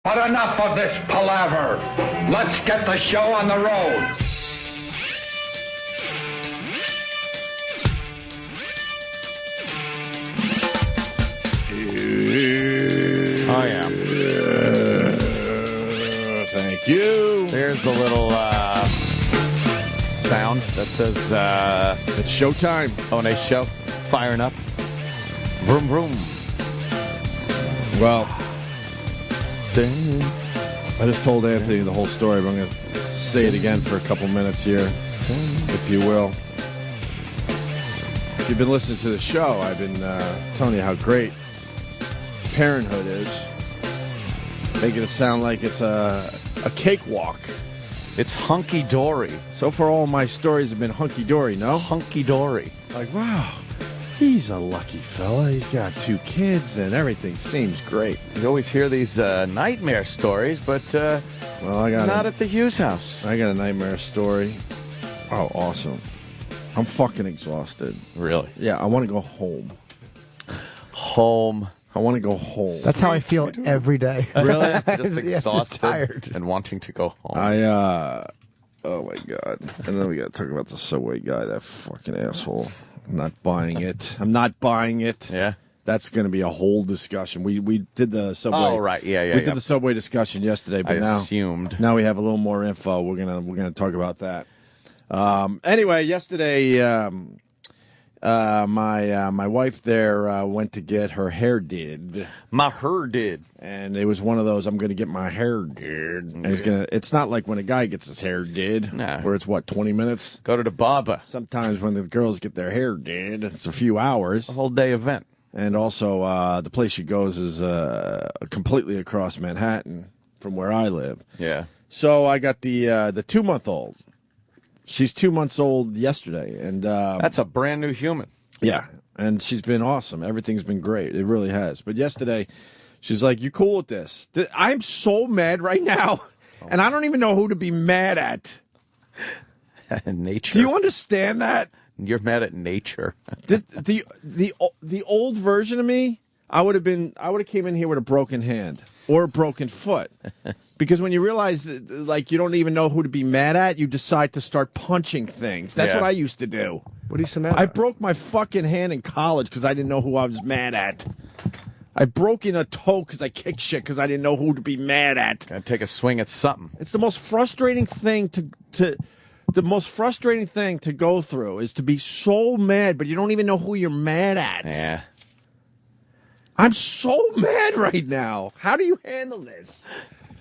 But enough of this palaver. Let's get the show on the road. Oh, yeah. Thank you. There's the little sound that says... it's showtime. Oh, nice show. Firing up. Vroom, vroom. Well, I just told Anthony the whole story, but I'm going to say it again for a couple minutes here, if you will. If you've been listening to the show, I've been telling you how great Parenthood is. Making it sound like it's a cakewalk. It's hunky-dory. So far, all my stories have been hunky-dory, no? Hunky-dory. Like, wow, he's a lucky fella. He's got 2 kids, and everything seems great. You always hear these nightmare stories, but Well, I got not at the Hughes house. I got a nightmare story. Oh, awesome. I'm fucking exhausted. Really? Yeah, I want to go home. Home. I want to go home. That's how I feel every day. Really? Just exhausted tired. and wanting to go home. Oh my God. And then we got to talk about the Subway guy, that fucking asshole. I'm not buying it. I'm not buying it. Yeah. That's going to be a whole discussion. We did the Subway. Oh, right. Yeah. We did the Subway discussion yesterday, but I assumed. now we have a little more info. We're gonna talk about that. Anyway, yesterday, my wife there went to get her hair did. My hair did. And it was one of those, I'm going to get my hair did. And it's not like when a guy gets his hair did, where it's, 20 minutes? Go to the barber. Sometimes when the girls get their hair did, it's a few hours. A whole day event. And also, the place she goes is completely across Manhattan from where I live. Yeah. So I got the 2-month-old. She's 2 months old yesterday. And that's a brand new human. Yeah. And she's been awesome. Everything's been great. It really has. But yesterday, she's like, you cool with this? I'm so mad right now. And I don't even know who to be mad at. Nature. Do you understand that? You're mad at nature. the old version of me, I would have came in here with a broken hand or a broken foot. Because when you realize that, like, you don't even know who to be mad at, you decide to start punching things. That's what I used to do. What are you so mad at? I broke my fucking hand in college because I didn't know who I was mad at. I broke in a toe because I kicked shit because I didn't know who to be mad at. Gotta take a swing at something. It's the most frustrating thing the most frustrating thing to go through is to be so mad, but you don't even know who you're mad at. Yeah. I'm so mad right now. How do you handle this?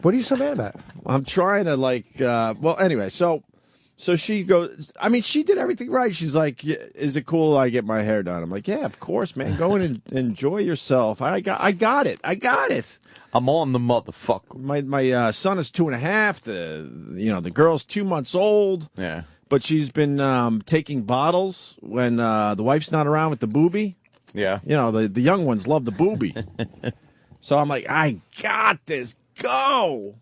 What are you so mad about? I'm trying to anyway, so she goes, I mean, she did everything right. She's like, is it cool I get my hair done? I'm like, yeah, of course, man. Go in and enjoy yourself. I got it. I'm on the motherfucker. My son is 2.5. The girl's 2 months old. Yeah. But she's been taking bottles when the wife's not around with the boobie. Yeah. The young ones love the boobie. So I'm like, I got this. Go.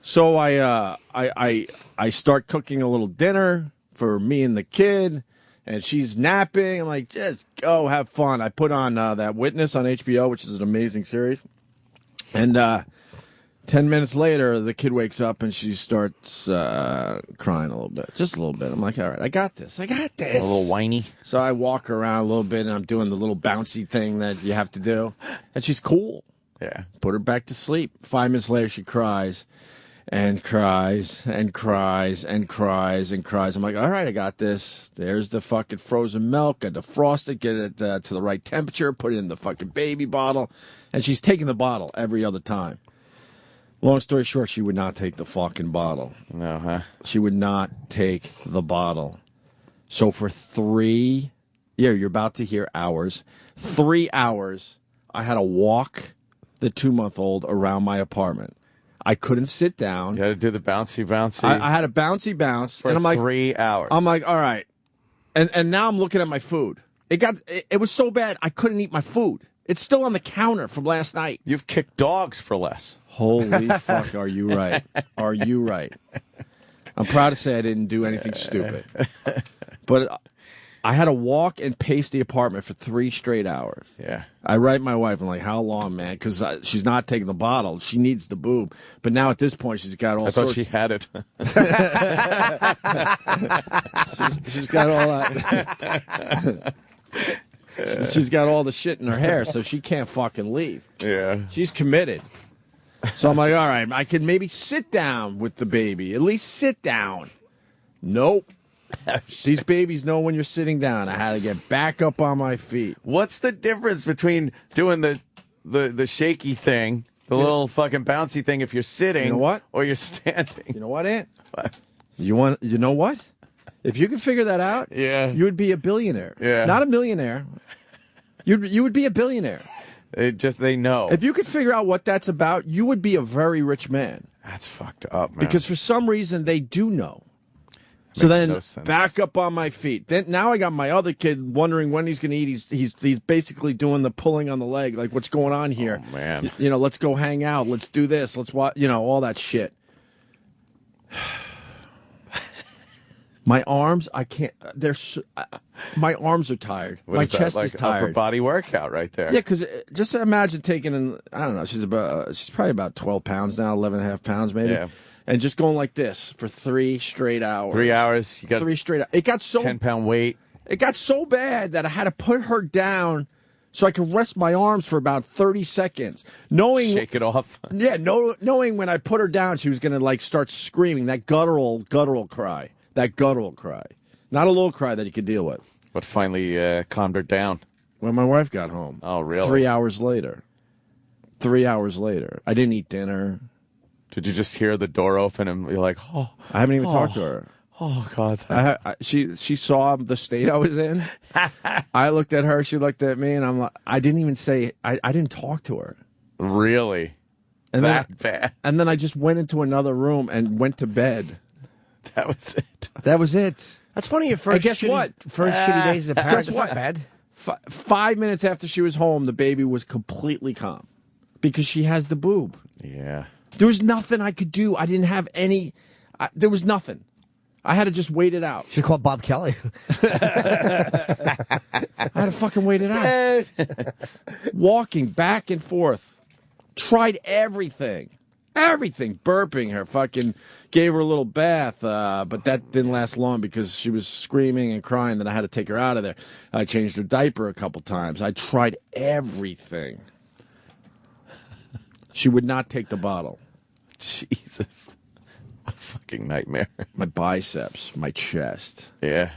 So I start cooking a little dinner for me and the kid, and she's napping. I'm like, just go have fun. I put on that Witness on HBO, which is an amazing series. And 10 minutes later, the kid wakes up and she starts crying a little bit, just a little bit. I'm like, all right, I got this. A little whiny. So I walk her around a little bit, and I'm doing the little bouncy thing that you have to do, and she's cool. Yeah. Put her back to sleep. 5 minutes later, she cries and cries and cries and cries and cries. I'm like, all right, I got this. There's the fucking frozen milk. I defrost it, get it to the right temperature, put it in the fucking baby bottle. And she's taking the bottle every other time. Long story short, she would not take the fucking bottle. No, huh? She would not take the bottle. So for you're about to hear hours, 3 hours, I had to walk the 2-month-old around my apartment. I couldn't sit down. You had to do the bouncy. I had a bouncy bounce. For and I'm like, 3 hours. I'm like, all right. And now I'm looking at my food. It was so bad, I couldn't eat my food. It's still on the counter from last night. You've kicked dogs for less. Holy fuck, are you right? Are you right? I'm proud to say I didn't do anything stupid. But I had to walk and pace the apartment for 3 straight hours. Yeah. I write my wife, I'm like, how long, man? Because she's not taking the bottle. She needs the boob. But now at this point, she's got all sorts. I thought she had it. she's got all that. She's got all the shit in her hair, so she can't fucking leave. Yeah. She's committed. So I'm like, all right, I can maybe sit down with the baby. At least sit down. Nope. These babies know when you're sitting down. I had to get back up on my feet. What's the difference between doing the shaky thing, the little fucking bouncy thing if you're sitting, you know what? Or you're standing? You know what, Aunt? What? You know what? If you could figure that out, yeah, you would be a billionaire. Yeah. Not a millionaire. You would be a billionaire. They know. If you could figure out what that's about, you would be a very rich man. That's fucked up, man. Because for some reason they do know. So then, no sense. Back up on my feet. Then now I got my other kid wondering when he's going to eat. He's basically doing the pulling on the leg, like what's going on here? Oh, man. You know, let's go hang out. Let's do this. Let's watch. You know, all that shit. My arms, I can't. My arms are tired. What my is that, chest like is tired. Upper body workout right there. Yeah, because just imagine taking in. I don't know. She's probably about 12 pounds now, 11.5 pounds maybe. Yeah. And just going like this for 3 straight hours. 3 hours. You got 3 straight hours. It got so 10-pound weight. It got so bad that I had to put her down so I could rest my arms for about 30 seconds. Knowing Shake it off. Yeah, knowing when I put her down, she was gonna like start screaming that guttural cry. That guttural cry. Not a little cry that you could deal with. But finally calmed her down. When my wife got home. Oh, really? 3 hours later. 3 hours later. I didn't eat dinner. Did you just hear the door open and you're like, oh. I haven't even talked to her. Oh, God. She saw the state I was in. I looked at her. She looked at me, and I'm like, I didn't even say. I didn't talk to her. Really? And that bad? And then I just went into another room and went to bed. That was it. That was it. That's one of your first. Guess what? First shitty days as a parent. Guess That's what? not bad. 5 minutes after she was home, the baby was completely calm because she has the boob. Yeah. There was nothing I could do. I didn't have any. There was nothing. I had to just wait it out. Should call Bob Kelly. I had to fucking wait it out. Walking back and forth. Tried everything. Everything. Burping her. Fucking gave her a little bath. But that didn't last long because she was screaming and crying that I had to take her out of there. I changed her diaper a couple times. I tried everything. She would not take the bottle. Jesus. What a fucking nightmare. My biceps, my chest. Yeah.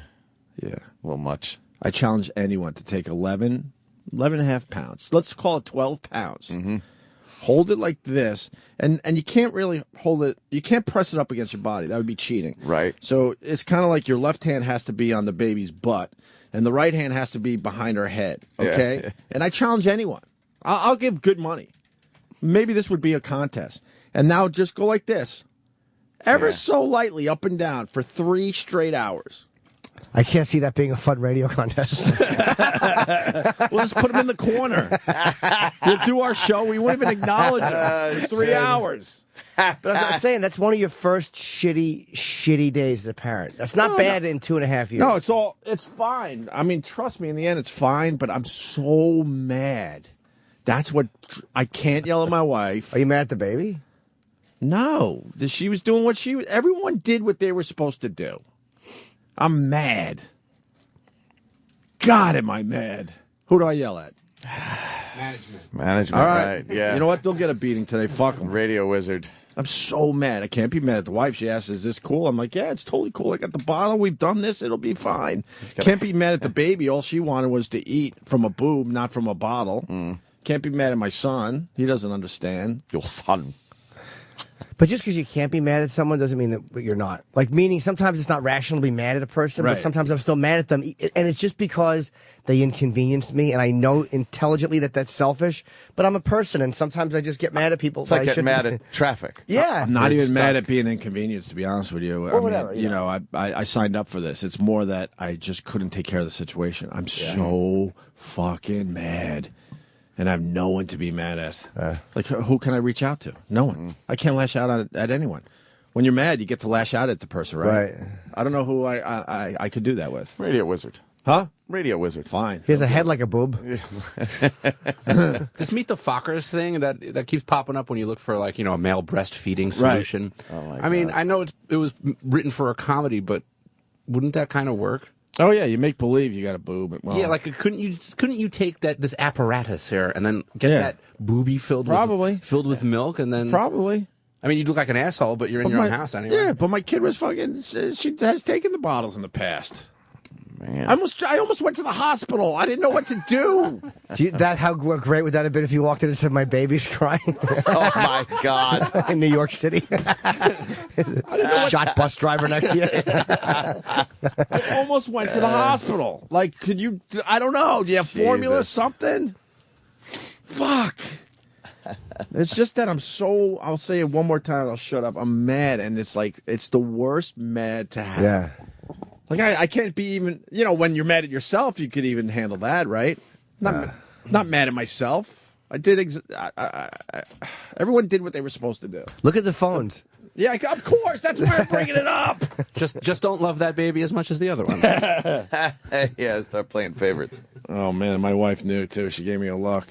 Yeah. A little much. I challenge anyone to take 11 and a half pounds. Let's call it 12 pounds. Mm-hmm. Hold it like this. And you can't really hold it. You can't press it up against your body. That would be cheating. Right. So it's kind of like your left hand has to be on the baby's butt and the right hand has to be behind her head. Okay. Yeah. And I challenge anyone. I'll give good money. Maybe this would be a contest. And now just go like this. Ever so lightly up and down for 3 straight hours. I can't see that being a fun radio contest. We'll just put him in the corner. We'll do our show. We won't even acknowledge him. 3 hours. But as I was saying, that's one of your first shitty days as a parent. That's not bad in 2.5 years. No, it's fine. I mean, trust me, in the end, it's fine, but I'm so mad. That's what, I can't yell at my wife. Are you mad at the baby? No. She was doing what everyone did what they were supposed to do. I'm mad. God, am I mad. Who do I yell at? Management, All right. right. Yeah. You know what? They'll get a beating today. Fuck them. Radio wizard. I'm so mad. I can't be mad at the wife. She asks, is this cool? I'm like, yeah, it's totally cool. I got the bottle. We've done this. It'll be fine. Can't be mad at the baby. All she wanted was to eat from a boob, not from a bottle. Can't be mad at my son. He doesn't understand. Your son. But just because you can't be mad at someone doesn't mean that you're not. Like, meaning sometimes it's not rational to be mad at a person, Right. but sometimes I'm still mad at them. And it's just because they inconvenienced me, and I know intelligently that that's selfish, but I'm a person, and sometimes I just get mad at people. It's like getting mad at traffic. Yeah. I'm not You're even mad stuck. at being inconvenienced, to be honest with you. Or whatever, you know. I signed up for this. It's more that I just couldn't take care of the situation. I'm so fucking mad. And I have no one to be mad at. Like, who can I reach out to? No one. I can't lash out at anyone. When you're mad, you get to lash out at the person, right? Right. I don't know who I could do that with. Radio wizard. Huh? Radio wizard. Fine. He has a head like a boob. This Meet the Fockers thing that keeps popping up when you look for like a male breastfeeding solution. Right. Oh my I mean, God. I know it was written for a comedy, but wouldn't that kind of work? Oh yeah, you make believe you got a boob. Well, Yeah, like couldn't you take this apparatus here and then get that boobie filled with milk and then probably. I mean, you'd look like an asshole, but you're in your own house anyway. Yeah, but my kid was fucking. She has taken the bottles in the past. Man. I almost went to the hospital. I didn't know what to do. How great would that have been if you walked in and said, "My baby's crying"? Oh my God! In New York City, shot bus driver next to you. I almost went to the hospital. Like, could you? I don't know. Do you have formula or something? Fuck. It's just that I'll say it one more time. I'll shut up. I'm mad, and it's like it's the worst mad to have. Yeah. Like I can't be even. When you're mad at yourself, you could even handle that, right? Not mad at myself. I did. Everyone did what they were supposed to do. Look at the phones. Yeah, of course. That's why I'm bringing it up. Just don't love that baby as much as the other one. Yeah, start playing favorites. Oh man, my wife knew too. She gave me a look.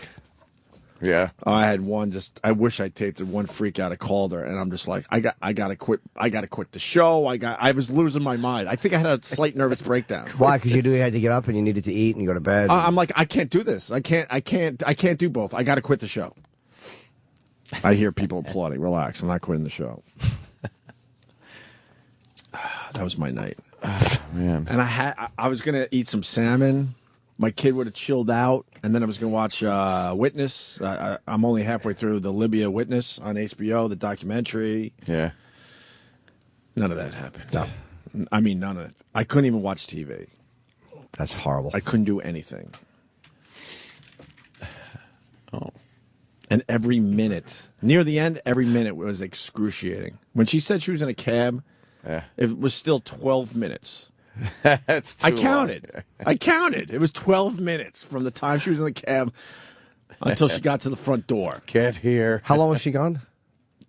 Yeah. I had one. I wish I taped it. One freak out. I called her, and I'm just like, I gotta quit. I gotta quit the show. I was losing my mind. I think I had a slight nervous breakdown. Why? Because you had to get up and you needed to eat and you go to bed. I'm like, I can't do this. I can't do both. I gotta quit the show. I hear people applauding. Relax. I'm not quitting the show. That was my night. Man. And I was gonna eat some salmon. My kid would have chilled out, and then I was going to watch Witness. I'm only halfway through the Libya Witness on HBO, the documentary. Yeah. None of that happened. No. I mean, none of it. I couldn't even watch TV. That's horrible. I couldn't do anything. Oh. And every minute, near the end, every minute was excruciating. When she said she was in a cab, it was still 12 minutes. That's too I counted. long. I counted. It was 12 minutes from the time she was in the cab until she got to the front door. Get here. How long was she gone?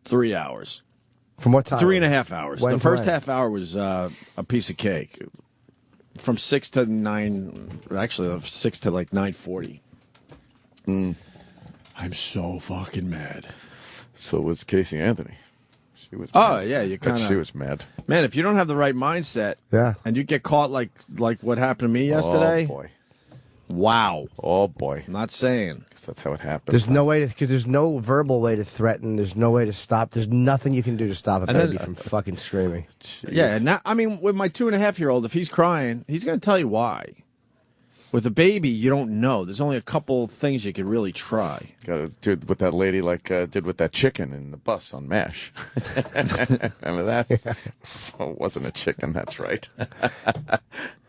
3 hours. From what time? 3.5 hours. When The to first when? half hour was a piece of cake. From 6 to 9, actually 6 to like 9:40. I'm so fucking mad. So was Casey Anthony. She was. Oh mad. yeah, you Bet kind of. She was mad. Man, if you don't have the right mindset, Yeah. and you get caught like what happened to me yesterday. Oh boy. Wow. Oh boy. I'm not saying. 'Cause that's how it happened. There's no way to, because there's no verbal way to threaten. There's no way to stop. There's nothing you can do to stop a And then- baby from fucking screaming. Yeah, and now, I mean, with my 2.5-year-old, if he's crying, he's going to tell you why. With a baby, you don't know. There's only a couple things you could really try. Got to do it with that lady like did with that chicken in the bus on MASH. Remember that? Oh, it wasn't a chicken, that's right.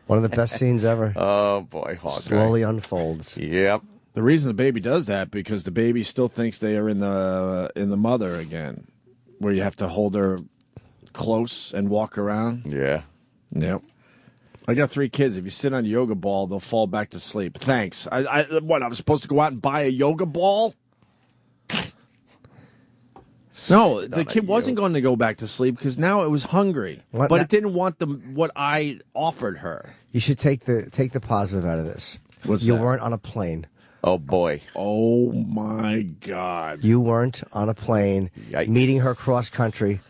One of the best scenes ever. Oh, boy. Hawkeye. Slowly unfolds. Yep. The reason the baby does that because the baby still thinks they are in the mother again, where you have to hold her close and walk around. Yeah. Yep. I got 3 kids. If you sit on a yoga ball, they'll fall back to sleep. Thanks. I was supposed to go out and buy a yoga ball? No, the kid wasn't going to go back to sleep because now it was hungry, What but now- it didn't want what I offered her. You should take the positive out of this. What's you that? weren't on a plane. Oh, boy. Oh my God! You weren't on a plane Yikes. meeting her cross country.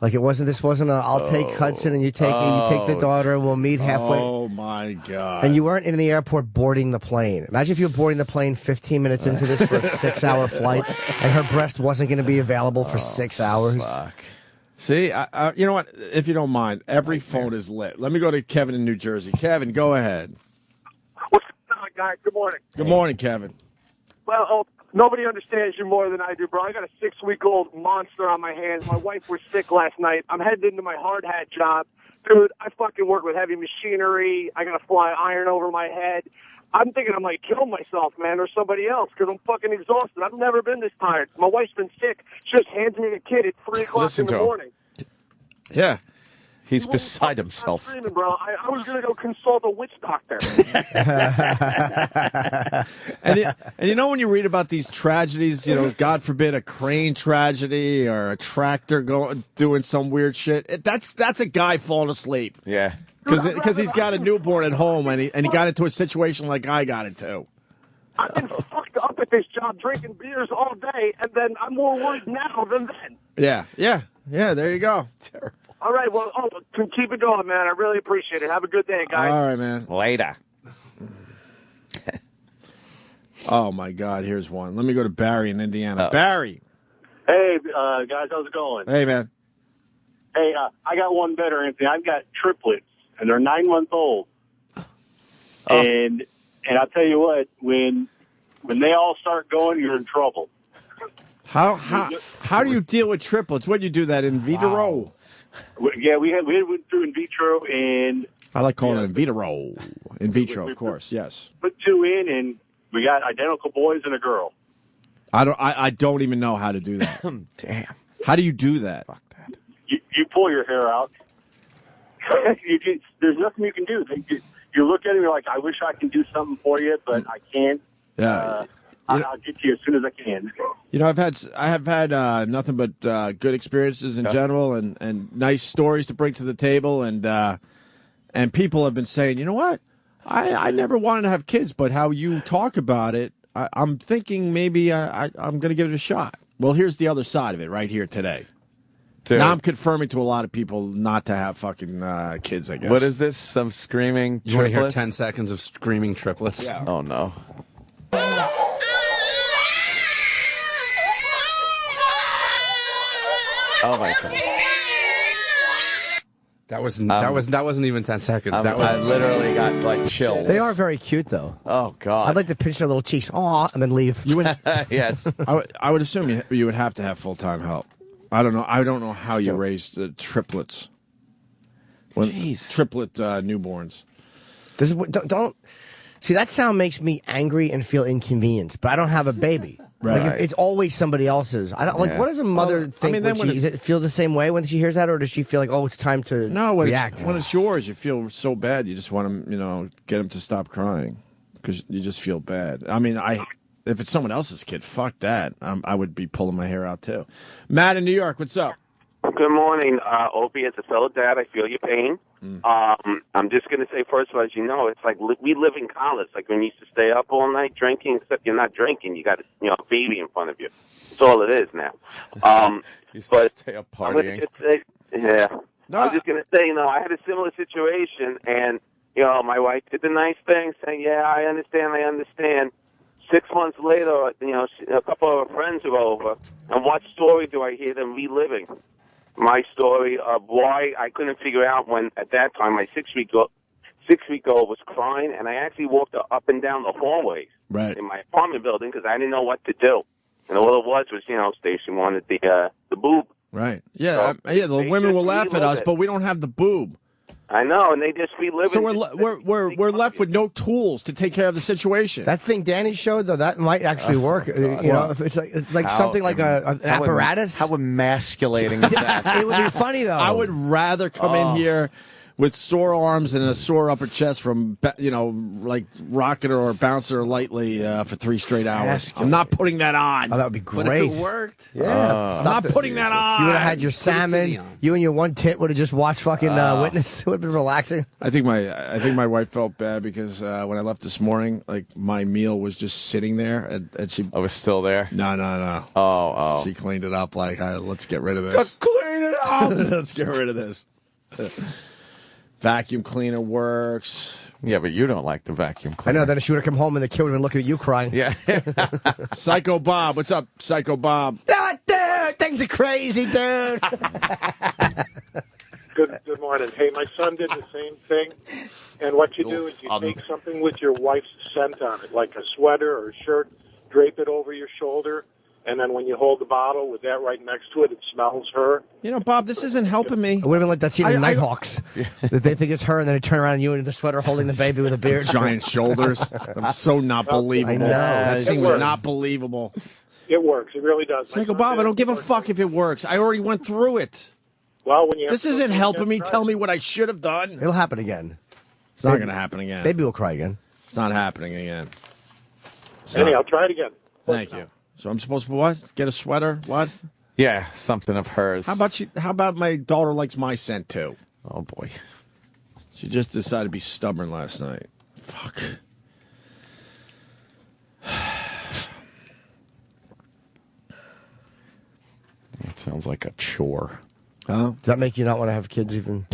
Like this wasn't a I'll take Hudson and you take the daughter and we'll meet halfway. Oh my God! And you weren't in the airport boarding the plane. Imagine if you were boarding the plane 15 minutes into this for a 6-hour flight and her breast wasn't going to be available for 6 hours. Fuck. See, you know what? If you don't mind, every phone is lit. Let me go to Kevin in New Jersey. Kevin, go ahead. What's going on, guys? Good morning. Good morning, Kevin. Well, nobody understands you more than I do, bro. I got a 6-week-old monster on my hands. My wife was sick last night. I'm headed into my hard hat job. Dude, I fucking work with heavy machinery. I got to fly iron over my head. I'm thinking I might kill myself, man, or somebody else, because I'm fucking exhausted. I've never been this tired. My wife's been sick. She just hands me the kid at 3 o'clock Listen in the to him. morning. Yeah. He's He won't beside fucking himself. stop screaming, bro. I was going to go consult a witch doctor. And you know when you read about these tragedies, God forbid a crane tragedy or a tractor doing some weird shit. That's a guy falling asleep. Yeah. Because he's got a newborn at home, and he got into a situation like I got into. I've been fucked up at this job drinking beers all day, and then I'm more worried now than then. Yeah, there you go. Terrible. All right, well, keep it going, man. I really appreciate it. Have a good day, guys. All right, man. Later. Oh, my God, here's one. Let me go to Barry in Indiana. Barry. Hey, guys, how's it going? Hey, man. Hey, I got one better, Anthony. I've got triplets, and they're 9-month-old. And I'll tell you what, when they all start going, you're in trouble. How do you deal with triplets? What do you do that in vitro? Wow. Yeah, we went through in vitro, and I like calling it in vitro. In vitro, of course, yes. Put 2 in, and we got identical boys and a girl. I don't even know how to do that. Damn. How do you do that? Fuck that. You pull your hair out. There's nothing you can do. You look at it, you're like, I wish I can do something for you, but I can't. Yeah. I'll get to you as soon as I can. You know, I have had nothing but good experiences in general, and nice stories to bring to the table, and people have been saying, you know what, I never wanted to have kids, but how you talk about it, I'm thinking maybe I'm going to give it a shot. Well, here's the other side of it right here today. Dude. Now I'm confirming to a lot of people not to have fucking kids, I guess. What is this? Some screaming triplets? You want to hear 10 seconds of screaming triplets? Yeah. Oh, no. Oh, my God. That wasn't even 10 seconds. I literally got, like, chills. They are very cute, though. Oh, God. I'd like to pinch their little cheeks, and then leave. You would, yes. I would assume you would have to have full-time help. I don't know how you raise triplets. Jeez. Triplet newborns. This is don't see, that sound makes me angry and feel inconvenienced, but I don't have a baby. Right. Like it's always somebody else's. I don't like. What does a mother think? Does it feel the same way when she hears that, or does she feel like, oh, it's time to react? When it's yours, you feel so bad. You just want to, get them to stop crying because you just feel bad. I mean, if it's someone else's kid, fuck that. I would be pulling my hair out too. Matt in New York, what's up? Good morning, Opie. As a fellow dad, I feel your pain. I'm just going to say, first of all, as you know, it's like we live in college. Like when you used to stay up all night drinking, except you're not drinking. You got a baby in front of you. That's all it is now. You used to stay up partying. I was just going to say, I had a similar situation, and, my wife did the nice thing, saying, yeah, I understand. 6 months later, a couple of her friends are over, and what story do I hear them reliving? My story of why I couldn't figure out when, at that time, my six-week-old was crying, and I actually walked her up and down the hallways in my apartment building because I didn't know what to do. And all it was, Stacy wanted the boob. Right. Yeah, the women will laugh at us, but we don't have the boob. I know, and they just relive it. So we're left with no tools to take care of the situation. That thing Danny showed, though, that might actually work. If it's like something like an apparatus. How emasculating is that? It would be funny, though. I would rather come in here with sore arms and a sore upper chest from, like rocking her or bouncing her lightly for 3 straight hours. I'm not putting that on. Oh, that would be great. But if it worked. Yeah. I'm not putting that on. You would have had your salmon. You and your one tit would have just watched fucking Witness. It would have been relaxing. I think my wife felt bad because when I left this morning, like my meal was just sitting there and she. I was still there? No. Oh. She cleaned it up like, let's get rid of this. Clean it up! Let's get rid of this. Vacuum cleaner works. Yeah, but you don't like the vacuum cleaner. I know. Then she would have come home and the kid would have been looking at you crying. Yeah. Psycho Bob. What's up, Psycho Bob? Dude, things are crazy, dude. Good morning. Hey, my son did the same thing. And what you do is you take something with your wife's scent on it, like a sweater or a shirt, drape it over your shoulder, and then when you hold the bottle with that right next to it, it smells her. Bob, this isn't helping me. It would have been like that scene in Nighthawks. That they think it's her, and then they turn around and you in the sweater holding the baby with a beard. Giant shoulders. I'm so not believable. I know. That scene was not believable. It works. It really does. Psycho Bob, I don't give a fuck if it works. I already went through it. Well, when you this isn't helping me tell me what I should have done. It'll happen again. It's not going to happen again. Baby will cry again. It's not happening again. Anyhow, try it again. Thank you. So I'm supposed to what? Get a sweater? What? Yeah, something of hers. How about my daughter likes my scent too? Oh boy. She just decided to be stubborn last night. Fuck. That sounds like a chore. Huh? Does that make you not want to have kids even?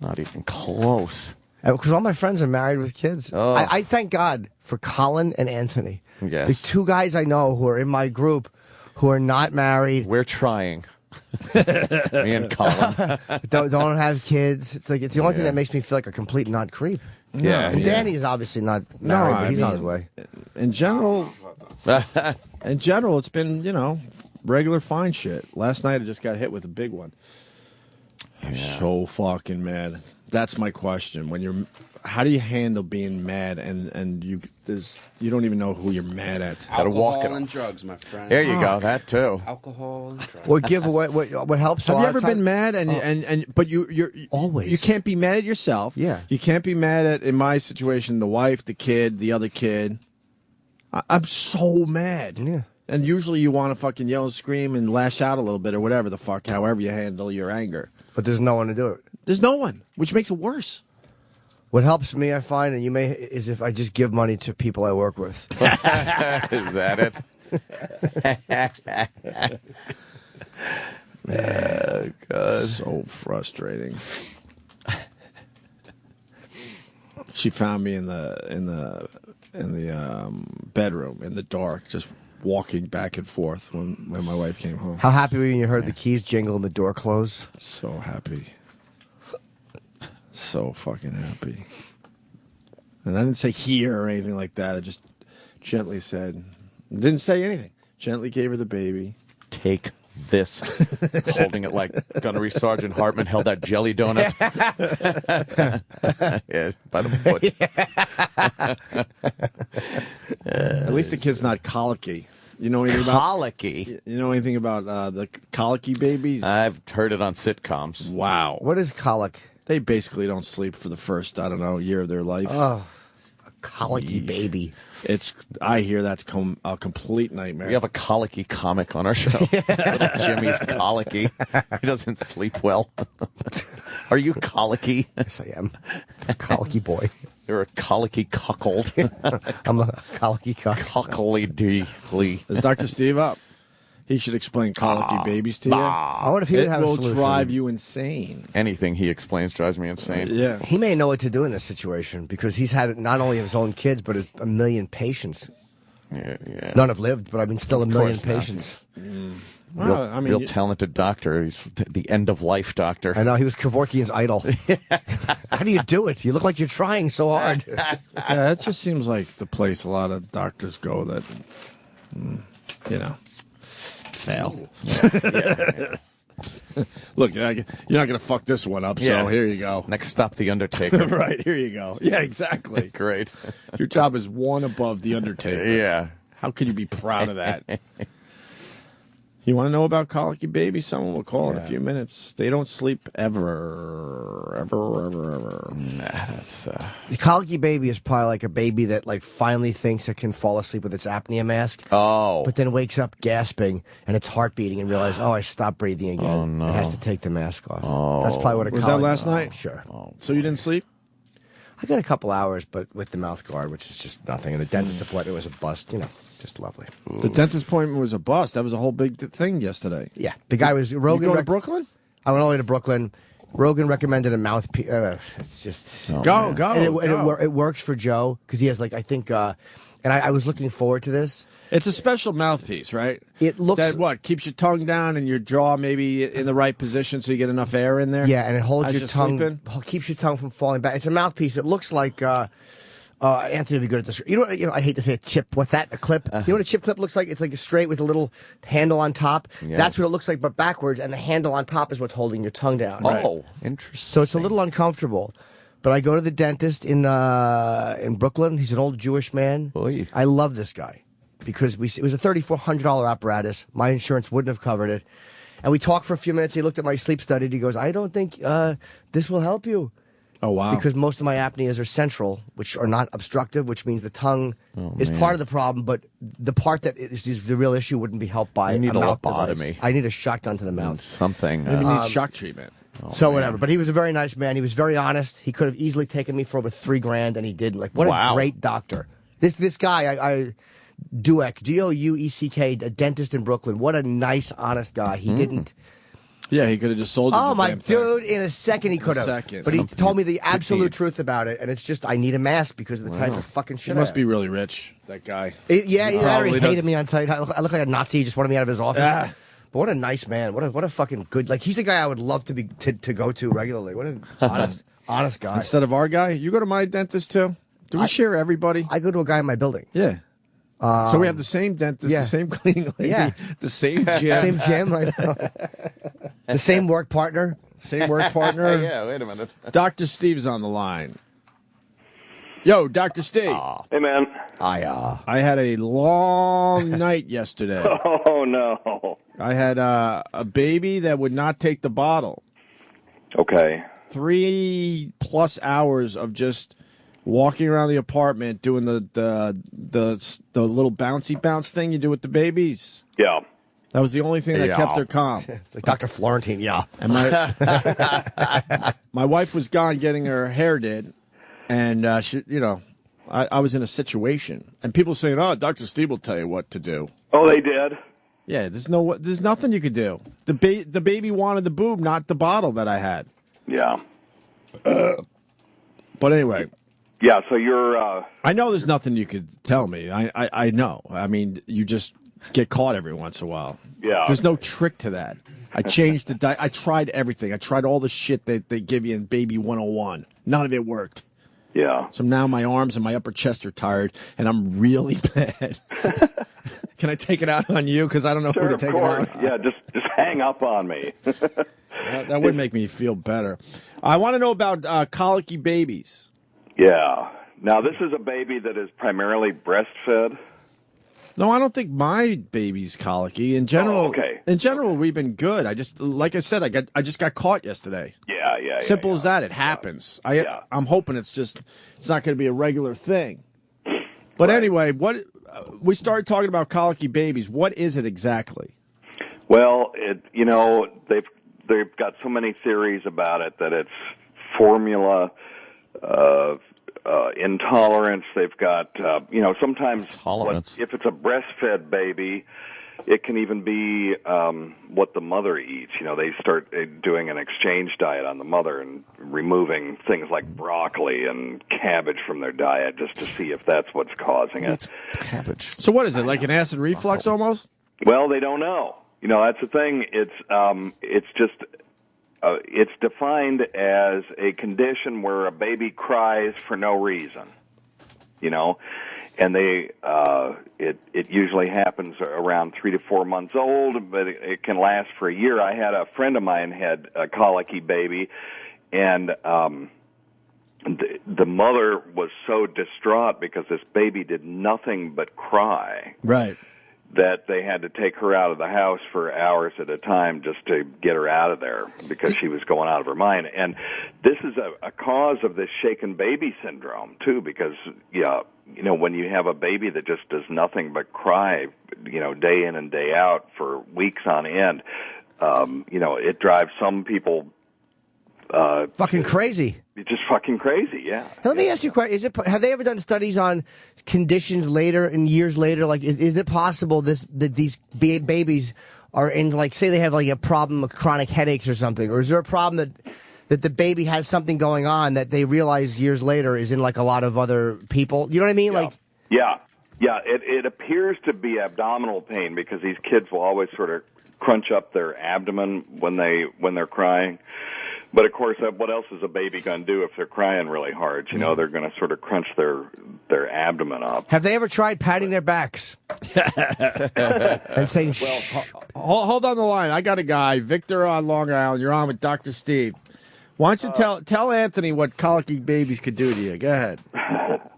Not even close. Because all my friends are married with kids. Oh. I thank God for Colin and Anthony. Yes. The two guys I know who are in my group who are not married. We're trying. Me and Colin. don't have kids. It's the only thing that makes me feel like a complete nut creep. Yeah. And Danny is obviously not married, but he's on his way. In general, it's been, regular fine shit. Last night I just got hit with a big one. I'm so fucking mad. That's my question. How do you handle being mad and you don't even know who you're mad at? Alcohol and drugs, my friend. There you go. That too. Alcohol and drugs. Or give away what helps. Have you ever been mad but you're always you can't be mad at yourself. Yeah. You can't be mad at, in my situation, the wife, the kid, the other kid. I'm so mad. Yeah. And usually you want to fucking yell and scream and lash out a little bit or whatever the fuck, however you handle your anger. But there's no one to do it. There's no one, which makes it worse. What helps me, I find, is if I just give money to people I work with. Is that it? Oh, God. So frustrating. She found me in the bedroom in the dark, just walking back and forth when my wife came home. How happy were you when you heard the keys jingle and the door close? So happy. So fucking happy. And I didn't say here or anything like that. I just gently said, didn't say anything. Gently gave her the baby. Take this. Holding it like Gunnery Sergeant Hartman held that jelly donut. Yeah, by the foot. At least the kid's not colicky. You know anything about colicky? You know anything about the colicky babies? I've heard it on sitcoms. Wow. What is colic? They basically don't sleep for the first, year of their life. Oh, a colicky baby. I hear that's a complete nightmare. We have a colicky comic on our show. Jimmy's colicky. He doesn't sleep well. Are you colicky? Yes, I am. I'm a colicky boy. You're a colicky cuckold. I'm a colicky Cuckly. Is Dr. Steve up? He should explain colicky babies to you. I wonder if he would have a will solution. drive you insane. Anything he explains drives me insane. Yeah. He may know what to do in this situation because he's had not only his own kids, but a million patients. Yeah. None have lived, but a million course not. patients. Well, real talented doctor. He's the end-of-life doctor. I know, he was Kevorkian's idol. How do you do it? You look like you're trying so hard. Yeah, that just seems like the place a lot of doctors go that, fail. Yeah. Look, you're not going to fuck this one up, so here you go. Next stop, The Undertaker. Right, here you go. Yeah, exactly. Great. Your job is one above The Undertaker. Yeah. How can you be proud of that? You want to know about colicky babies? Someone will call in a few minutes. They don't sleep ever. Nah, that's... The colicky baby is probably like a baby that finally thinks it can fall asleep with its apnea mask. Oh. But then wakes up gasping and its heart beating and realizes, I stopped breathing again. Oh, no. It has to take the mask off. Oh. That's probably what it was. That last night? Sure. So you didn't sleep? I got a couple hours, but with the mouth guard, which is just nothing. And the dentist appointment was a bust, just lovely. The dentist appointment was a bust. That was a whole big thing yesterday. Yeah. The guy was... Rogan. You going to Brooklyn? I went all the way to Brooklyn. Rogan recommended a mouthpiece. It's just... Go. And it works for Joe, because he has, I think... and I was looking forward to this. It's a special mouthpiece, right? It looks... That keeps your tongue down and your jaw maybe in the right position so you get enough air in there? Yeah, and it holds As your tongue... sleeping? Keeps your tongue from falling back. It's a mouthpiece. It looks like... Anthony would be good at this. I hate to say a chip. What's that? A clip? You know what a chip clip looks like? It's like straight with a little handle on top. Yes. That's what it looks like, but backwards, and the handle on top is what's holding your tongue down. Oh, interesting. So it's a little uncomfortable. But I go to the dentist in Brooklyn. He's an old Jewish man. Oy. I love this guy because it was a $3,400 apparatus. My insurance wouldn't have covered it. And we talked for a few minutes. He looked at my sleep study. And he goes, I don't think this will help you. Oh, wow. Because most of my apneas are central, which are not obstructive, which means the tongue is part of the problem, but the part that is the real issue wouldn't be helped by I need a mouth lobotomy. device. I need a shotgun to the mouth. Something. Maybe you need shock treatment. So whatever. But he was a very nice man. He was very honest. He could have easily taken me for over $3,000, and he didn't. Like, what a great doctor. This guy, Dueck, Doueck, a dentist in Brooklyn. What a nice, honest guy. He didn't. Yeah, he could have just sold you. Oh, my dude, in a second he could have. But he told me the absolute truth about it, and it's just, I need a mask because of the type of fucking shit. He must be really rich, that guy. He hated me on site. I look like a Nazi. He just wanted me out of his office. Yeah. But what a nice man. What a fucking good, like, he's a guy I would love to go to regularly. What an honest guy. Instead of our guy, you go to my dentist too? Do we share everybody? I go to a guy in my building. Yeah. So we have the same dentist, the same cleaning lady, the same gym. Same gym, I know. The same work partner. Same work partner. Yeah, wait a minute. Dr. Steve's on the line. Yo, Dr. Steve. Hey, man. I had a long night yesterday. Oh, no. I had a baby that would not take the bottle. Okay. 3+ hours of just walking around the apartment doing the little bouncy bounce thing you do with the babies. Yeah. That was the only thing that kept her calm. It's like Dr. Florentine, And my wife was gone getting her hair did, and she, I was in a situation, and people saying, "Oh, Dr. Steve will tell you what to do." Oh, they did. Yeah, there's nothing you could do. The baby wanted the boob, not the bottle that I had. Yeah. But anyway. Yeah, so you're... I know there's nothing you could tell me. I know. I mean, you just get caught every once in a while. Yeah. There's no trick to that. I changed the diet. I tried everything. I tried all the shit that they give you in Baby 101. None of it worked. Yeah. So now my arms and my upper chest are tired, and I'm really bad. Can I take it out on you? Because I don't know who to take it out on. Yeah, just hang up on me. That would make me feel better. I want to know about colicky babies. Yeah. Now, this is a baby that is primarily breastfed. No, I don't think my baby's colicky. In general, In general, we've been good. I just, like I said, I just got caught yesterday. Yeah. Simple as that. It happens. I'm hoping it's not going to be a regular thing. But anyway, we started talking about colicky babies. What is it exactly? Well, they've got so many theories about it that it's formula. Intolerance. They've got, sometimes if it's a breastfed baby, it can even be what the mother eats. They start doing an exchange diet on the mother and removing things like broccoli and cabbage from their diet just to see if that's what's causing it. Cabbage. So what is it, like an acid reflux almost? Well, they don't know. That's the thing. It's just... it's defined as a condition where a baby cries for no reason, and it usually happens around 3 to 4 months old, but it can last for a year. I had a friend of mine had a colicky baby, and the mother was so distraught because this baby did nothing but cry. Right. That they had to take her out of the house for hours at a time just to get her out of there because she was going out of her mind. And this is a cause of this shaken baby syndrome, too, because, when you have a baby that just does nothing but cry, day in and day out for weeks on end, it drives some people... fucking crazy. It's just fucking crazy, yeah. Let me ask you a question. Have they ever done studies on conditions later and years later? Like, is it possible that these babies are in, like, say they have like a problem with chronic headaches or something, or is there a problem that the baby has something going on that they realize years later is in like a lot of other people? You know what I mean? Yeah. It appears to be abdominal pain because these kids will always sort of crunch up their abdomen when they're crying. But, of course, what else is a baby going to do if they're crying really hard? They're going to sort of crunch their abdomen up. Have they ever tried patting their backs? And saying, shh. Hold on the line. I got a guy, Victor on Long Island. You're on with Dr. Steve. Why don't you tell Anthony what colicky babies could do to you? Go ahead.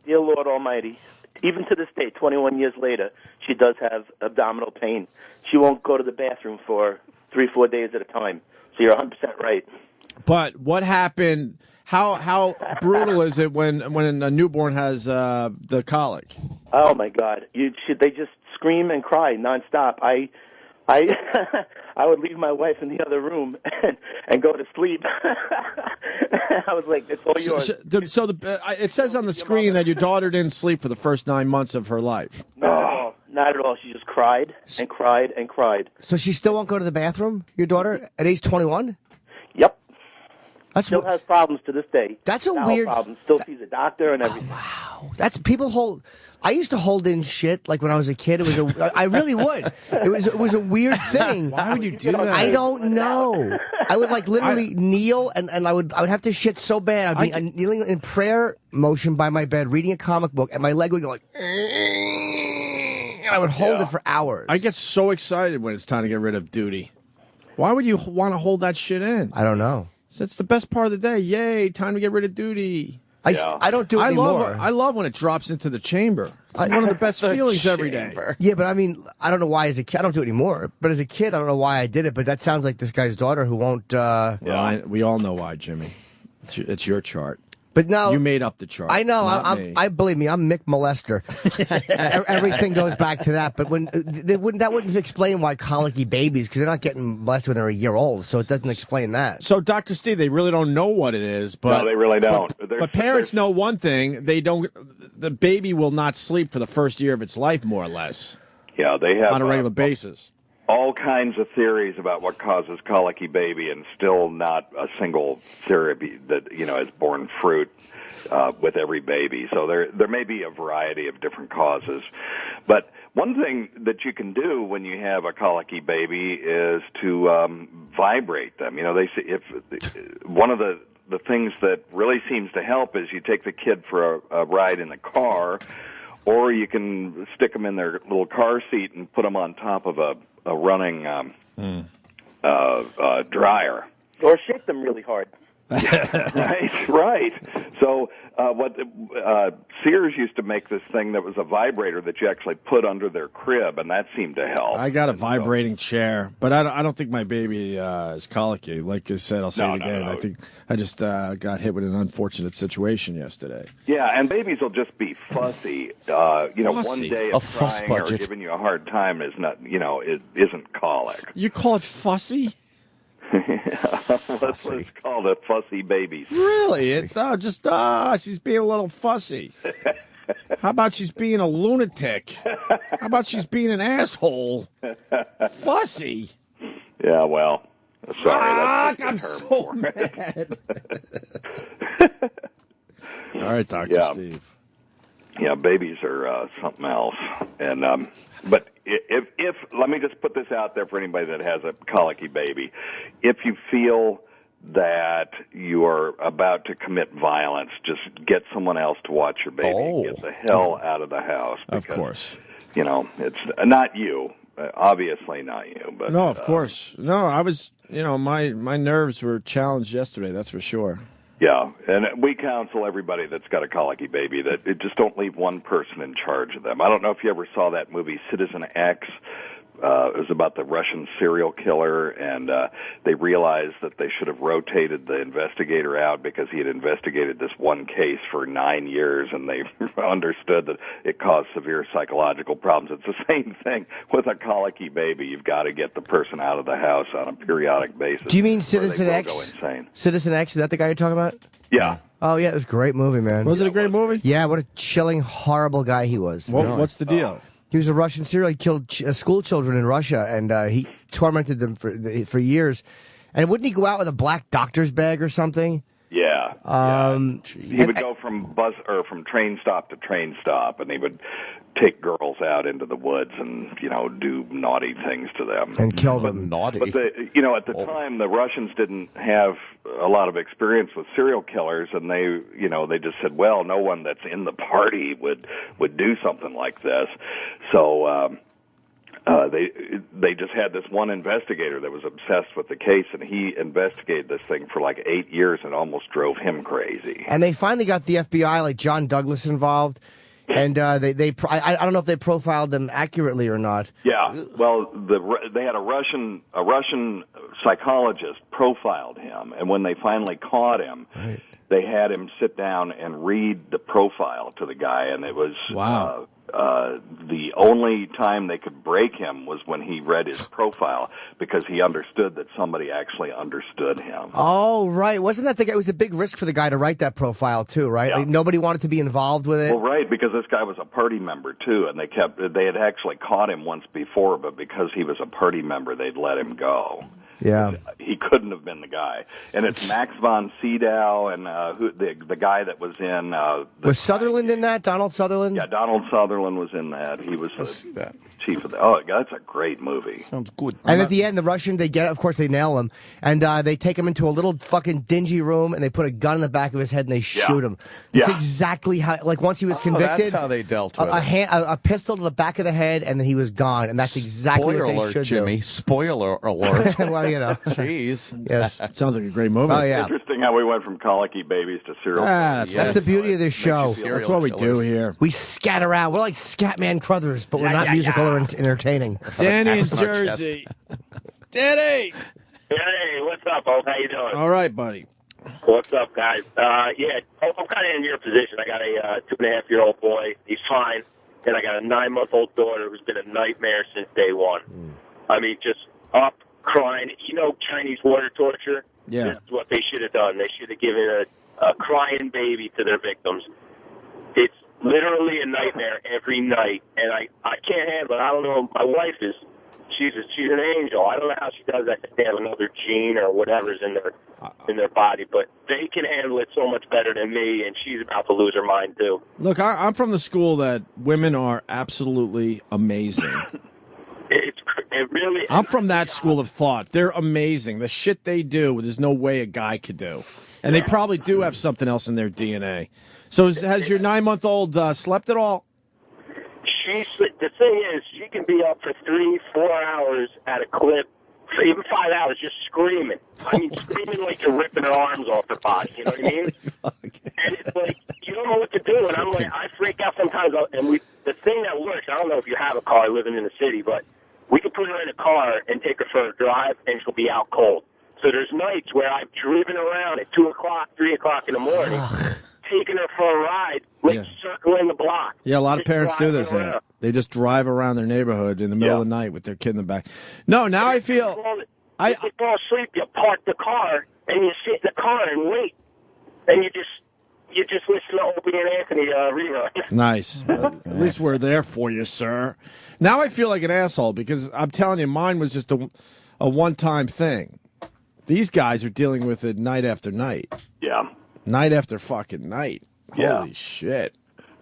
Dear Lord Almighty, even to this day, 21 years later, she does have abdominal pain. She won't go to the bathroom for 3-4 days at a time. So you're 100% right. But what happened? How brutal is it when a newborn has the colic? Oh my God! They just scream and cry nonstop. I would leave my wife in the other room, and go to sleep. I was like, it's all yours. It says on the screen that your daughter didn't sleep for the first 9 months of her life. Not at all. Not at all. She just cried and cried and cried. So she still won't go to the bathroom, your daughter, at age 21? Yep. That's still has problems to this day. That's a Bowel weird problem. Still sees a doctor and everything. Wow. That's people hold. I used to hold in shit like when I was a kid. It was I really would. It was a weird thing. Why would you do that? I don't know. I would like literally kneel and I would have to shit so bad. I'd be kneeling in prayer motion by my bed, reading a comic book, and my leg would go like. And I would hold it for hours. I get so excited when it's time to get rid of duty. Why would you want to hold that shit in? I don't know. So it's the best part of the day. Yay, time to get rid of duty. I don't do it anymore. I love when it drops into the chamber. It's one of the best feelings every day. Yeah, but I mean, I don't know why as a kid. I don't do it anymore. But as a kid, I don't know why I did it. But that sounds like this guy's daughter who won't. Well, we all know why, Jimmy. It's your chart. But no, you made up the chart. I know. I believe me. I'm Mick Molester. Everything goes back to that. But that wouldn't explain why colicky babies, because they're not getting molested when they're a year old. So it doesn't explain that. So, Dr. Steve, they really don't know what it is. But no, they really don't. But parents know one thing: they don't. The baby will not sleep for the first year of its life, more or less. Yeah, they have on a regular basis. All kinds of theories about what causes colicky baby, and still not a single theory that is borne fruit with every baby. So there may be a variety of different causes, but one thing that you can do when you have a colicky baby is to vibrate them. They say if one of the things that really seems to help is you take the kid for a ride in the car, or you can stick them in their little car seat and put them on top of a running dryer. Or shake them really hard. Right. So what Sears used to make this thing that was a vibrator that you actually put under their crib, and that seemed to help. I got a vibrating chair, but I don't think my baby is colicky. Like I said, I'll say it again. No. I think I just got hit with an unfortunate situation yesterday. Yeah, and babies will just be fussy. Fussy. One day of crying or giving you a hard time is not, it isn't colic. You call it fussy? Let's call it fussy babies. Really? She's being a little fussy. How about she's being a lunatic? How about she's being an asshole? Fussy. Yeah, well, sorry. I'm so mad. All right, Dr. Steve. Yeah, babies are something else. And but if let me just put this out there for anybody that has a colicky baby, if you feel that you are about to commit violence, just get someone else to watch your baby. Oh. Get the hell out of the house. Because, of course. It's not you. Obviously not you. But no, of course. No, I was. My nerves were challenged yesterday. That's for sure. Yeah, and we counsel everybody that's got a colicky baby that just don't leave one person in charge of them. I don't know if you ever saw that movie Citizen X. It was about the Russian serial killer, and they realized that they should have rotated the investigator out because he had investigated this one case for 9 years, and they understood that it caused severe psychological problems. It's the same thing with a colicky baby. You've got to get the person out of the house on a periodic basis. Do you mean Citizen X? Go insane. Citizen X, is that the guy you're talking about? Yeah. Oh, yeah, it was a great movie, man. Was it a great movie? Yeah, what a chilling, horrible guy he was. What's the deal? He was a Russian serial. He killed school children in Russia, and he tormented them for years. And wouldn't he go out with a black doctor's bag or something? Yeah. He would go from train stop to train stop, and he would take girls out into the woods and do naughty things to them and kill them. Naughty. But at the time, the Russians didn't have a lot of experience with serial killers, and they just said, well, no one that's in the party would do something like this. So they just had this one investigator that was obsessed with the case, and he investigated this thing for like 8 years and almost drove him crazy. And they finally got the FBI, like John Douglas, involved. And I don't know if they profiled them accurately or not. Yeah, well, they had a Russian psychologist profiled him, and when they finally caught him, they had him sit down and read the profile to the guy, and it was wow. the only time they could break him was when he read his profile, because he understood that somebody actually understood him. Oh, right. Wasn't that the guy? It was a big risk for the guy to write that profile, too, right? Yeah. Like, nobody wanted to be involved with it. Well, right, because this guy was a party member, too, and they had actually caught him once before, but because he was a party member, they'd let him go. Yeah. He couldn't have been the guy. And it's Max von Sydow and the guy that was in... was Sutherland in that? Donald Sutherland? Yeah, Donald Sutherland was in that. He was the chief of the... Oh, that's a great movie. Sounds good. And at the end, the Russian, of course, they nail him. And they take him into a little fucking dingy room, and they put a gun in the back of his head, and they shoot him. That's exactly how... Like, once he was convicted... That's how they dealt with it. A pistol to the back of the head, and then he was gone. And that's exactly what they should Jimmy. do. Spoiler alert. Well, you know. Jeez. Yes. Sounds like a great movie. Oh, yeah. Interesting how we went from colicky babies to serial killers. That's the beauty of this show. That's what we do here. We scat around. We're like Scatman Crothers, but we're not musical or entertaining. Danny in Jersey. Danny! Hey, what's up, Oak? How you doing? All right, buddy. What's up, guys? Yeah, I'm kind of in your position. I got a 2.5-year-old boy. He's fine. And I got a 9-month-old daughter who's been a nightmare since day one. I mean, just up, crying. You know Chinese water torture? Yeah. That's what they should have done. They should have given a crying baby to their victims. It's literally a nightmare every night, and I can't handle it. I don't know. My wife is, she's an angel. I don't know how she does that. They have another gene or whatever's in their body, but they can handle it so much better than me, and she's about to lose her mind too. Look, I'm from the school that women are absolutely amazing. It really. I'm from that school of thought. They're amazing. The shit they do, there's no way a guy could do. And they probably do have something else in their DNA. So has your 9-month-old slept at all? The thing is, she can be up for 3-4 hours at a clip, for even 5 hours, just screaming. I mean, screaming like you're ripping her arms off her body. You know what I mean? And it's like, you don't know what to do. And I'm like, I freak out sometimes. And the thing that works, I don't know if you have a car living in the city, but we can put her in a car and take her for a drive, and she'll be out cold. So there's nights where I've driven around at 2 o'clock, 3 o'clock in the morning, taking her for a ride, circling the block. Yeah, a lot of parents do this. They just drive around their neighborhood in the middle of the night with their kid in the back. No, now I feel... If you fall asleep, you park the car, and you sit in the car and wait. And you just listen to Opie and Anthony rerun. Nice. Well, at least we're there for you, sir. Now I feel like an asshole because I'm telling you, mine was just a one-time thing. These guys are dealing with it night after night. Yeah. Night after fucking night. Holy shit.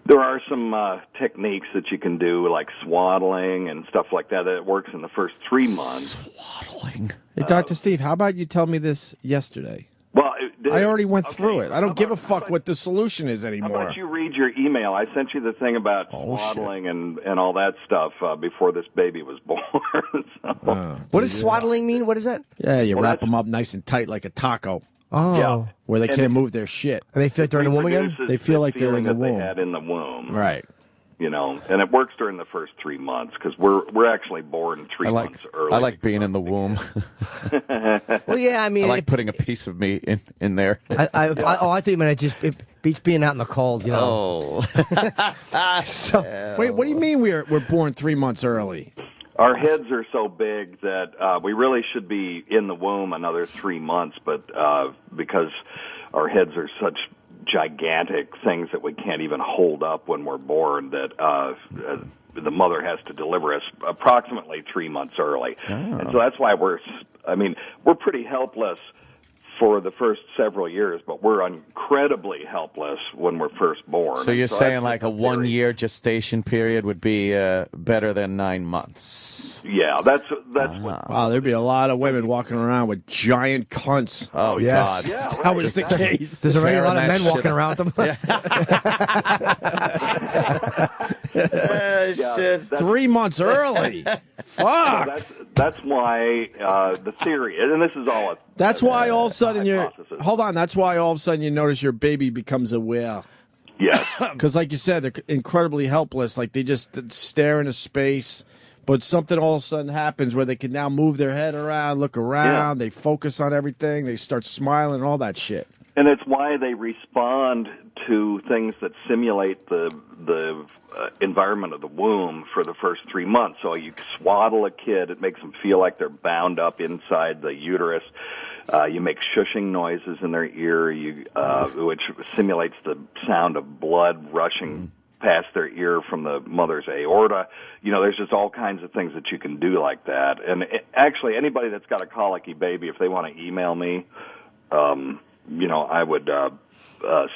There are some techniques that you can do, like swaddling and stuff like that. That works in the first 3 months. Swaddling. Hey, Dr. Steve, how about you tell me this yesterday? Well, I already went through it. I don't give a fuck what the solution is anymore. How about you read your email? I sent you the thing about swaddling and all that stuff before this baby was born. What does swaddling mean? What is that? Yeah, you wrap them up nice and tight like a taco. Oh. Yeah. Where they can't move their shit. And they feel like they're in the womb again? They feel like they're in the womb. They had in the womb. Right. You know, and it works during the first 3 months because we're actually born 3 months early. I like being in the womb. Well, yeah, I mean, I like putting a piece of me in there. I thought you meant it beats being out in the cold, you know. Oh. Wait, what do you mean we're born 3 months early? Our heads are so big that we really should be in the womb another 3 months, but because our heads are such gigantic things that we can't even hold up when we're born, that the mother has to deliver us approximately 3 months early. Oh. And so that's why we're pretty helpless for the first several years, but we're incredibly helpless when we're first born. So you're saying like a 1 year gestation period would be better than 9 months? Yeah, that's what. Wow, there'd be a lot of women walking around with giant cunts. Oh, yes. God. Yeah, right. That was the case. There's already a lot of men walking around with them. Shit. 3 months early. Fuck. So that's why the theory, and this is all. That's why all of a sudden that's why all of a sudden you notice your baby becomes aware. Yes. Because like you said, they're incredibly helpless. Like they just stare into space. But something all of a sudden happens where they can now move their head around, look around, they focus on everything, they start smiling and all that shit. And it's why they respond to things that simulate the environment of the womb for the first 3 months. So you swaddle a kid; it makes them feel like they're bound up inside the uterus. You make shushing noises in their ear, which simulates the sound of blood rushing past their ear from the mother's aorta. There's just all kinds of things that you can do like that. And actually, anybody that's got a colicky baby, if they want to email me, I would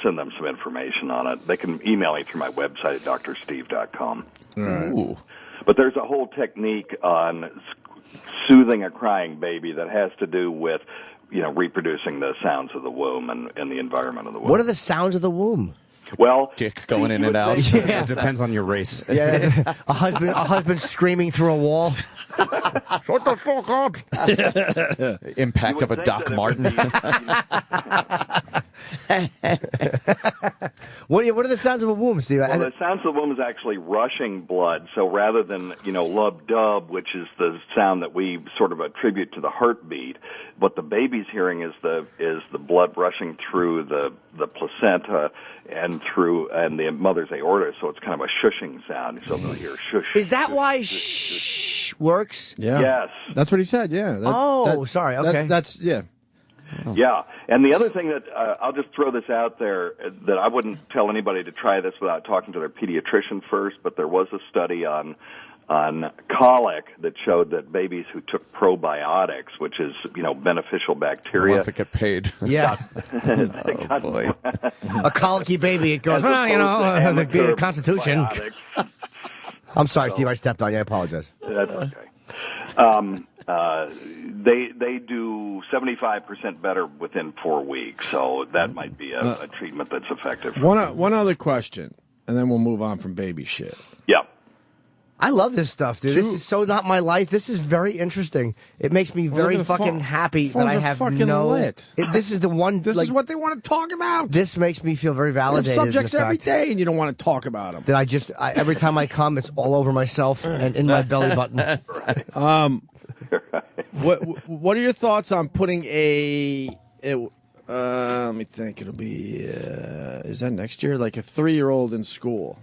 send them some information on it. They can email me through my website at drsteve.com. Right. But there's a whole technique on soothing a crying baby that has to do with, reproducing the sounds of the womb and the environment of the womb. What are the sounds of the womb? Well, dick going in and out. It depends on your race. Yeah, a husband screaming through a wall. Shut the fuck up! Impact of a Doc Martin. What are the sounds of a womb, Steve? Well, the sounds of the womb is actually rushing blood. So rather than, lub-dub, which is the sound that we sort of attribute to the heartbeat, what the baby's hearing is the blood rushing through the placenta and the mother's aorta. So it's kind of a shushing sound. So they'll hear shush. Is that why shh works? Yeah. Yes. That's what he said. Yeah. Sorry. Okay. That's yeah. Yeah, and the other thing that I'll just throw this out there that I wouldn't tell anybody to try this without talking to their pediatrician first, but there was a study on colic that showed that babies who took probiotics, which is beneficial bacteria, Wants to get paid. Yeah. Oh, boy. A colicky baby. It goes, the Constitution. I'm sorry, Steve. I stepped on you. I apologize. That's okay. They do 75% better within 4 weeks, so that might be a treatment that's effective. One other question, and then we'll move on from baby shit. Yeah. I love this stuff, dude. This is so not my life. This is very interesting. It makes me very fucking happy that I have lit. This is the one. This is what they want to talk about. This makes me feel very validated. Subjects every day, and you don't want to talk about them. That every time I come, it's all over myself and in my belly button. What are your thoughts on putting let me think. It'll be is that next year? Like a 3-year-old in school.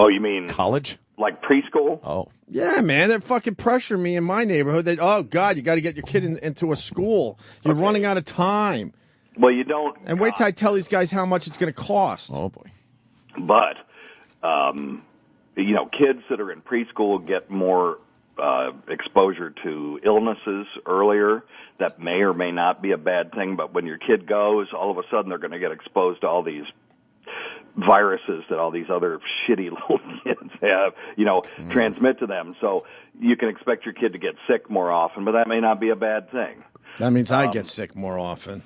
Oh, you mean college? Like preschool? Oh. Yeah, man, they're fucking pressuring me in my neighborhood. Oh, God, you got to get your kid into a school. You're running out of time. Well, you don't. And wait till I tell these guys how much it's going to cost. Oh, boy. But, kids that are in preschool get more exposure to illnesses earlier. That may or may not be a bad thing, but when your kid goes, all of a sudden they're going to get exposed to all these viruses that all these other shitty little kids have, transmit to them. So you can expect your kid to get sick more often, but that may not be a bad thing. That means I get sick more often.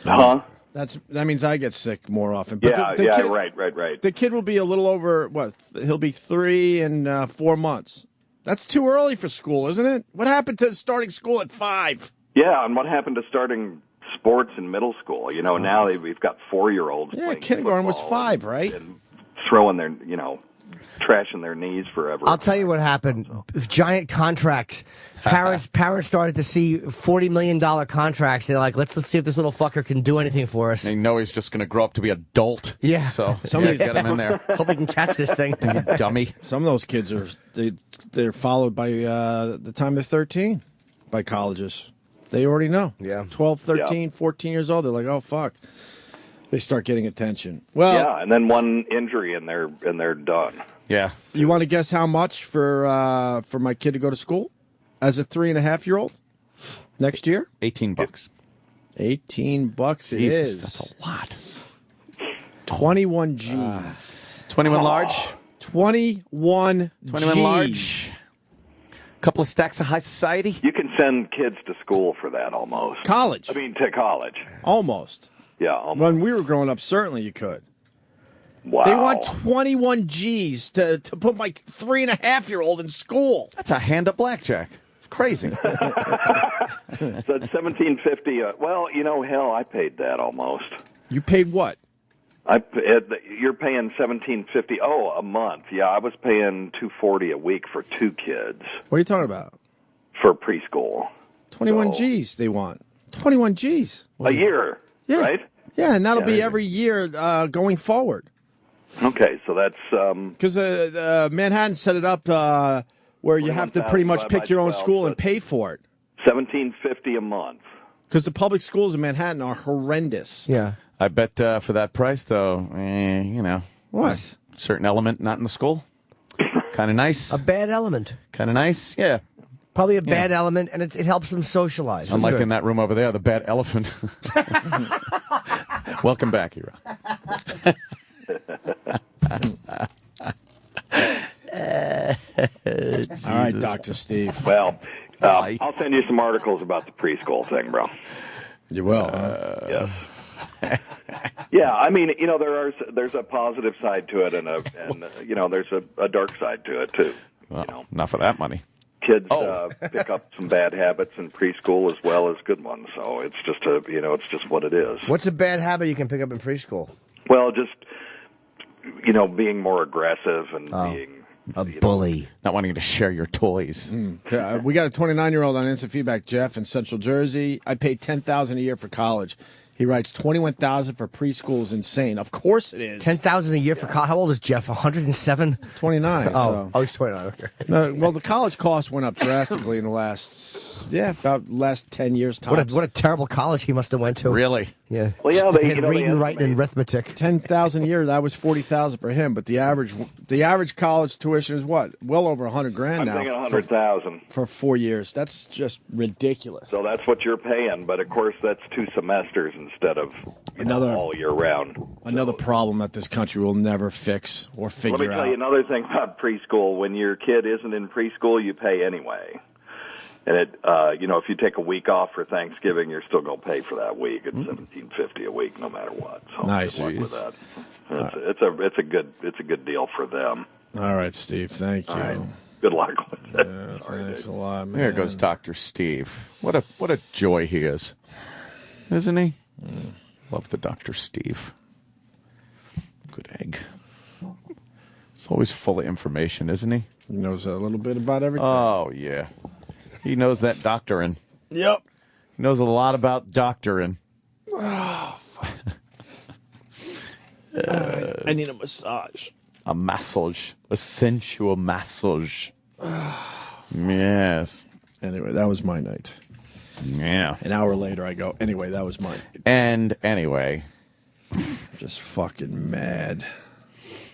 Huh? That means I get sick more often. But kid, right. The kid will be a little over, he'll be 3 and 4 months. That's too early for school, isn't it? What happened to starting school at 5? Yeah, and what happened to starting sports in middle school? Now we've got 4-year-olds. Yeah, kindergarten was 5, right? And throwing their, trashing their knees forever. I'll tell you what happened. Giant contracts. Parents started to see $40 million contracts. They're like, let's see if this little fucker can do anything for us. They know he's just going to grow up to be adult. Yeah. So somebody get him in there. Hope we can catch this thing. You dummy. Some of those kids they're followed by the time they're 13 by colleges. They already know. Yeah. 12, 13, 14 years old. They're like, oh, fuck. They start getting attention. Well, yeah, and then one injury and they're done. Yeah. You want to guess how much for my kid to go to school as a 3.5-year-old next year? $18. $18 it Jesus, is. that's a lot. 21 G's. 21 large? 21 21 large. Couple of stacks of high society. You can send kids to school for that almost. College. To college. Almost. Yeah, almost. When we were growing up, certainly you could. Wow. They want 21 G's to put my 3.5-year-old in school. That's a hand of blackjack. It's crazy. So it's $1,750. Hell, I paid that almost. You paid what? You're paying $1,750 a month. Yeah, I was paying $240 a week for 2 kids. What are you talking about? For preschool. 21 G's they want. 21 G's. A year, yeah. right? Yeah, and that'll be every year going forward. Okay, so that's because Manhattan set it up where you have to pretty much pick your own school and pay for it. $17.50 a month. Because the public schools in Manhattan are horrendous. Yeah, I bet for that price, though, you know, what certain element not in the school, kind of nice. A bad element. Kind of nice, yeah. Probably a bad element, and it helps them socialize. Unlike in that room over there, the bad elephant. Welcome back, Hero. All right, Dr. Steve. Well, I'll send you some articles about the preschool thing, bro. You will. Yes. Yeah, I mean, you know, there's a positive side to it, and you know, there's a dark side to it too. Well, you know, not for that money. Kids pick up some bad habits in preschool as well as good ones. So it's just it's just what it is. What's a bad habit you can pick up in preschool? Well, just being more aggressive and being a bully, not wanting to share your toys. We got a 29-year-old on instant feedback, Jeff, in Central Jersey. I paid $10,000 a year for college. He writes $21,000 for preschool is insane. Of course it is. $10,000 a year for college. How old is Jeff? 107. 29. Oh, he's 29. Okay. No, well, the college costs went up drastically in the last 10 years. Tops. What a terrible college he must have went to. Really? Yeah. Well, yeah, reading, writing, and arithmetic. $10,000 a year. That was $40,000 for him. But the average college tuition is what? Well over $100,000 now. I'm thinking $100,000 for 4 years. That's just ridiculous. So that's what you're paying, but of course that's 2 semesters instead of all year round. Another problem that this country will never fix or figure out. Let me tell you another thing about preschool. When your kid isn't in preschool, you pay anyway. And if you take a week off for Thanksgiving, you're still going to pay for that week. It's $17.50 a week, no matter what. So nice. Good luck with that. It's a good deal for them. All right, Steve. Thank you. Right. Good luck with it. Yeah, thanks a lot, man. There goes Dr. Steve. What a joy he is, isn't he? Love the Dr. Steve. Good egg. He's always full of information, isn't he? He knows a little bit about everything. Oh yeah. He knows that doctoring. Yep. He knows a lot about doctoring. Oh, fuck. I need a massage. A massage. A sensual massage. Yes. Anyway, that was my night. Yeah. An hour later, I go, anyway, that was mine. And anyway. Just fucking mad.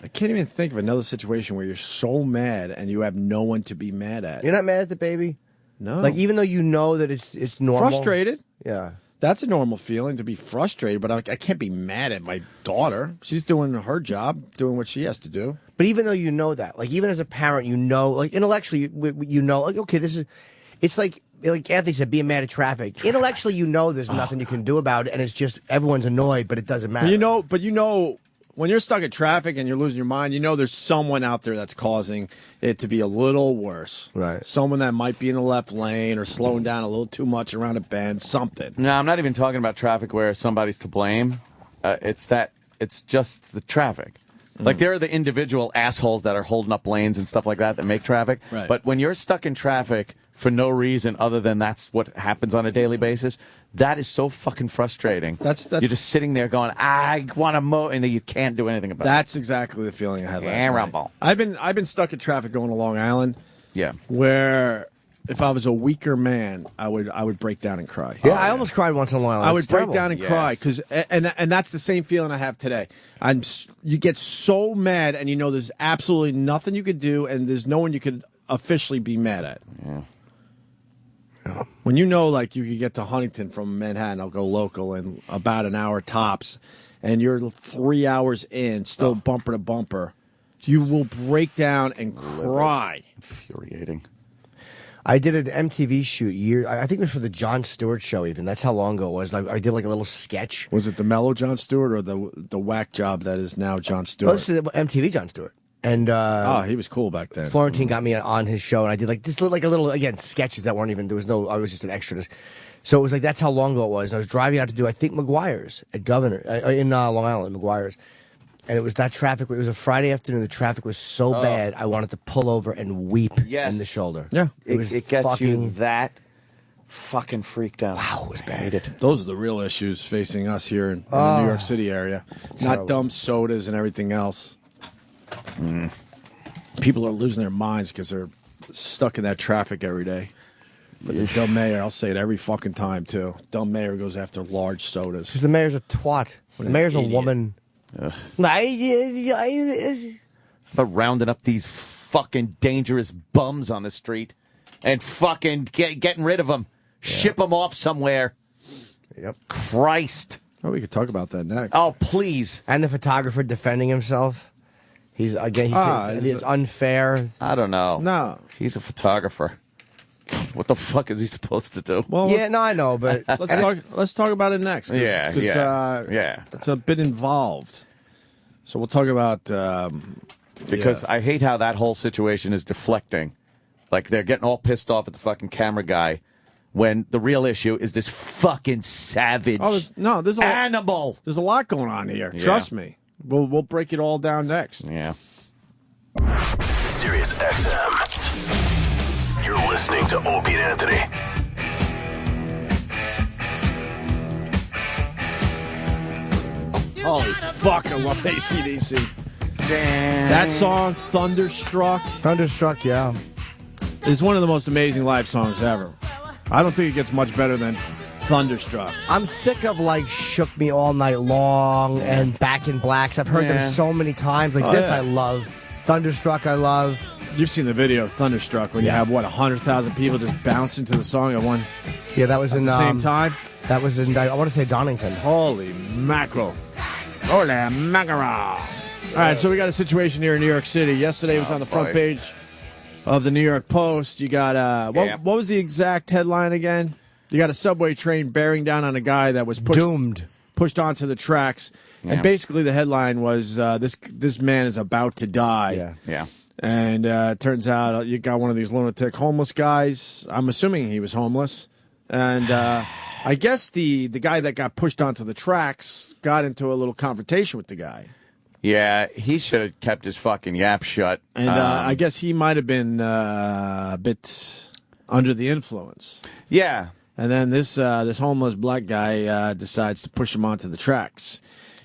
I can't even think of another situation where you're so mad and you have no one to be mad at. You're not mad at the baby? No. Like, even though you know that it's normal? Frustrated. Yeah. That's a normal feeling, to be frustrated, but I can't be mad at my daughter. She's doing her job, doing what she has to do. But even though you know that, like, even as a parent, you know, like, intellectually, you know, like, okay, it's like Anthony said, being mad at traffic. Intellectually, you know there's nothing you can do about it, and it's just everyone's annoyed, but it doesn't matter. But you know, when you're stuck at traffic and you're losing your mind, you know there's someone out there that's causing it to be a little worse. Right. Someone that might be in the left lane or slowing down a little too much around a bend, something. No, I'm not even talking about traffic where somebody's to blame. It's just the traffic. Like, there are the individual assholes that are holding up lanes and stuff like that make traffic. Right. But when you're stuck in traffic for no reason other than that's what happens on a daily basis, that is so fucking frustrating. That's you're just sitting there going, I want to mow, and then you can't do anything about it. That's exactly the feeling I had last night. I've been stuck at traffic going to Long Island. Yeah. Where if I was a weaker man, I would break down and cry. Yeah, I almost cried once in a while. I would break down and cry because, and that's the same feeling I have today. You get so mad, and you know there's absolutely nothing you could do, and there's no one you could officially be mad at. Yeah. When you know, like, you could get to Huntington from Manhattan, I'll go local in about an hour tops, and you're 3 hours in, still bumper to bumper, you will break down and cry. Infuriating. I did an MTV shoot I think it was for the Jon Stewart show even. That's how long ago it was. I did like a little sketch. Was it the mellow Jon Stewart or the whack job that is now Jon Stewart? Well, this is MTV Jon Stewart. And he was cool back then. Florentine got me on his show, and I did like this, like a little, again, sketches that weren't even, I was just an extra. So it was like, that's how long ago it was. And I was driving out to do, I think, McGuire's at Governor, in Long Island, McGuire's. And it was that traffic. It was a Friday afternoon. The traffic was so bad, I wanted to pull over and weep in the shoulder. Yeah. It gets you that Fucking freaked out. Wow, it was bad. Hate it. Those are the real issues facing us here in the New York City area. Not dumb sodas and everything else. People are losing their minds because they're stuck in that traffic every day. But the dumb mayor, I'll say it every fucking time, too. Dumb mayor goes after large sodas. Because the mayor's a twat. The mayor's idiot. a woman. But rounding up these fucking dangerous bums on the street and fucking getting rid of them. Yeah. Ship them off somewhere. Yep. Christ. Oh, we could talk about that next. Oh, please. And the photographer defending himself. He's saying it's unfair. I don't know. No. He's a photographer. What the fuck is he supposed to do? Well, yeah, no, I know, but let's talk about it next. Yeah. It's a bit involved. So we'll talk about because I hate how that whole situation is deflecting. Like they're getting all pissed off at the fucking camera guy when the real issue is this fucking savage there's animal. There's a lot going on here. Yeah. Trust me. We'll break it all down next. Yeah. Sirius XM. You're listening to Opie and Anthony. Holy fuck, I love AC/DC. That song, Thunderstruck. Thunderstruck, yeah. Is one of the most amazing live songs ever. I don't think it gets much better than Thunderstruck. I'm sick of like Shook Me All Night Long and Back in Blacks. I've heard them so many times. Like I love. Thunderstruck, I love. You've seen the video of Thunderstruck when you have, 100,000 people just bouncing to the song at one in the same time? That was in, I want to say Donington. Holy mackerel. Holy mackerel. All right, so we got a situation here in New York City. Yesterday it was on the front page of the New York Post. You got, what was the exact headline again? You got a subway train bearing down on a guy that was pushed onto the tracks. Yeah. And basically the headline was, this man is about to die. Yeah. And it turns out you got one of these lunatic homeless guys. I'm assuming he was homeless. And I guess the guy that got pushed onto the tracks got into a little confrontation with the guy. Yeah, he should have kept his fucking yap shut. And I guess he might have been a bit under the influence. Yeah. And then this homeless black guy decides to push him onto the tracks.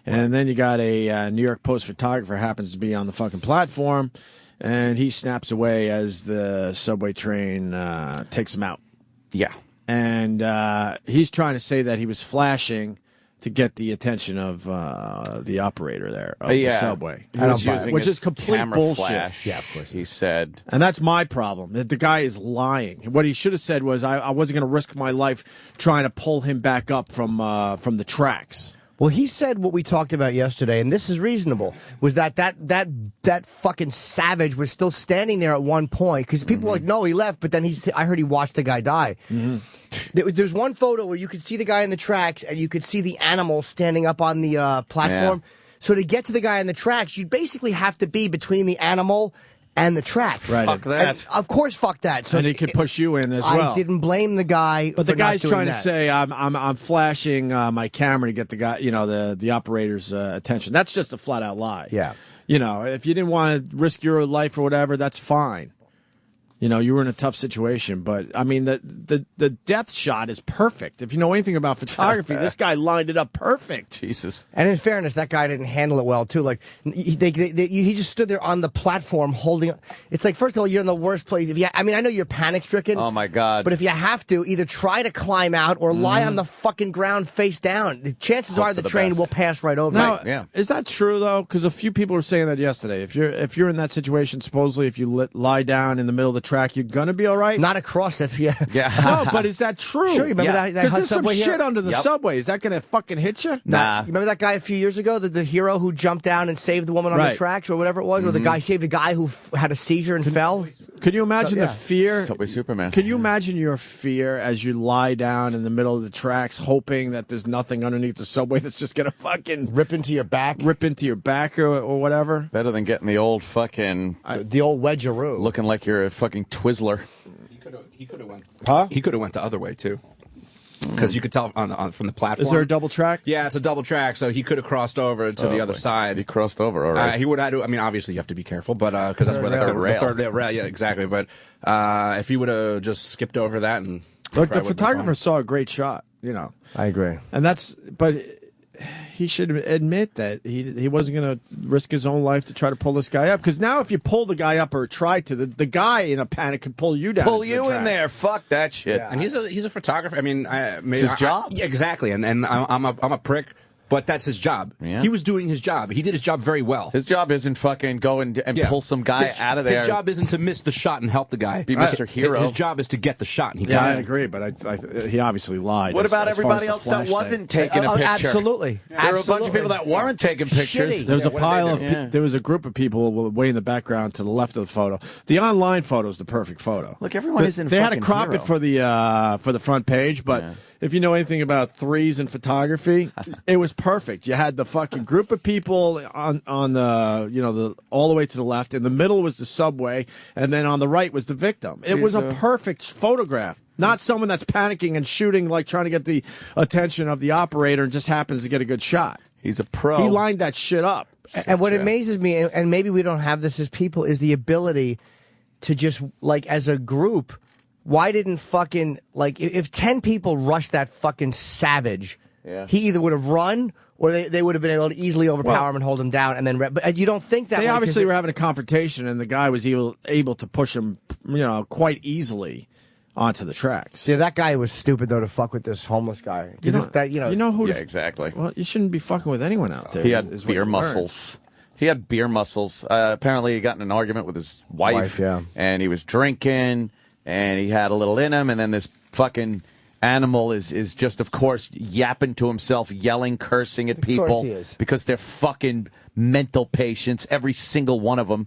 And then you got a New York Post photographer happens to be on the fucking platform, and he snaps away as the subway train takes him out. Yeah. And he's trying to say that he was flashing to get the attention of the operator there of the subway. Which is complete bullshit. Flash, yeah, of course. He said. And that's my problem. The guy is lying. What he should have said was, I wasn't going to risk my life trying to pull him back up from the tracks. Well, he said what we talked about yesterday, and this is reasonable, was that fucking savage was still standing there at one point, because people were like, no, he left, but then I heard he watched the guy die. Mm-hmm. There's one photo where you could see the guy in the tracks, and you could see the animal standing up on the platform. Yeah. So to get to the guy in the tracks, you'd basically have to be between the animal and the tracks. Right. Fuck that. And of course, fuck that. So and he could push you in as well. I didn't blame the guy. But the guy's trying to say I'm flashing my camera to get the guy, the operator's attention. That's just a flat out lie. Yeah. If you didn't want to risk your life or whatever, that's fine. You were in a tough situation, but I mean the death shot is perfect. If you know anything about photography, this guy lined it up perfect. Jesus. And in fairness, that guy didn't handle it well too. Like he just stood there on the platform holding. It's like, first of all, you're in the worst place. I know you're panic stricken. Oh my God. But if you have to, either try to climb out or lie on the fucking ground face down. The chances are the train will pass right over. Now, is that true though? Because a few people were saying that yesterday. If you're in that situation, supposedly if you lie down in the middle of the track, you're gonna be all right. Not across it, yeah. No, but is that true? Sure, you remember that there's some subway shit under the subway. Is that gonna fucking hit you? Nah. You remember that guy a few years ago, the hero who jumped down and saved the woman on the tracks or whatever it was, or the guy saved a guy who had a seizure and fell? Could you imagine the fear? Subway Superman. Can you imagine your fear as you lie down in the middle of the tracks, hoping that there's nothing underneath the subway that's just gonna fucking rip into your back or whatever? Better than getting the old fucking the old wedgeroo, looking like you're a fucking Twizzler. He could have went. Huh? He could have went the other way too, because you could tell on from the platform. Is there a double track? Yeah, it's a double track, so he could have crossed over to the other side. He crossed over, all right. He would have had to. I mean, obviously you have to be careful, but because that's where the third rail. Yeah, exactly. But if he would have just skipped over that and Look, the photographer saw a great shot. I agree, and but he should admit that he wasn't going to risk his own life to try to pull this guy up. Because now, if you pull the guy up or try to, the guy in a panic can pull you down. Pull you in there. Fuck that shit. Yeah. And he's a photographer. I mean, it's his job. Yeah, exactly. And I'm a prick. But that's his job. Yeah. He was doing his job. He did his job very well. His job isn't fucking go and pull some guy out of there. His job isn't to miss the shot and help the guy. Be Mr. Hero. His job is to get the shot. And he I agree, but he obviously lied. What about everybody else that wasn't taking a picture? Absolutely. There were a bunch of people that weren't taking pictures. There was a pile of. There was a group of people way in the background to the left of the photo. The online photo is the perfect photo. Look, everyone isn't. They had to crop it for the front page, but if you know anything about threes in photography, it was perfect. You had the fucking group of people on the all the way to the left. In the middle was the subway, and then on the right was the victim. It was a perfect photograph. Not someone that's panicking and shooting, like trying to get the attention of the operator and just happens to get a good shot. He's a pro. He lined that shit up. And what amazes me, and maybe we don't have this as people, is the ability to just, like, as a group, why didn't fucking, like, if 10 people rushed that fucking savage, he either would have run or they would have been able to easily overpower him and hold him down. And then, but you don't think that they way, obviously were having a confrontation, and the guy was able to push him, quite easily onto the tracks. Yeah, that guy was stupid though to fuck with this homeless guy. You know who? Yeah, exactly. Well, you shouldn't be fucking with anyone out there. He had beer muscles. He had beer muscles. Apparently, he got in an argument with his wife, and he was drinking, and he had a little in him, and then this fucking animal is just, of course, yapping to himself, yelling, cursing at people. Of course he is. Because they're fucking mental patients, every single one of them.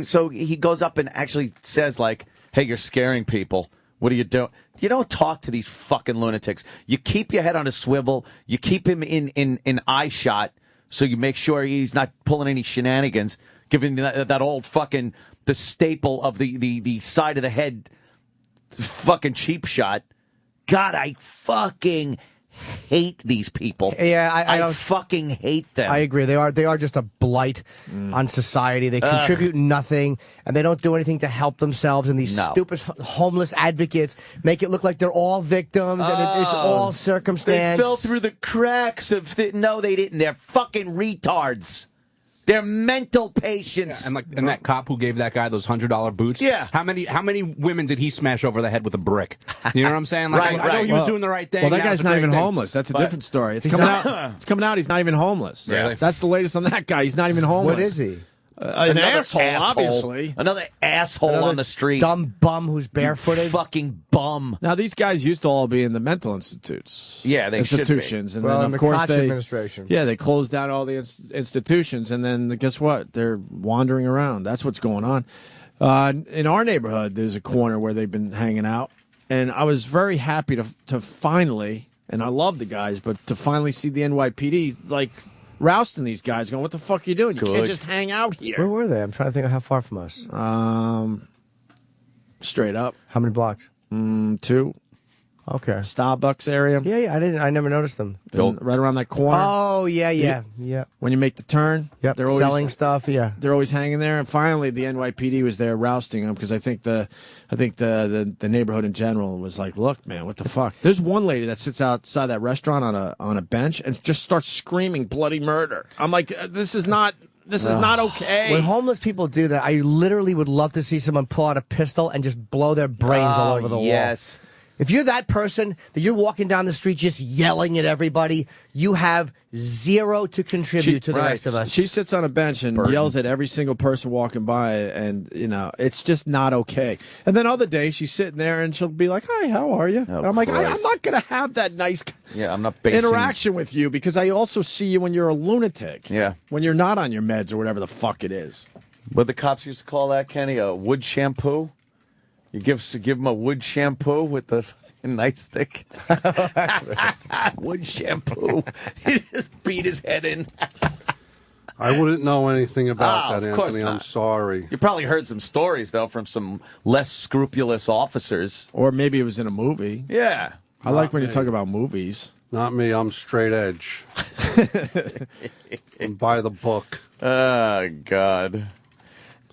So he goes up and actually says, like, hey, you're scaring people. What are you doing? You don't talk to these fucking lunatics. You keep your head on a swivel. You keep him in eye shot so you make sure he's not pulling any shenanigans, giving that old fucking, the staple of the side of the head fucking cheap shot. God, I fucking hate these people. Yeah, I fucking hate them. I agree. They are just a blight on society. They contribute nothing, and they don't do anything to help themselves. And these stupid homeless advocates make it look like they're all victims, and it's all circumstance. They fell through the cracks of no, they didn't. They're fucking retards. They're mental patients. Yeah, and that cop who gave that guy those $100 boots. Yeah. How many women did he smash over the head with a brick? You know what I'm saying? Like, Right. I know he was doing the right thing. Well, that Now guy's it's a not great even thing. homeless. That's a different story. It's coming out. He's not even homeless. Really? That's the latest on that guy. He's not even homeless. What is he? An asshole, obviously. Another asshole on the street. Dumb bum who's barefooted. Fucking bum. Now, these guys used to all be in the mental institutes. Yeah, they should be. institutions. And Well, then, in of the course, Koch they administration. Yeah, they closed down all the institutions, and then guess what? They're wandering around. That's what's going on. In our neighborhood, there's a corner where they've been hanging out, and I was very happy to finally, and I love the guys, but to finally see the NYPD like rousting these guys, going, "What the fuck are you doing? You can't just hang out here." Where were they? I'm trying to think of how far from us. Straight up. How many blocks? 2. Okay. Starbucks area. Yeah. I never noticed them. Right around that corner. Oh, yeah. When you make the turn, Yep. they're always Selling stuff. Yeah. They're always hanging there, and finally the NYPD was there rousting them because I think the neighborhood in general was like, "Look, man, what the fuck?" There's one lady that sits outside that restaurant on a bench and just starts screaming bloody murder. I'm like, this is not okay. When homeless people do that, I literally would love to see someone pull out a pistol and just blow their brains all over the wall. Yes. If you're that person that you're walking down the street just yelling at everybody, you have zero to contribute to the rest of us. She sits on a bench and yells at every single person walking by, and it's just not okay. And then other days she's sitting there and she'll be like, "Hi, how are you?" I'm like, I'm not going to have that nice I'm not interaction with you because I also see you when you're a lunatic. Yeah. When you're not on your meds or whatever the fuck it is. What the cops used to call that, Kenny, a wood shampoo. You give him a wood shampoo with the nightstick. Wood shampoo. You just beat his head in. I wouldn't know anything about that, of course Anthony. not. I'm sorry. You probably heard some stories, though, from some less scrupulous officers. Or maybe it was in a movie. Yeah. I like when you talk about movies. Not me. I'm straight edge. I'm by the book. Oh, God.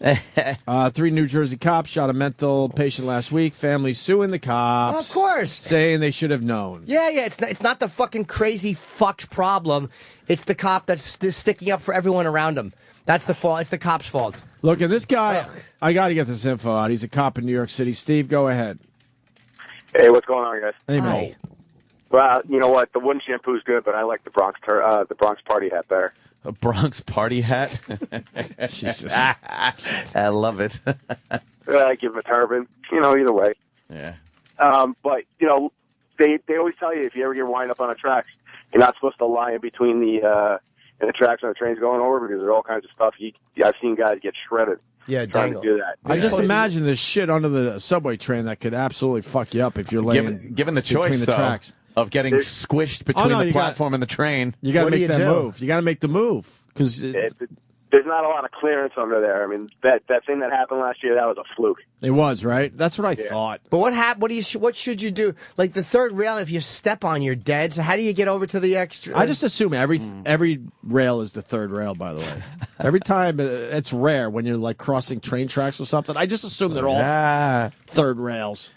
3 New Jersey cops shot a mental patient last week. Family suing the cops. Of course. Saying they should have known. Yeah. It's not the fucking crazy fuck's problem. It's the cop that's sticking up for everyone around him. That's the fault. It's the cop's fault. Look, at this guy, I got to get this info out. He's a cop in New York City. Steve, go ahead. Hey, what's going on, guys? Hey, man. Well, you know what? The wooden shampoo's good, but I like the Bronx party hat better. A Bronx party hat? Jesus. I love it. I give him a turban. Either way. Yeah. But, they always tell you if you ever get wind up on a tracks, you're not supposed to lie in between the tracks when the train's going over because there's all kinds of stuff. I've seen guys get shredded. Yeah, trying to do that. I just imagine this shit under the subway train that could absolutely fuck you up if you're laying given the choice between the though, tracks. of getting squished between the platform and the train. You got to make that move. You got to make the move because there's not a lot of clearance under there. I mean, that thing that happened last year, that was a fluke. It was, right? That's what I thought. But what happened? What should you do? Like the third rail, if you step on, you're dead. So how do you get over to the extra? I just assume every rail is the third rail. By the way, every time it's rare when you're like crossing train tracks or something. I just assume they're all third rails.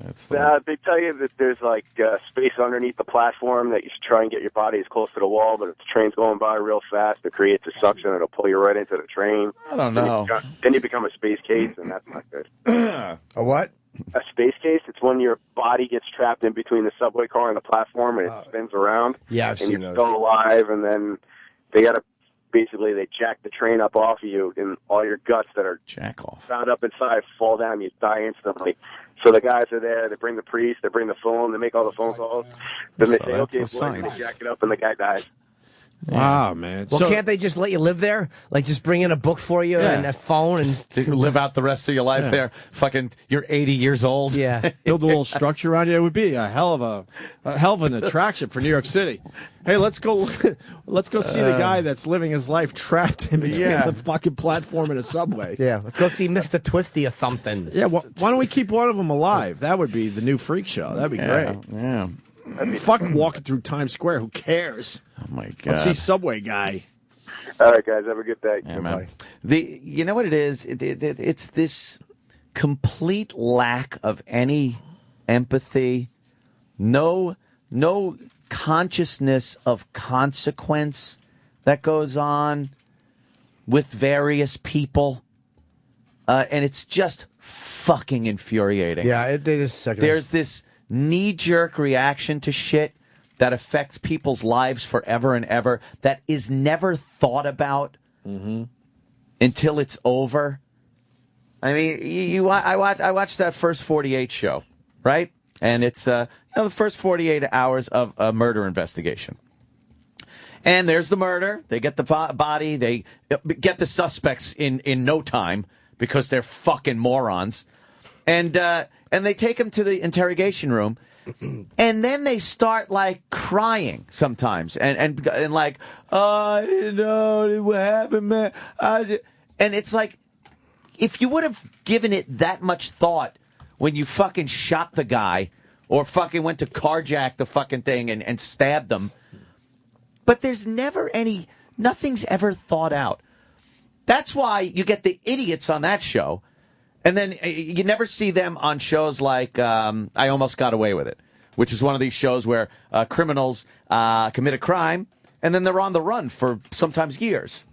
They tell you that there's like space underneath the platform that you should try and get your body as close to the wall, but if the train's going by real fast, it creates a suction and it'll pull you right into the train. I don't know. Then you become a space case, and that's not good. A what? A space case. It's when your body gets trapped in between the subway car and the platform, and it spins around. Yeah, I've and seen you're those. still alive, and then they jack the train up off of you, and all your guts that are found up inside fall down. You die instantly. So the guys are there. They bring the priest. They bring the phone. They make all the phone calls. Then they say, "Okay, boys," they jack it up, and the guy dies. Wow, man. Well, can't they just let you live there? Like, just bring in a book for you and a phone and to live out the rest of your life there. Fucking, you're 80 years old. Yeah. Build a little structure around you. It would be a hell of an attraction for New York City. Hey, let's go see the guy that's living his life trapped in between the fucking platform and a subway. Yeah, let's go see Mr. Twisty or something. Yeah, why don't we keep one of them alive? That would be the new freak show. That'd be great. Yeah. Fucking walking through Times Square. Who cares? Oh my god. Let's see Subway Guy. All right, guys. Have a good day. Yeah, man. You know what it is? It's this complete lack of any empathy, no consciousness of consequence that goes on with various people, and it's just fucking infuriating. Yeah, it is such. There's this knee-jerk reaction to shit that affects people's lives forever and ever that is never thought about until it's over. I mean, I watched that first 48 show, right? And it's the first 48 hours of a murder investigation. And there's the murder. They get the body. They get the suspects in no time because they're fucking morons. And they take him to the interrogation room, and then they start like crying sometimes, and like, oh, I didn't know what happened, man. And it's like, if you would have given it that much thought when you fucking shot the guy, or fucking went to carjack the fucking thing and stabbed them, but there's never nothing's ever thought out. That's why you get the idiots on that show. And then you never see them on shows like I Almost Got Away With It, which is one of these shows where criminals commit a crime, and then they're on the run for sometimes years.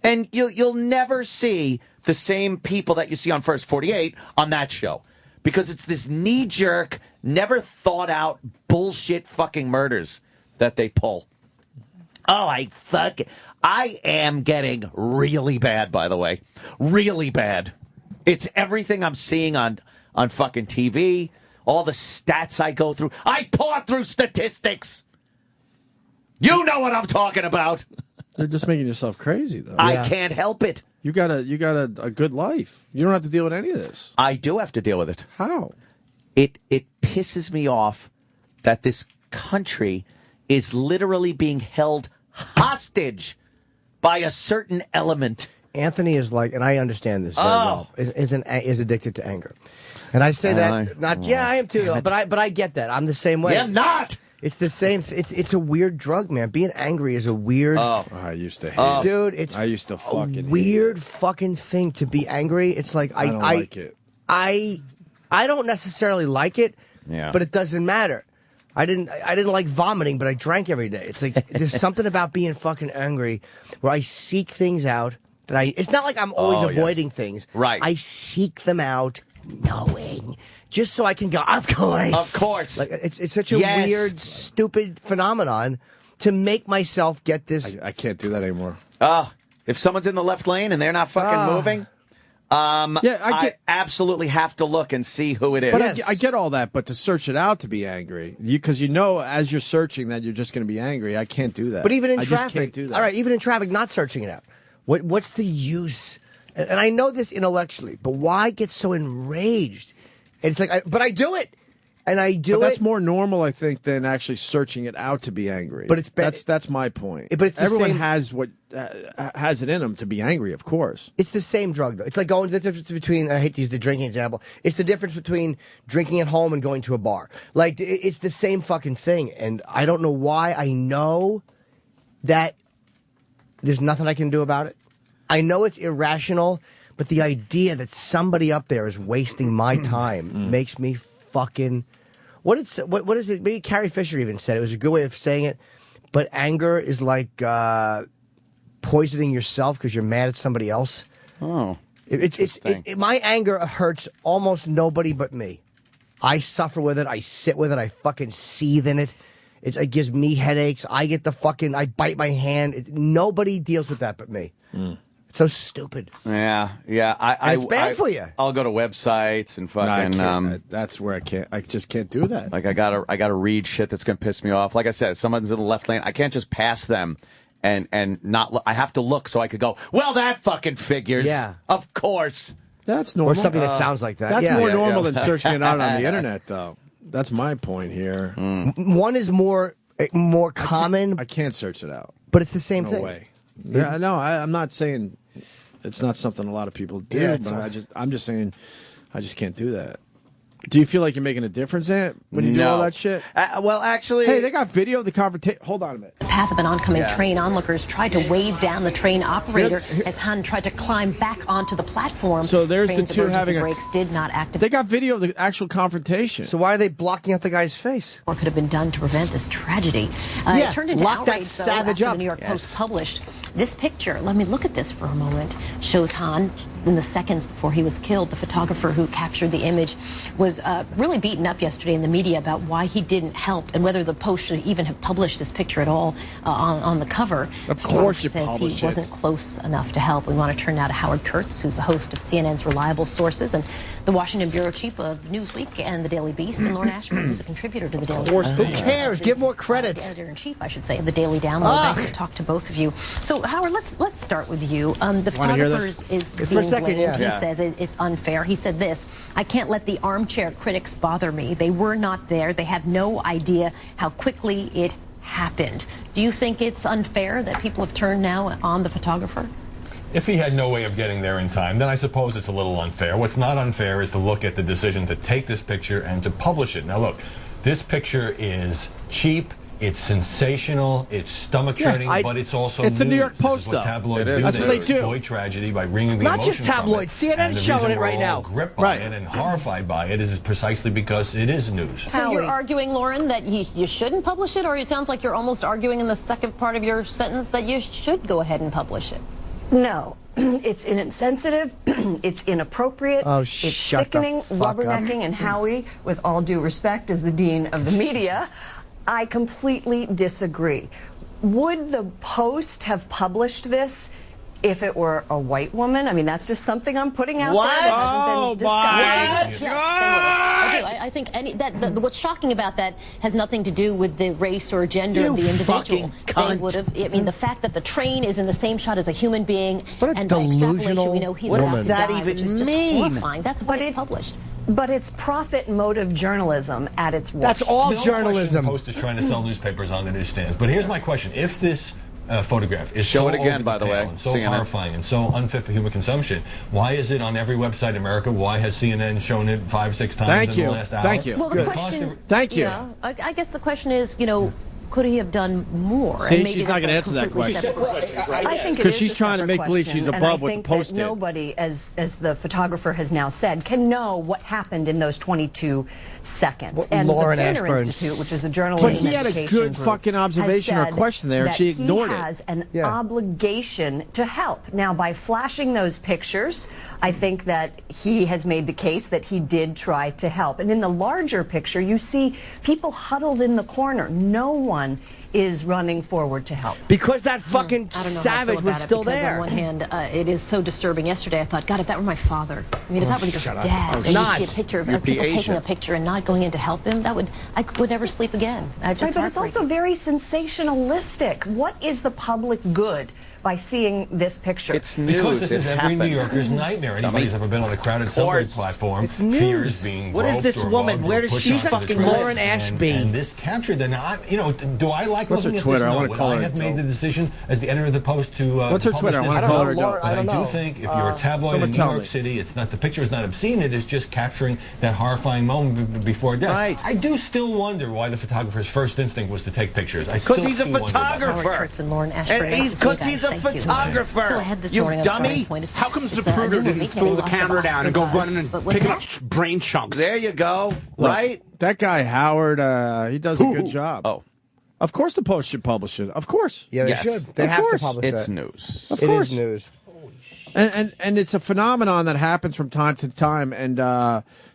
And you'll never see the same people that you see on First 48 on that show, because it's this knee-jerk, never thought-out bullshit fucking murders that they pull. Oh, I am getting really bad, by the way. Really bad. It's everything I'm seeing on fucking TV, all the stats I go through. I pour through statistics. You know what I'm talking about. You're just making yourself crazy, though. I can't help it. You got a good life. You don't have to deal with any of this. I do have to deal with it. How? It pisses me off that this country is literally being held hostage by a certain element. Anthony is like, and I understand this very well, is addicted to anger. And I say that, I am too, but I get that. I'm the same way. I'm not. It's the same. It's a weird drug, man. Being angry is a weird. Oh, I used to hate it. Dude, it's I used to fucking weird fucking thing to be angry. It's like I don't like it. I don't necessarily like it, but it doesn't matter. I didn't like vomiting, but I drank every day. It's like there's something about being fucking angry where I seek things out that it's not like I'm always avoiding things. Right. I seek them out knowing just so I can go, of course. Of course. Like it's such a weird, stupid phenomenon to make myself get this. I can't do that anymore. If someone's in the left lane and they're not fucking moving, I absolutely have to look and see who it is. But I get all that, but to search it out to be angry, because you know as you're searching that you're just going to be angry. I can't do that. But even in I traffic, just can't do that. all right, even in traffic, not searching it out. What's the use? And I know this intellectually, but why get so enraged? And it's like, but I do it, and I do But it. that's more normal, I think, than actually searching it out to be angry. But that's my point. But it's the everyone same- has what has it in them to be angry, of course. It's the same drug, though. It's like the difference between, I hate to use the drinking example, it's the difference between drinking at home and going to a bar. Like, it's the same fucking thing. And I don't know why. I know that there's nothing I can do about it. I know it's irrational, but the idea that somebody up there is wasting my time makes me fucking... What is it? Maybe Carrie Fisher even said it. It was a good way of saying it. But anger is like poisoning yourself because you're mad at somebody else. Oh, my anger hurts almost nobody but me. I suffer with it. I sit with it. I fucking seethe in it. It gives me headaches. I bite my hand. Nobody deals with that but me. It's so stupid. Yeah. And it's bad for you. I'll go to websites and fucking. That's where I can't. I just can't do that. Like I gotta read shit that's gonna piss me off. Like I said, if someone's in the left lane, I can't just pass them and not. I have to look so I could go. Well, that fucking figures. Yeah. Of course. That's normal. Or something that sounds like that. That's more normal than searching it out on the internet, though. That's my point here. One is more common. I can't search it out. But it's the same thing. No way. Yeah, no, I'm not saying it's not something a lot of people do. Yeah, but I'm just saying I just can't do that. Do you feel like you're making a difference in it when you do all that shit? Well, actually... Hey, they got video of the confrontation. Hold on a minute. The path of an oncoming train, onlookers tried to wave down the train operator as Han tried to climb back onto the platform. So there's Train's the two emergency having brakes did not activate. They got video of the actual confrontation. So why are they blocking out the guy's face? Or could have been done to prevent this tragedy. Yeah, it turned into lock that outrage, though, savage after up. The New York Yes. Post published this picture. Let me look at this for a moment. Shows Han in the seconds before he was killed. The photographer who captured the image was really beaten up yesterday in the media about why he didn't help and whether the Post should even have published this picture at all on the cover. Of course you says publish he wasn't close enough to help. We want to turn now to Howard Kurtz, who's the host of CNN's Reliable Sources and the Washington bureau chief of Newsweek and the Daily Beast, and Lauren Ashburn, who's a contributor to the Daily Beast. Of course, who cares? Give more credits. Editor-in-chief, I should say, of the Daily Download. Nice to talk to both of you. So, Howard, let's start with you. The photographer is For a second, blamed. yeah. He says it's unfair. He said this: "I can't let the armchair critics bother me. They were not there. They have no idea how quickly it happened." Do you think it's unfair that people have turned now on the photographer? If he had no way of getting there in time, then I suppose it's a little unfair. What's not unfair is to look at the decision to take this picture and to publish it. Now look, this picture is cheap, it's sensational, it's stomach-churning, but it's also it's the New York news. Post, This is what though. tabloids do. That's what they do. Exploit tragedy by bringing the Not emotion just from tabloids. it. CNN's And the showing reason it right we're all now. gripped by it and horrified by it is precisely because it is news. So you're arguing, Lauren, that you shouldn't publish it, or it sounds like you're almost arguing in the second part of your sentence that you should go ahead and publish it. No. It's insensitive, it's inappropriate, Oh, it's shut the sickening, fuck rubbernecking, up. and Howie, with all due respect as the dean of the media, I completely disagree. Would the Post have published this if it were a white woman? I mean, that's just something I'm putting out What? there. That hasn't been discussed. Yes, they would have. I do. I think what's shocking about that has nothing to do with the race or gender of the individual. fucking cunt. They would have. I mean, the fact that the train is in the same shot as a human being, What a and by extrapolation, delusional we know he's woman. about What to does that die, even which is just mean? horrifying. That's why it's published. But it's profit motive journalism at its worst. That's all No question journalism. the Post is trying to sell newspapers on the newsstands. But here's my question. If this photograph is Show so it again, over by the way, pale and so CNN. horrifying and so unfit for human consumption. Why is it on every website in America? Why has CNN shown it 5-6 times in the last hour? Thank you. Well, the question, Thank you. Yeah, I guess the question is, could he have done more? See, and maybe she's not that's going to a answer that completely question. separate question. I think it Because is she's a trying to separate make believe question, she's and above I what the think Post that did. nobody, as the photographer has now said, can know what happened in those 22 seconds. Well, And Lauren the Tanner Ashburn. Institute, which is a journalism But he had a education good group, fucking observation or has said question there, and that she ignored he it. has an obligation to help. Now, by flashing those pictures, I think that he has made the case that he did try to help. And in the larger picture, you see people huddled in the corner. No one is running forward to help. Because that fucking I don't know savage how I feel was about still it, because there. on one hand, it is so disturbing. Yesterday, I thought, God, if that were my father, I mean, if that were your dad, and you see a picture of people taking a picture and not going in to help them, I would never sleep again. But it's also very sensationalistic. What is the public good by seeing this picture? It's news. Because this is every New happened. Yorker's nightmare. Anybody who's ever been on a crowded subway platform It's news. fears being What is groped this or woman? mugged or Where does pushed she onto the fucking tracks. Lauren Ashby? And this captured. And do I like What's her looking at Twitter? this? I No. wanna Would call I her have and made tell the her. decision as the editor of the Post to What's her publish Twitter? I this? wanna call her and But I I don't do know. think if you're a tabloid Someone in New tell York me. City, it's not the picture is not obscene. It is just capturing that horrifying moment before death. Right. I do still wonder why the photographer's first instinct was to take pictures. Because he's a photographer. Because he's a photographer. So I had this You morning, I was trying dummy. to point it- How come it's, Zapruder new didn't movie, throw getting the lots of camera down and go Oscar running buzz, and but with picking up that- brain chunks? There you go. Look, Right? That guy, Howard, he does a good job. Oh. Of course the Post should publish it. Of course. Yeah, they Yes. should. They Of have course. to publish It's that. news. Of It course. is news. And it's a phenomenon that happens from time to time. And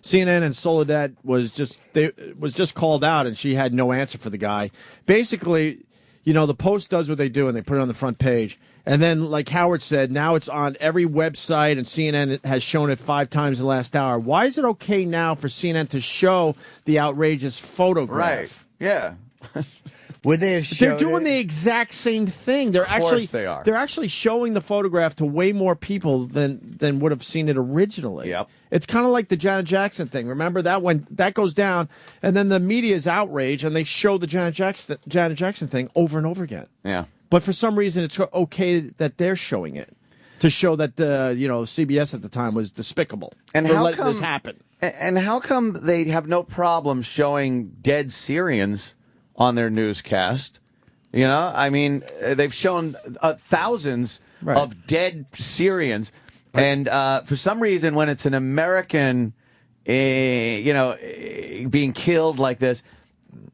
CNN and Soledad was just called out, and she had no answer for the guy. Basically, the Post does what they do, and they put it on the front page. And then, like Howard said, now it's on every website, and CNN has shown it 5 times in the last hour. Why is it okay now for CNN to show the outrageous photograph? Right. Yeah. Would they have They're showed doing it? the exact same thing. They're Of course they are. They're actually showing the photograph to way more people than would have seen it originally. Yep. It's kind of like the Janet Jackson thing. Remember that when that goes down, and then the media is outraged, and they show the Janet Jackson thing over and over again. Yeah. But for some reason, it's okay that they're showing it to show that CBS at the time was despicable And for how letting come this happen. And how come they have no problem showing dead Syrians on their newscast? I mean, they've shown thousands of dead Syrians, and for some reason, when it's an American, being killed like this,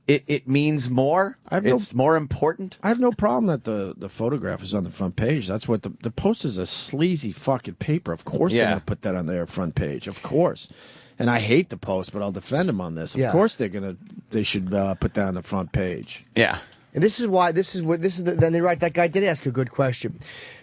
it means more. It's more important. I have no problem that the photograph is on the front page. That's what the Post is, a sleazy fucking paper. Of course they're going to put that on their front page. Of course. And I hate the Post, but I'll defend them on this. Of course they should put that on the front page. Yeah. And then they're right. That guy did ask a good question,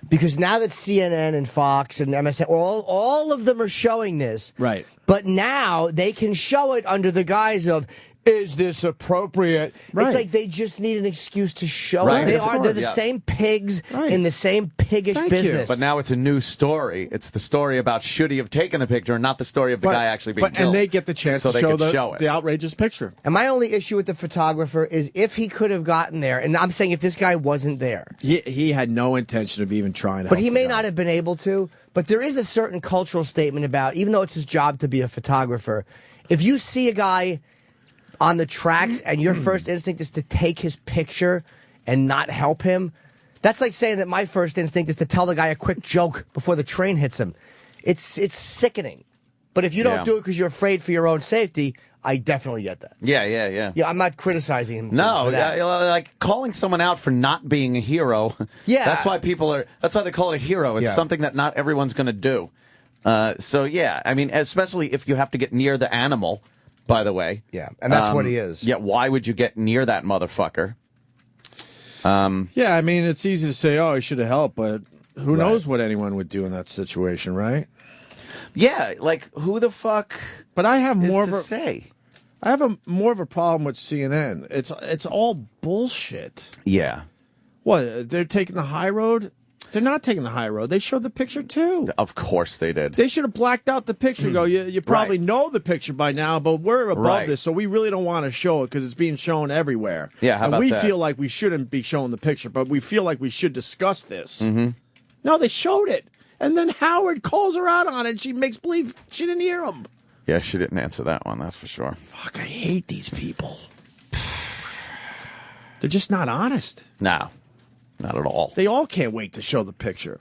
because now that CNN and Fox and MSN, all of them are showing this, right? But now they can show it under the guise of, is this appropriate? Right. It's like they just need an excuse to show Right. it. Of They're the course. same pigs in the same piggish business. But now it's a new story. It's the story about should he have taken the picture, and not the story of the guy actually being killed. And they get the chance so to they show could show it. the outrageous picture. And my only issue with the photographer is if he could have gotten there, and I'm saying if this guy wasn't there. He had no intention of even trying to But help he the may guy. not have been able to. But there is a certain cultural statement about, even though it's his job to be a photographer, if you see a guy on the tracks and your first instinct is to take his picture and not help him, that's like saying that my first instinct is to tell the guy a quick joke before the train hits him. It's sickening. But if you don't do it because you're afraid for your own safety, I definitely get that. Yeah. Yeah, I'm not criticizing him. No, for that. like calling someone out for not being a hero. Yeah. That's why they call it a hero. It's something that not everyone's going to do. So yeah, I mean, especially if you have to get near the animal, by the way. Yeah, and that's what he is. Yeah, why would you get near that motherfucker? Yeah, I mean, it's easy to say, oh, he should have helped, but who knows what anyone would do in that situation, right? Yeah, like who the fuck? But I have more is of to a say. I have more of a problem with CNN. It's all bullshit. Yeah. What, they're taking the high road? They're not taking the high road. They showed the picture, too. Of course they did. They should have blacked out the picture. Go, you probably know the picture by now, but we're above this, so we really don't want to show it because it's being shown everywhere. Yeah, how about we that? feel like we shouldn't be showing the picture, but we feel like we should discuss this. Mm-hmm. No, they showed it. And then Howard calls her out on it, and she makes believe she didn't hear him. Yeah, she didn't answer that one, that's for sure. Fuck, I hate these people. They're just not honest. No, not at all. They all can't wait to show the picture.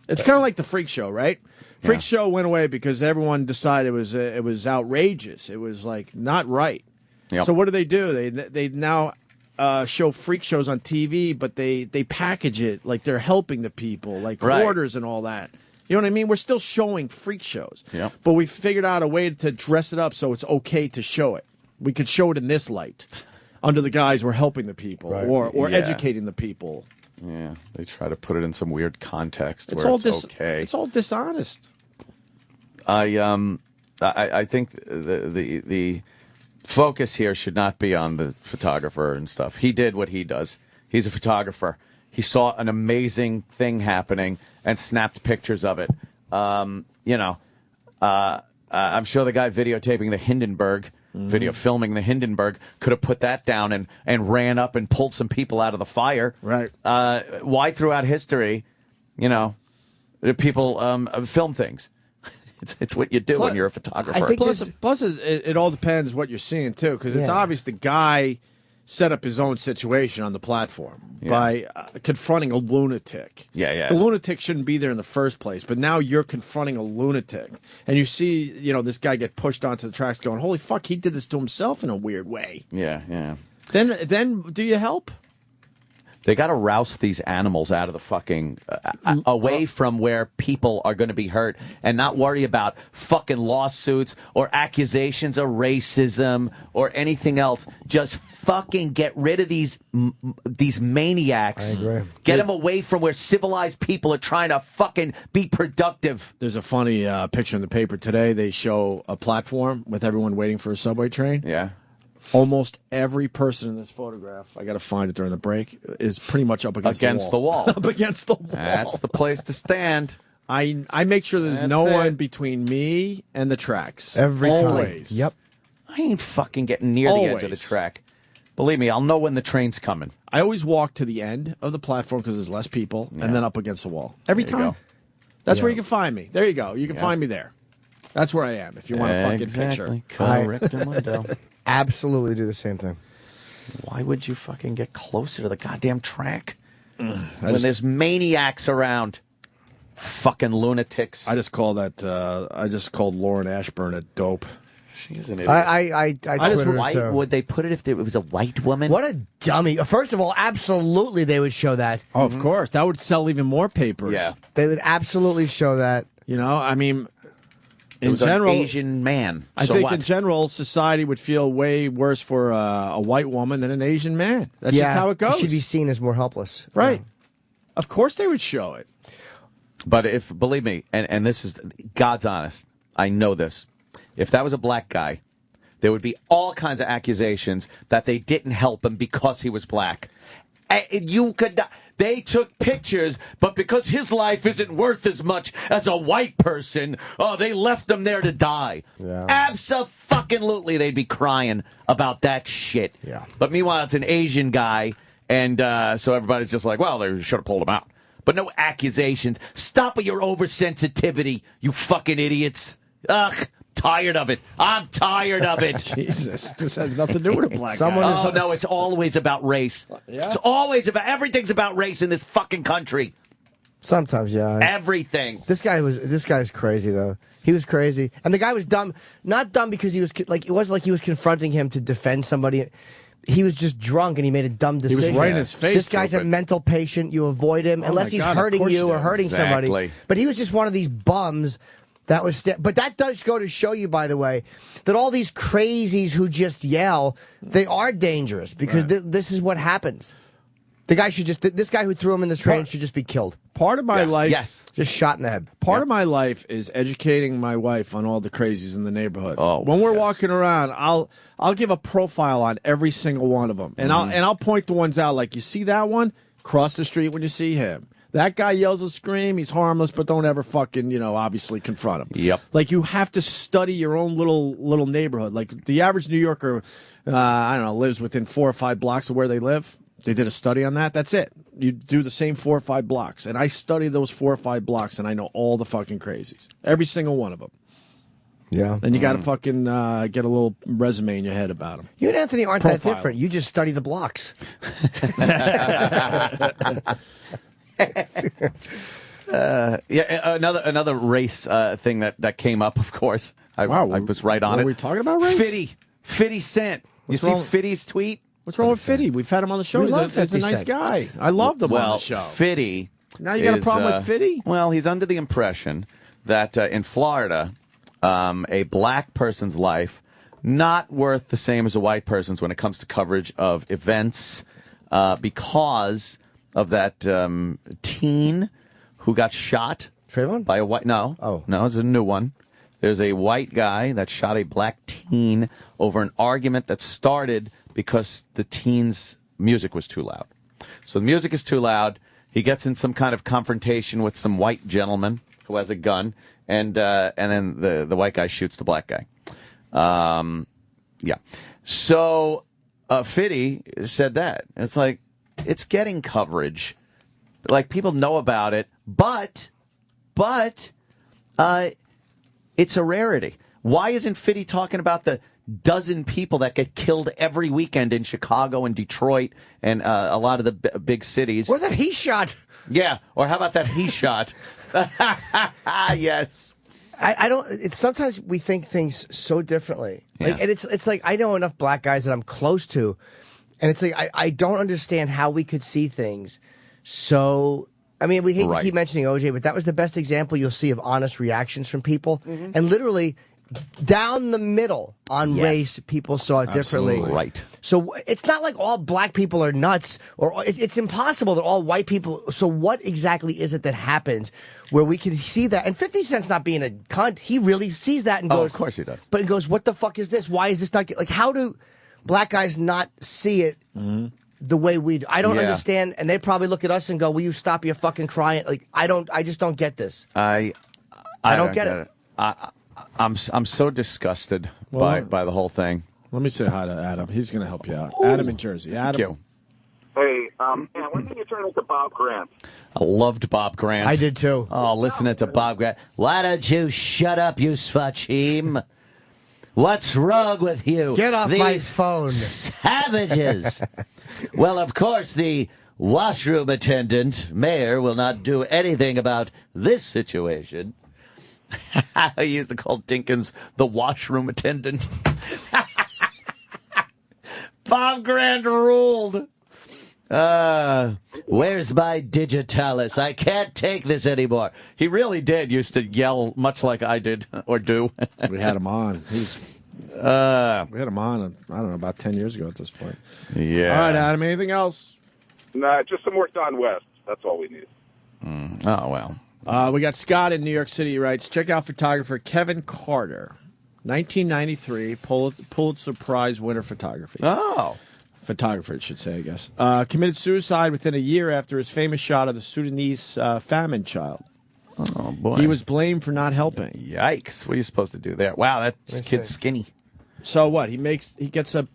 It's kind of like the Freak Show, right? Freak Show went away because everyone decided it was outrageous. It was like not right. Yep. So what do? They now show freak shows on TV, but they package it like they're helping the people, like Hoarders and all that. You know what I mean? We're still showing freak shows, but we figured out a way to dress it up so it's okay to show it. We could show it in this light, under the guise we're helping the people or educating the people. Yeah, they try to put it in some weird context It's where all it's okay. It's all dishonest. I think the focus here should not be on the photographer and stuff. He did what he does. He's a photographer. He saw an amazing thing happening and snapped pictures of it. I'm sure the guy videotaping the Hindenburg filming the Hindenburg could have put that down and ran up and pulled some people out of the fire. Right. Why throughout history, people film things? It's what you do when you're a photographer. I think plus it all depends what you're seeing, too, because it's obvious the guy set up his own situation on the platform by confronting a lunatic. Yeah. The lunatic shouldn't be there in the first place, but now you're confronting a lunatic. And you see, this guy get pushed onto the tracks going, holy fuck, he did this to himself in a weird way. Yeah. Then do you help? They got to rouse these animals out of the fucking away from where people are going to be hurt and not worry about fucking lawsuits or accusations of racism or anything else. Just fucking get rid of these maniacs. I agree. Get them away from where civilized people are trying to fucking be productive. There's a funny picture in the paper today. They show a platform with everyone waiting for a subway train. Yeah. Almost every person in this photograph, I got to find it during the break, is pretty much up against the wall. Up against the wall. That's the place to stand. I make sure there's no one between me and the tracks. Every Always. time. Yep. I ain't fucking getting near the edge of the track. Believe me, I'll know when the train's coming. I always walk to the end of the platform because there's less people, and then up against the wall. Every There you time. go. That's where you can find me. There you go. You can find me there. That's where I am if you want a fucking picture. Correct. Absolutely do the same thing. Why would you fucking get closer to the goddamn track when there's maniacs around? Fucking lunatics. I just called Lauren Ashburn a dope. She's an idiot. I Why would they put it if it was a white woman? What a dummy. First of all, absolutely they would show that. Oh, of course. That would sell even more papers. Yeah. They would absolutely show that. I mean, It was general, an Asian man. I think in general, society would feel way worse for a white woman than an Asian man. That's just how it goes. She'd be seen as more helpless. Right. Of course they would show it. But believe me, and this is God's honest, I know this. If that was a black guy, there would be all kinds of accusations that they didn't help him because he was black. They took pictures, but because his life isn't worth as much as a white person, they left him there to die. Yeah. Abso-fucking-lutely, they'd be crying about that shit. Yeah. But meanwhile, it's an Asian guy, and so everybody's just like, well, they should have pulled him out. But no accusations. Stop with your oversensitivity, you fucking idiots. Ugh. Tired of it. I'm tired of it. Jesus, this has nothing to do with a black guy. No, it's always about race. Yeah? It's always everything's about race in this fucking country. Sometimes, yeah. Everything. This guy's crazy though. He was crazy, and the guy was dumb. Not dumb because he was like, it wasn't like he was confronting him to defend somebody. He was just drunk and he made a dumb decision. He was right in his face. This guy's a mental patient. You avoid him unless he's hurting you or hurting somebody. But he was just one of these bums. But that does go to show you, by the way, that all these crazies who just yell, they are dangerous because this is what happens. The guy this guy who threw him in the train should just be killed. Part of my life, just shot in the head. Part of my life is educating my wife on all the crazies in the neighborhood. When we're walking around, I'll give a profile on every single one of them, and I'll point the ones out like, you see that one? Cross the street when you see him. That guy yells a scream, he's harmless, but don't ever fucking, obviously confront him. Yep. Like, you have to study your own little neighborhood. Like, the average New Yorker, I don't know, lives within 4 or 5 blocks of where they live. They did a study on that. That's it. You do the same 4 or 5 blocks. And I study those 4 or 5 blocks, and I know all the fucking crazies. Every single one of them. Yeah. Then you got to fucking get a little resume in your head about them. You and Anthony aren't that different. You just study the blocks. Another race thing that came up, of course. I was right on it. Are we talking about race? Fitty sent. What's you wrong? see Fitty's tweet? What's wrong with Fitty? We've had him on the show. He's a nice guy. I loved him on the show. Fitty. Now you got a problem with Fitty? Well, he's under the impression that in Florida, a black person's life not worth the same as a white person's when it comes to coverage of events because of that teen who got shot by a white. No, it's a new one. There's a white guy that shot a black teen over an argument that started because the teen's music was too loud. So the music is too loud. He gets in some kind of confrontation with some white gentleman who has a gun, and then the white guy shoots the black guy. Yeah. So Fitty said that. And it's like, it's getting coverage. Like, people know about it, but it's a rarity. Why isn't Fitty talking about the dozen people that get killed every weekend in Chicago and Detroit and a lot of the big cities? Or that he shot. Yeah. Or how about that he shot? Yes. I don't. Sometimes we think things so differently. Like, and it's like, I know enough black guys that I'm close to, and it's like I don't understand how we could see things so. I mean, we hate to keep mentioning OJ, but that was the best example you'll see of honest reactions from people. Mm-hmm. And literally, down the middle on race, people saw it differently. Right. So it's not like all black people are nuts, or it's impossible that all white people. So what exactly is it that happens where we can see that? And 50 Cent's not being a cunt. He really sees that and goes, of course he does. But he goes, what the fuck is this? Why is this not like? How do black guys not see it? Mm-hmm. The way we do. I don't understand, and they probably look at us and go, will you stop your fucking crying? Like, I just don't get this. I don't get it. I'm so disgusted by the whole thing. Let me say hi to Adam. He's going to help you out. Adam in Jersey. Adam. Thank you. Hey, when did you turn into Bob Grant? I loved Bob Grant. I did too. Oh, listening to Bob Grant. Why don't you shut up, you Sfachim? What's wrong with you? Get off my phone. Savages. Well, of course, the washroom attendant, Mayor, will not do anything about this situation. I used to call Dinkins the washroom attendant. Bob Grant ruled. Where's my digitalis? I can't take this anymore. He really did used to yell much like I did or do. We had him on. We had him on, I don't know, about 10 years ago at this point. Yeah. All right, Adam, anything else? Nah, just some more Don West. That's all we need. Oh, well. We got Scott in New York City. He writes, check out photographer Kevin Carter, 1993 Pulitzer Prize winner photography. Oh. Photographer, it should say, I guess. Committed suicide within a year after his famous shot of the Sudanese famine child. Oh, boy. He was blamed for not helping. Yikes. What are you supposed to do there? Wow, that kid's skinny. So what? He gets the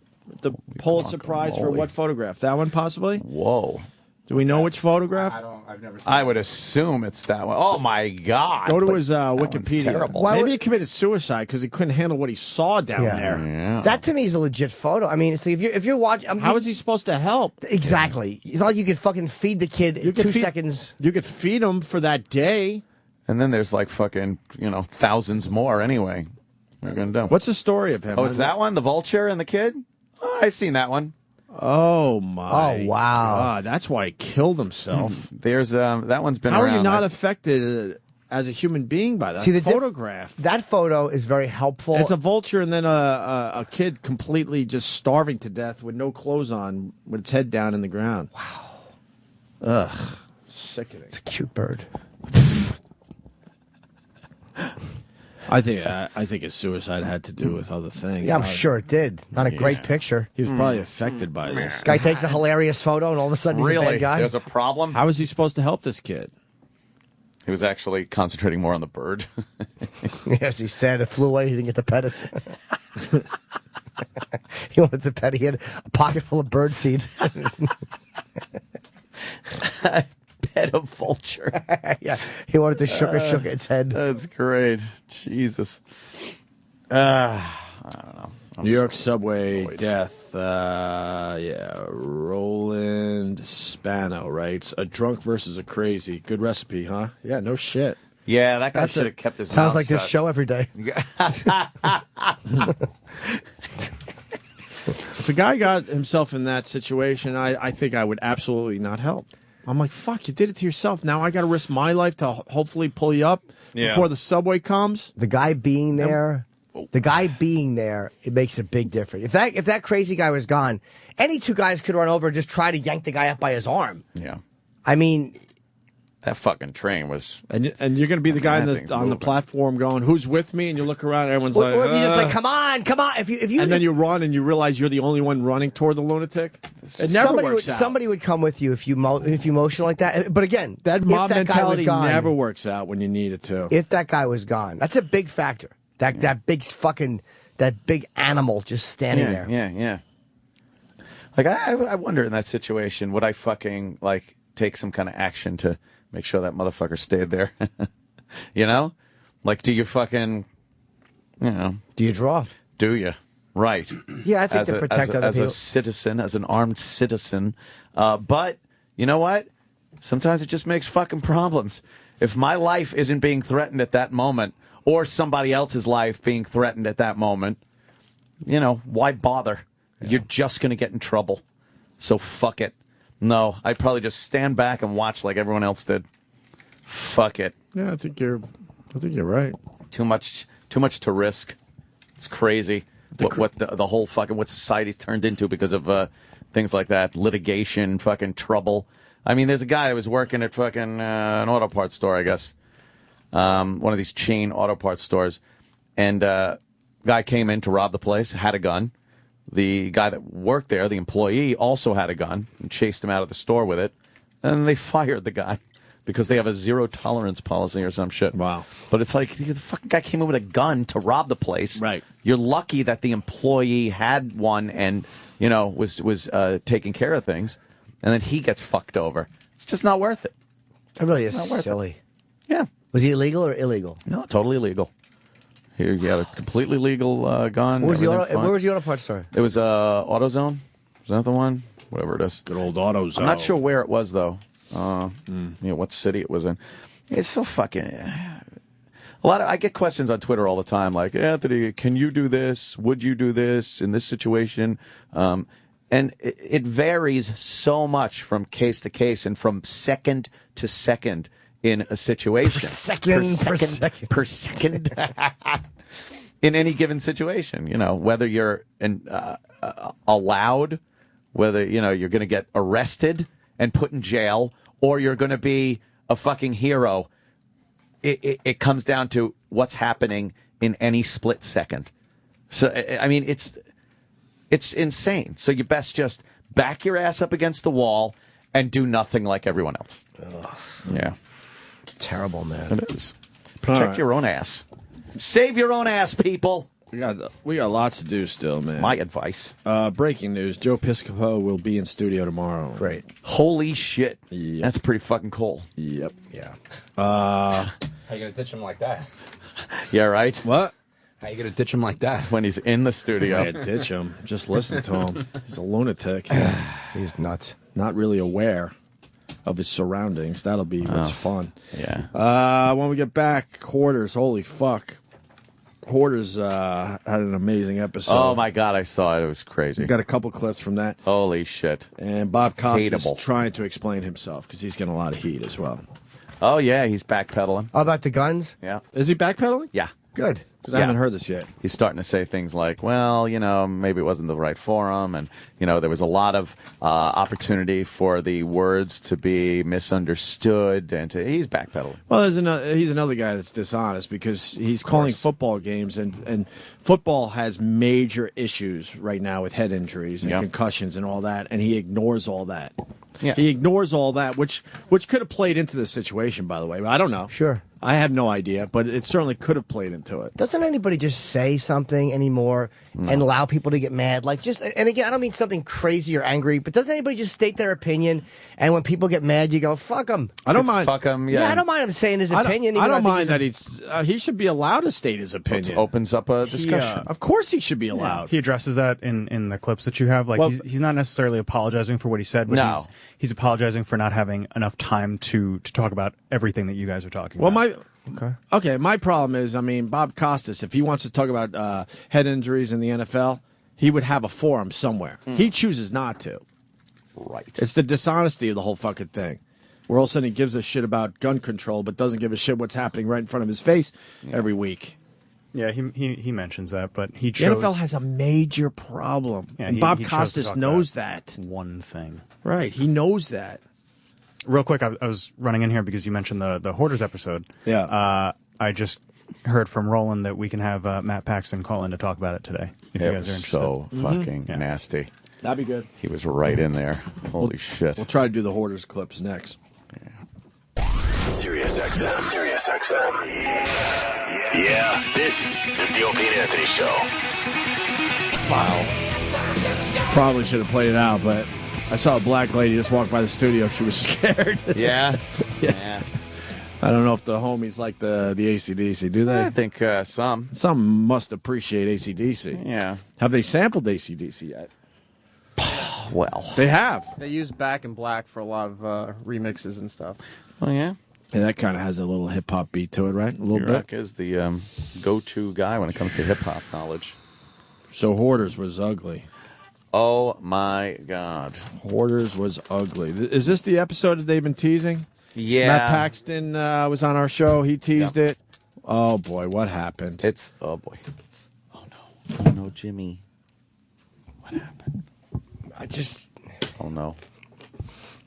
Pulitzer Prize for what photograph? That one, possibly? Whoa. Do we know which photograph? I've never seen I would assume it's that one. Oh, my God. Go to his Wikipedia. Terrible. Maybe he committed suicide because he couldn't handle what he saw down there. Yeah. That to me is a legit photo. I mean, it's like if you're watching, how is he supposed to help? Exactly. It's not like you could fucking feed the kid in 2 seconds. You could feed him for that day. And then there's like fucking, thousands more anyway. What are you going to do? What's the story of him? Oh, it's that one? The vulture and the kid? Oh, I've seen that one. Oh, my. Oh, wow. God, that's why he killed himself. There's that one's been How around. are you not affected as a human being by that? See, the photograph. That photo is very helpful. It's a vulture and then a kid completely just starving to death with no clothes on, with its head down in the ground. Wow. Sickening. It's a cute bird. I think his suicide had to do with other things. Yeah, I'm sure it did. Not a great picture. He was probably affected by this. Guy takes a hilarious photo, and all of a sudden he's a bad guy. There's a problem? How was he supposed to help this kid? He was actually concentrating more on the bird. Yes, he said it flew away. He didn't get to pet it. He wanted to pet it. He had a pocket full of birdseed. Pet a vulture. Yeah, he wanted to shook its head. That's great. Jesus. I don't know. New York subway death. Roland Spano writes, a drunk versus a crazy. Good recipe, huh? Yeah, no shit. Yeah, that guy should have kept his mouth Sounds like shut. this show every day. If a guy got himself in that situation, I think I would absolutely not help. I'm like, fuck, you did it to yourself. Now I got to risk my life to hopefully pull you up before the subway comes. The guy being there, it makes a big difference. If that crazy guy was gone, any two guys could run over and just try to yank the guy up by his arm. Yeah. I mean, that fucking train was. And you're going to be the guy on the platform going, "Who's with me?" And you look around, everyone's like, or if you just like, "Come on, come on!" If you and then you run and you realize you're the only one running toward the lunatic. It never works out. Somebody would come with you if you motion like that. But again, that mob mentality guy was gone, never works out when you need it to. If that guy was gone, that's a big factor. That big animal just standing there. Yeah. Like I wonder in that situation, would I fucking like take some kind of action to make sure that motherfucker stayed there? You know? Like, do you fucking, do you draw? Do you? Right. Yeah, I think to protect other people. As a citizen, as an armed citizen. But, you know what? Sometimes it just makes fucking problems. If my life isn't being threatened at that moment, or somebody else's life being threatened at that moment, why bother? Yeah. You're just going to get in trouble. So fuck it. No, I'd probably just stand back and watch like everyone else did. Fuck it. Yeah, I think you're right. Too much to risk. It's crazy what the whole fucking what society's turned into because of things like that, litigation, fucking trouble. I mean, there's a guy that was working at fucking an auto parts store, I guess, one of these chain auto parts stores, and guy came in to rob the place, had a gun. The guy that worked there, the employee, also had a gun and chased him out of the store with it. And they fired the guy because they have a zero-tolerance policy or some shit. Wow. But it's like, the fucking guy came in with a gun to rob the place. Right. You're lucky that the employee had one and, was taking care of things. And then he gets fucked over. It's just not worth it. That really is silly. Yeah. Was he illegal or illegal? No, totally illegal. Here you got a completely legal gun. Where was the auto parts store? It was AutoZone. Was that the one? Whatever it is. Good old AutoZone. I'm not sure where it was though. What city it was in. It's so fucking. I get questions on Twitter all the time, like, Anthony, can you do this? Would you do this in this situation? And it varies so much from case to case and from second to second. In a situation. Per second. In any given situation, whether you're allowed, whether, you're going to get arrested and put in jail, or you're going to be a fucking hero. It comes down to what's happening in any split second. So, I mean, it's insane. So you best just back your ass up against the wall and do nothing like everyone else. Ugh. Yeah. Terrible, man. It is. Protect your own ass. Save your own ass, people. We got lots to do still, man. My advice. Breaking news: Joe Piscopo will be in studio tomorrow. Great. Holy shit. Yep. That's pretty fucking cool. Yep. Yeah. How you gonna ditch him like that? Yeah, right. What? How you gonna ditch him like that? When he's in the studio. Yeah, ditch him. Just listen to him. He's a lunatic. He's nuts. Not really aware of his surroundings. That'll be what's fun. Yeah. When we get back, Hoarders. Holy fuck. Hoarders had an amazing episode. Oh my god, I saw it. It was crazy. We got a couple clips from that. Holy shit. And Bob Costas is trying to explain himself because he's getting a lot of heat as well. Oh yeah, he's backpedaling. Oh, about the guns? Yeah. Is he backpedaling? Yeah. Good, because I haven't heard this yet. He's starting to say things like, well, maybe it wasn't the right forum, and, there was a lot of opportunity for the words to be misunderstood, and he's backpedaling. Well, he's another guy that's dishonest because he's calling football games, and football has major issues right now with head injuries and concussions and all that, and he ignores all that. Yeah. He ignores all that, which could have played into this situation, by the way. I don't know. Sure. I have no idea, but it certainly could have played into it. Doesn't anybody just say something anymore and allow people to get mad? And again, I don't mean something crazy or angry, but doesn't anybody just state their opinion? And when people get mad, you go, fuck them. I don't mind. Fuck him, I don't mind him saying his opinion. I don't mind that he should be allowed to state his opinion. It opens up a discussion. Of course he should be allowed. He addresses that in the clips that you have. He's not necessarily apologizing for what he said, but he's apologizing for not having enough time to talk about everything that you guys are talking about. Okay, my problem is, Bob Costas, if he wants to talk about head injuries in the NFL, he would have a forum somewhere. He chooses not to. Right. It's the dishonesty of the whole fucking thing. Where all of a sudden he gives a shit about gun control, but doesn't give a shit what's happening right in front of his face every week. Yeah, he mentions that, but he chose... The NFL has a major problem. Yeah, and Bob Costas knows that. One thing. Right, he knows that. Real quick, I was running in here because you mentioned the Hoarders episode. Yeah. I just heard from Roland that we can have Matt Paxton call in to talk about it today, if you guys are interested. So fucking nasty. That'd be good. He was right in there. Holy shit. We'll try to do the Hoarders clips next. Sirius XM. Yeah, this is the Opie and Anthony Show. Wow. Probably should have played it out, but I saw a black lady just walk by the studio. She was scared. Yeah? Yeah. I don't know if the homies like the AC/DC, do they? I think some. Some must appreciate AC/DC. Yeah. Have they sampled AC/DC yet? Well. They have. They use Back in Black for a lot of remixes and stuff. Oh, yeah? Yeah, that kind of has a little hip-hop beat to it, right? A little Rock bit. is the go-to guy when it comes to hip-hop knowledge. So Hoarders was ugly. Oh, my God. Hoarders was ugly. Is this the episode that they've been teasing? Yeah. Matt Paxton was on our show. He teased it. Oh, boy, what happened? Oh, boy. Oh, no. Oh, no, Jimmy. What happened? Oh, no.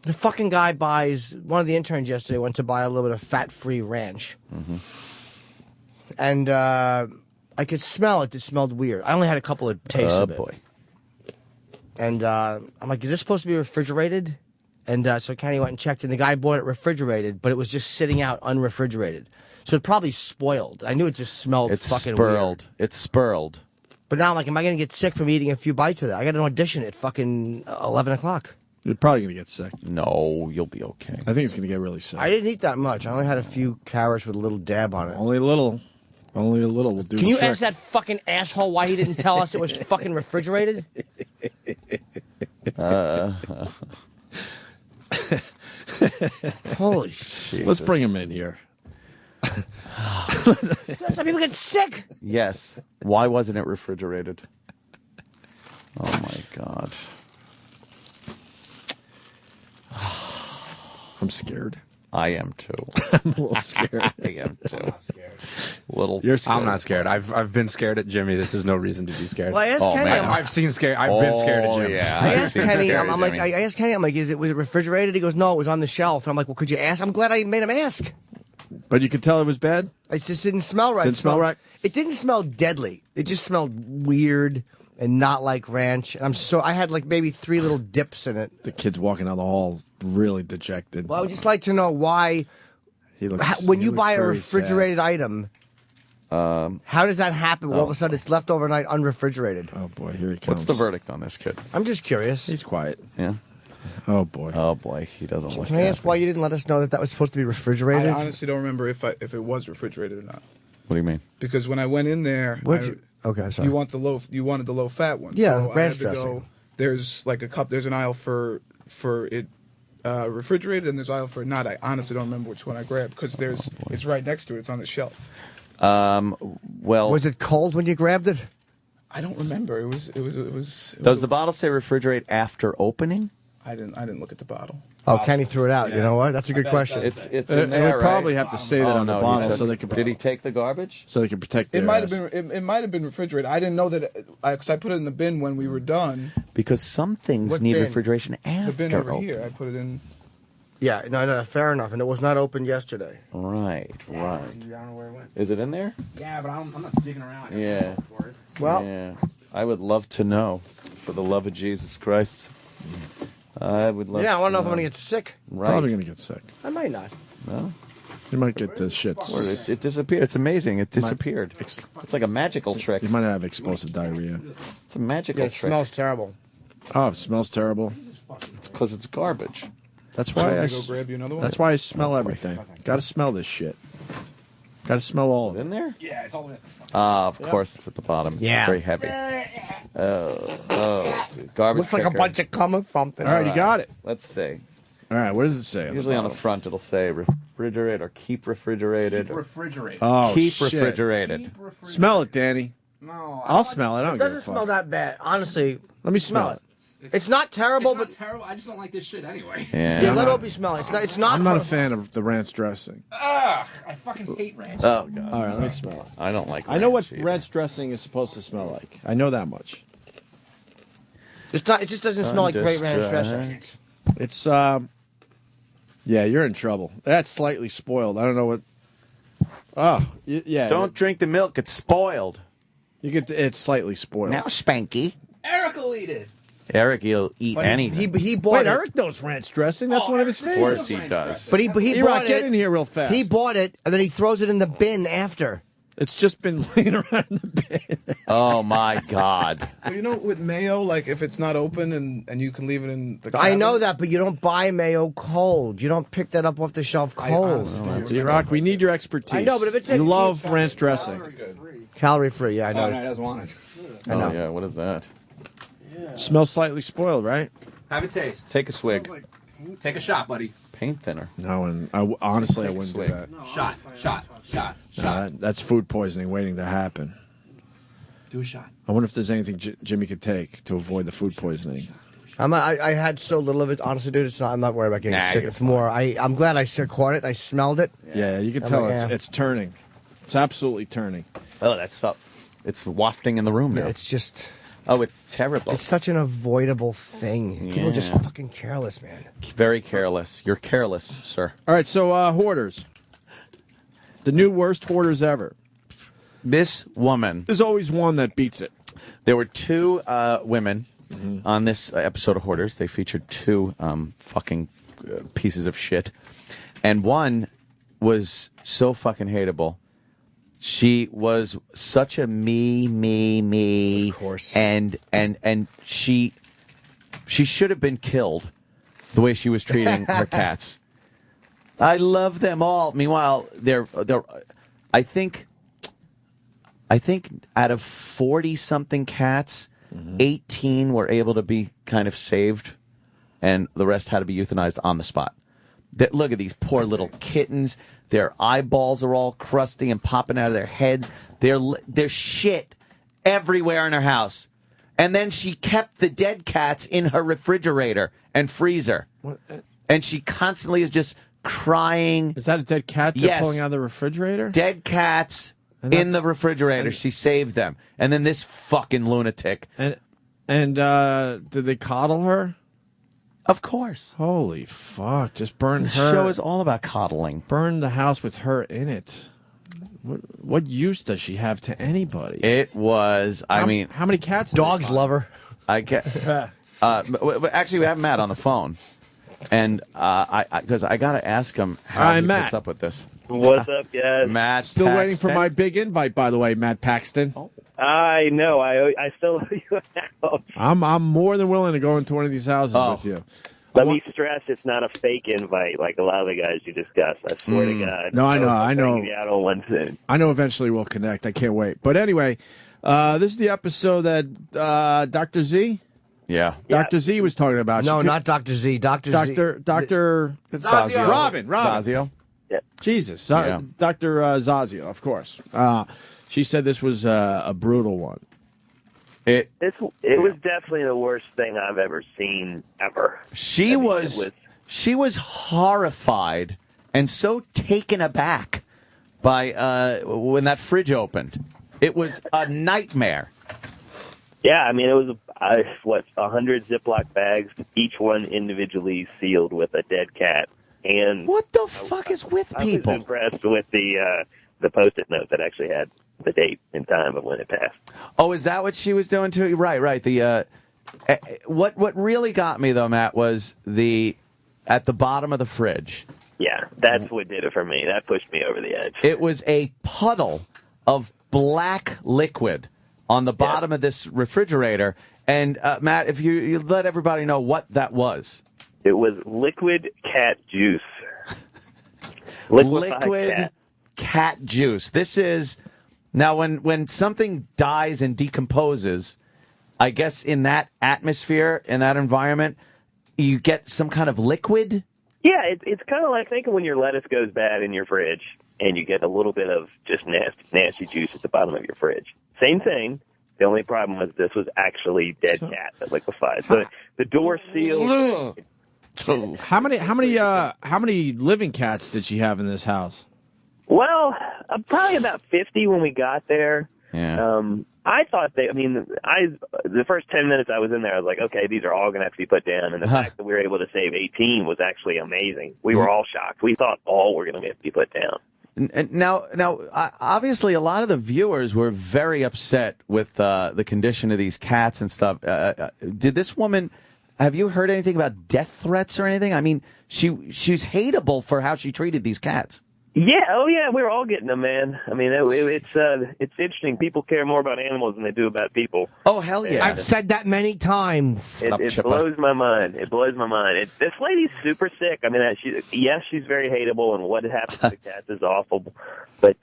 The fucking guy buys... One of the interns yesterday went to buy a little bit of fat-free ranch. Mm-hmm. And I could smell it. It smelled weird. I only had a couple of tastes of it. Oh, boy. And I'm like, is this supposed to be refrigerated? And so Kenny went and checked, and the guy bought it refrigerated, but it was just sitting out unrefrigerated. So it probably spoiled. I knew it just smelled fucking weird. It's spurled. But now I'm like, am I going to get sick from eating a few bites of that? I got an audition at fucking 11 o'clock. You're probably going to get sick. No, you'll be okay. I think it's going to get really sick. I didn't eat that much. I only had a few carrots with a little dab on it. Only a little. Only a little will do. Can you ask that fucking asshole why he didn't tell us it was fucking refrigerated? Holy shit. Let's bring him in here. Some people get sick. Yes. Why wasn't it refrigerated? Oh, my God. I'm scared. I am, too. I'm a little scared. I am, too. Little. You're scared. I'm not scared. I've been scared at Jimmy. This is no reason to be scared. Well, I asked Kenny. I've been scared at Jimmy. Yeah. I asked Kenny. I asked Kenny. I'm like, was it refrigerated? He goes, no, it was on the shelf. And I'm like, well, could you ask? I'm glad I made him ask. But you could tell it was bad? It just didn't smell right. Didn't smell right? It didn't smell deadly. It just smelled weird and not like ranch. And I had like maybe 3 little dips in it. The kid's walking down the hall really dejected. Well, I would just like to know why, when you buy a refrigerated item, how does that happen? All of a sudden it's left overnight unrefrigerated. Oh, boy, here he comes. What's the verdict on this kid? I'm just curious. He's quiet. Yeah. Oh, boy. Oh, boy. He doesn't look Can I ask why you didn't let us know that was supposed to be refrigerated? I honestly don't remember if it was refrigerated or not. What do you mean? Because when I went in there, okay, sorry. You wanted the low fat one. Yeah, so ranch I had to dressing. go, there's like a cup. There's an aisle for it refrigerated, and there's an aisle for it not. I honestly don't remember which one I grabbed because it's right next to it. It's on the shelf. Well, was it cold when you grabbed it? I don't remember. It was. Does the bottle say refrigerate after opening? I didn't look at the bottle. Oh, Kenny threw it out. You know what? That's a good question. It's in They there, would probably right? have to say that on the bottle so they could. Did he take the garbage? So they could protect their It might ass. have been. It might have been refrigerated. I didn't know that because I put it in the bin when we were done. Because some things What need bin? refrigeration after. The bin over open. here. I put it in. Yeah, no, fair enough. And it was not opened yesterday. Right. I don't know where it went. Is it in there? Yeah, but I'm not digging around. Yeah. For it. Well, yeah. I would love to know, for the love of Jesus Christ. I would love. Yeah, I want to know if I'm going to get sick. Right. Probably going to get sick. I might not. No. You might get the shits. Or it disappeared. It's amazing. It disappeared. It's like a magical trick. You might have explosive diarrhea. It's a magical Yeah, it trick. smells terrible. Oh, it smells terrible. It's because it's garbage. That's why I. Go grab you another one. That's why I smell everything. Got to smell this shit. Got to smell all of it. In there? Yeah, it's all in. Of course, it's at the bottom. It's Yeah. very heavy. Garbage. Looks like a picker. bunch of cum or something. All right, you got it. Let's see. All right, what does it say? Usually on the front, it'll say refrigerate or keep refrigerated. Refrigerated. Oh, keep shit. refrigerated. Smell it, Danny. No, I'll smell it. I don't It give a doesn't fuck. smell that bad. Honestly, Let me smell it. it's not terrible, It's but not terrible. I just don't like this shit anyway. Yeah. yeah, let Opie smell it. It's not. I'm not a fan of the ranch dressing. Ugh, I fucking hate ranch. Oh god. All right, let me smell it. I don't like. I know what ranch either. ranch dressing is supposed to smell like. I know that much. It's not. It just doesn't smell like great ranch dressing. It's yeah, you're in trouble. That's slightly spoiled. I don't know what. Oh, yeah. Don't drink the milk. It's spoiled. You get it's slightly spoiled. Now, Spanky. Eric will eat it. Eric, he'll eat anything. He bought Wait, it. Eric knows ranch dressing. That's one of his Of favorites. course he does. But he E-Rock, bought get it. in here real fast. He bought it and then he throws it in the bin after. It's just been laying around in the bin. Oh my god. Well, you know, with mayo, like if it's not open and you can leave it in the. I cabinet, know that, but you don't buy mayo cold. You don't pick that up off the shelf cold. E-Rock, we need your expertise. I know, but if it's you love ranch dressing. Calorie free, yeah, I know. Oh, no, he doesn't want it. I know. Oh yeah. What is that? Smells slightly spoiled, right? Have a taste. Take a swig. Take a shot, buddy. Paint thinner. No, and honestly, I Take a wouldn't do swig. that. Shot. That's food poisoning waiting to happen. Do a shot. I wonder if there's anything Jimmy could take to avoid the food poisoning. I had so little of it, honestly, dude. I'm not worried about getting sick. It's more. I'm glad I caught it. I smelled it. Yeah, you can I'm tell like, it's turning. It's absolutely turning. Oh, that's it's wafting in the room now. It's just. Oh, it's terrible. It's such an avoidable thing. People are just fucking careless, man. Very careless. You're careless, sir. All right, so Hoarders. The new worst Hoarders ever. This woman. There's always one that beats it. There were two women on this episode of Hoarders. They featured two fucking pieces of shit. And one was so fucking hateable. She was such a me. Of course. And she should have been killed the way she was treating her cats. I love them all. Meanwhile, they're I think out of 40-something cats, 18 were able to be kind of saved, and the rest had to be euthanized on the spot. Look at these poor little kittens. Their eyeballs are all crusty and popping out of their heads. There's shit everywhere in her house. And then she kept the dead cats in her refrigerator and freezer. And she constantly is just crying. Is that a dead cat they're pulling out of the refrigerator? Dead cats in the refrigerator. She saved them. And then this fucking lunatic. And did they coddle her? Of course. Holy fuck. Just burn This her. show is all about coddling. Burn the house with her in it. What use does she have to anybody? It was, how many cats? Dogs love her. Actually, we have Matt on the phone. And because I got to ask him how All right, he Matt. puts up with this. What's up, guys? Matt Still waiting for Paxton. my big invite, by the way, Matt Paxton. I know. I still owe you a house. I'm more than willing to go into one of these houses with you. Let me stress, it's not a fake invite like a lot of the guys you discussed. I swear to God. No, I know. I'll bring you out on one soon. I know eventually we'll connect. I can't wait. But anyway, this is the episode that Dr. Z? Yeah. Dr. Z was talking about. No, not Dr. Z. Dr. Dr. Zazio. Robin. Zazio. Yeah. Jesus. Yeah. Dr. Zazio, of course. She said this was a brutal one. It was definitely the worst thing I've ever seen ever. She was horrified and so taken aback by when that fridge opened. It was a nightmare. Yeah, I mean, it was 100 Ziploc bags, each one individually sealed with a dead cat. And what the fuck is with people? I was impressed with the Post-it note that actually had the date and time of when it passed. Oh, is that what she was doing to you? Right. The what really got me though, Matt, was at the bottom of the fridge. Yeah, that's what did it for me. That pushed me over the edge. It was a puddle of black liquid on the bottom of this refrigerator. And Matt, if you let everybody know what that was. It was liquid cat juice. Liquid cat juice. This is now when something dies and decomposes, I guess in that atmosphere, in that environment, you get some kind of liquid. Yeah, it's kind of like thinking when your lettuce goes bad in your fridge and you get a little bit of just nasty juice at the bottom of your fridge. Same thing. The only problem was this was actually dead cat that liquefied. So the door sealed. How many living cats did she have in this house? Well, probably about 50 when we got there. Yeah. I thought the first 10 minutes I was in there, I was like, okay, these are all going to have to be put down. And the fact that we were able to save 18 was actually amazing. We were all shocked. We thought all were going to have to be put down. And now, obviously, a lot of the viewers were very upset with the condition of these cats and stuff. Did this woman? Have you heard anything about death threats or anything? I mean, she's hateable for how she treated these cats. Yeah, we were all getting them, man. I mean, it's interesting. People care more about animals than they do about people. Oh, hell yeah. I've said that many times. It blows my mind. It blows my mind. This lady's super sick. I mean, she's very hateable, and what happens to the cats is awful. But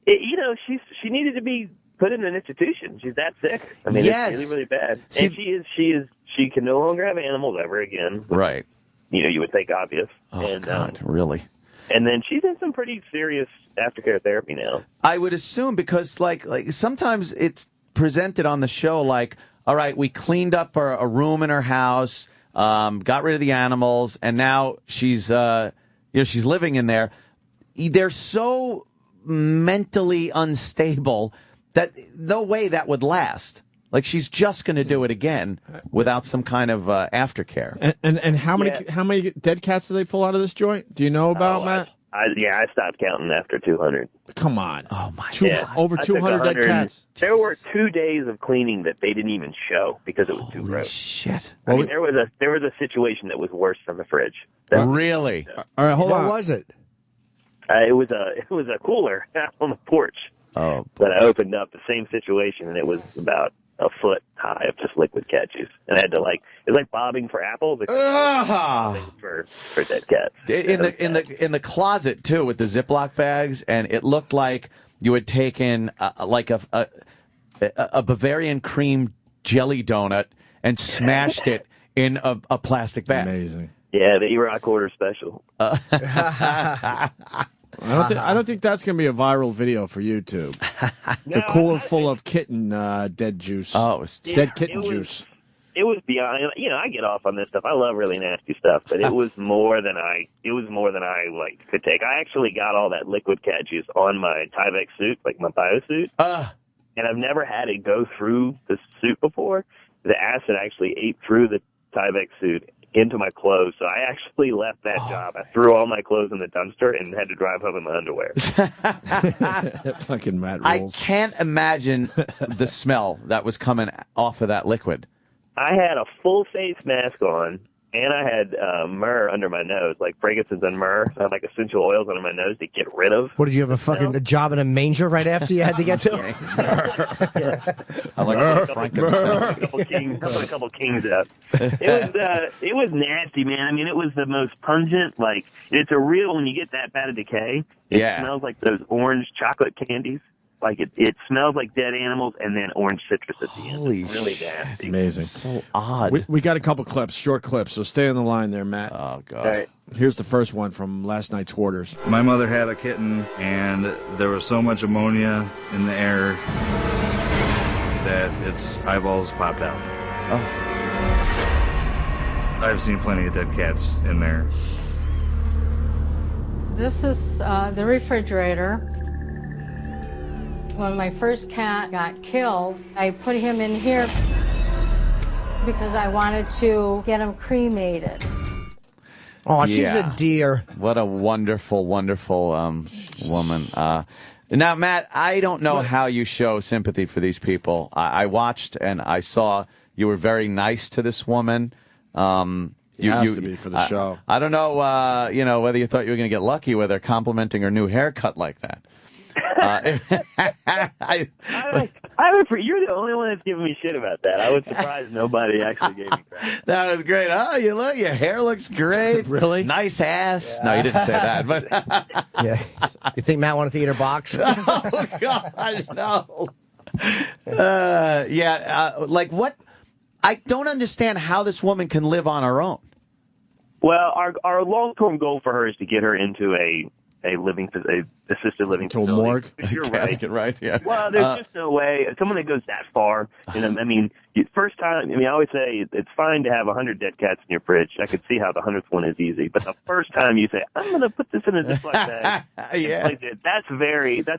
she needed to be put in an institution. She's that sick. I mean, yes. It's really, really bad. And she can no longer have animals ever again. Right. You would think obvious. Oh, God, really? And then she's in some pretty serious aftercare therapy now. I would assume because, like sometimes it's presented on the show like, all right, we cleaned up a room in her house, got rid of the animals, and now she's living in there. They're so mentally unstable that no way that would last. Like she's just going to do it again without some kind of aftercare. And how many dead cats do they pull out of this joint? Do you know about, Matt? I stopped counting after 200. Come on. Oh, my God. Over 200 dead cats. There were 2 days of cleaning that they didn't even show because it was too gross. Shit. I mean, there was a situation that was worse than the fridge. Really? All right, hold on. What was it? It was a cooler out on the porch. Oh, that I opened up, the same situation, and it was about a foot high of just liquid cat juice, and I had to it was like bobbing for apples, for dead cats. In the closet too, with the Ziploc bags, and it looked like you had taken a Bavarian cream jelly donut and smashed it in a plastic bag. Amazing. Yeah, the E-Rock Hoarders special. I don't think that's going to be a viral video for YouTube. The cooler full of kitten dead juice. Oh, it's dead kitten juice. It was beyond. I get off on this stuff. I love really nasty stuff, but it was more than I could take. I actually got all that liquid cat juice on my Tyvek suit, like my bio suit, and I've never had it go through the suit before. The acid actually ate through the Tyvek suit into my clothes, so I actually left that job. I threw all my clothes in the dumpster and had to drive home in my underwear. Fucking Matt I rules. can't imagine the smell that was coming off of that liquid. I had a full face mask on, and I had myrrh under my nose, like fragrances and myrrh. So I had like essential oils under my nose to get rid of. What, did you have a job in a manger right after you had to get to? I like frankincense. A couple kings up. It was nasty, man. I mean, it was the most pungent. Like, it's a real, when you get that bad of decay, it smells like those orange chocolate candies. Like it smells like dead animals and then orange citrus at the end. Holy really nasty. Amazing. So odd. We got a couple clips, short clips, so stay on the line there, Matt. Oh, God. Right. Here's the first one from last night's Hoarders. My mother had a kitten, and there was so much ammonia in the air that its eyeballs popped out. Oh. I've seen plenty of dead cats in there. This is the refrigerator. When my first cat got killed, I put him in here because I wanted to get him cremated. Oh, she's a dear. What a wonderful, wonderful woman. Now, Matt, I don't know how you show sympathy for these people. I watched and I saw you were very nice to this woman. It has to be for the show. I don't know, whether you thought you were going to get lucky with her complimenting her new haircut like that. You're the only one that's giving me shit about that. I was surprised nobody actually gave me credit. That was great. Oh, your hair looks great. Really? Nice ass. Yeah. No, you didn't say that. But yeah. You think Matt wanted to eat her box? Oh, God, no. Like what? I don't understand how this woman can live on her own. Well, our long-term goal for her is to get her into a assisted living to a facility. morgue, You're casket, right? Yeah. Well, there's just no way. Someone that goes that far, first time. I always say it's fine to have 100 dead cats in your fridge. I could see how the 100th one is easy, but the first time you say, "I'm going to put this in a Ziploc bag," yeah, that's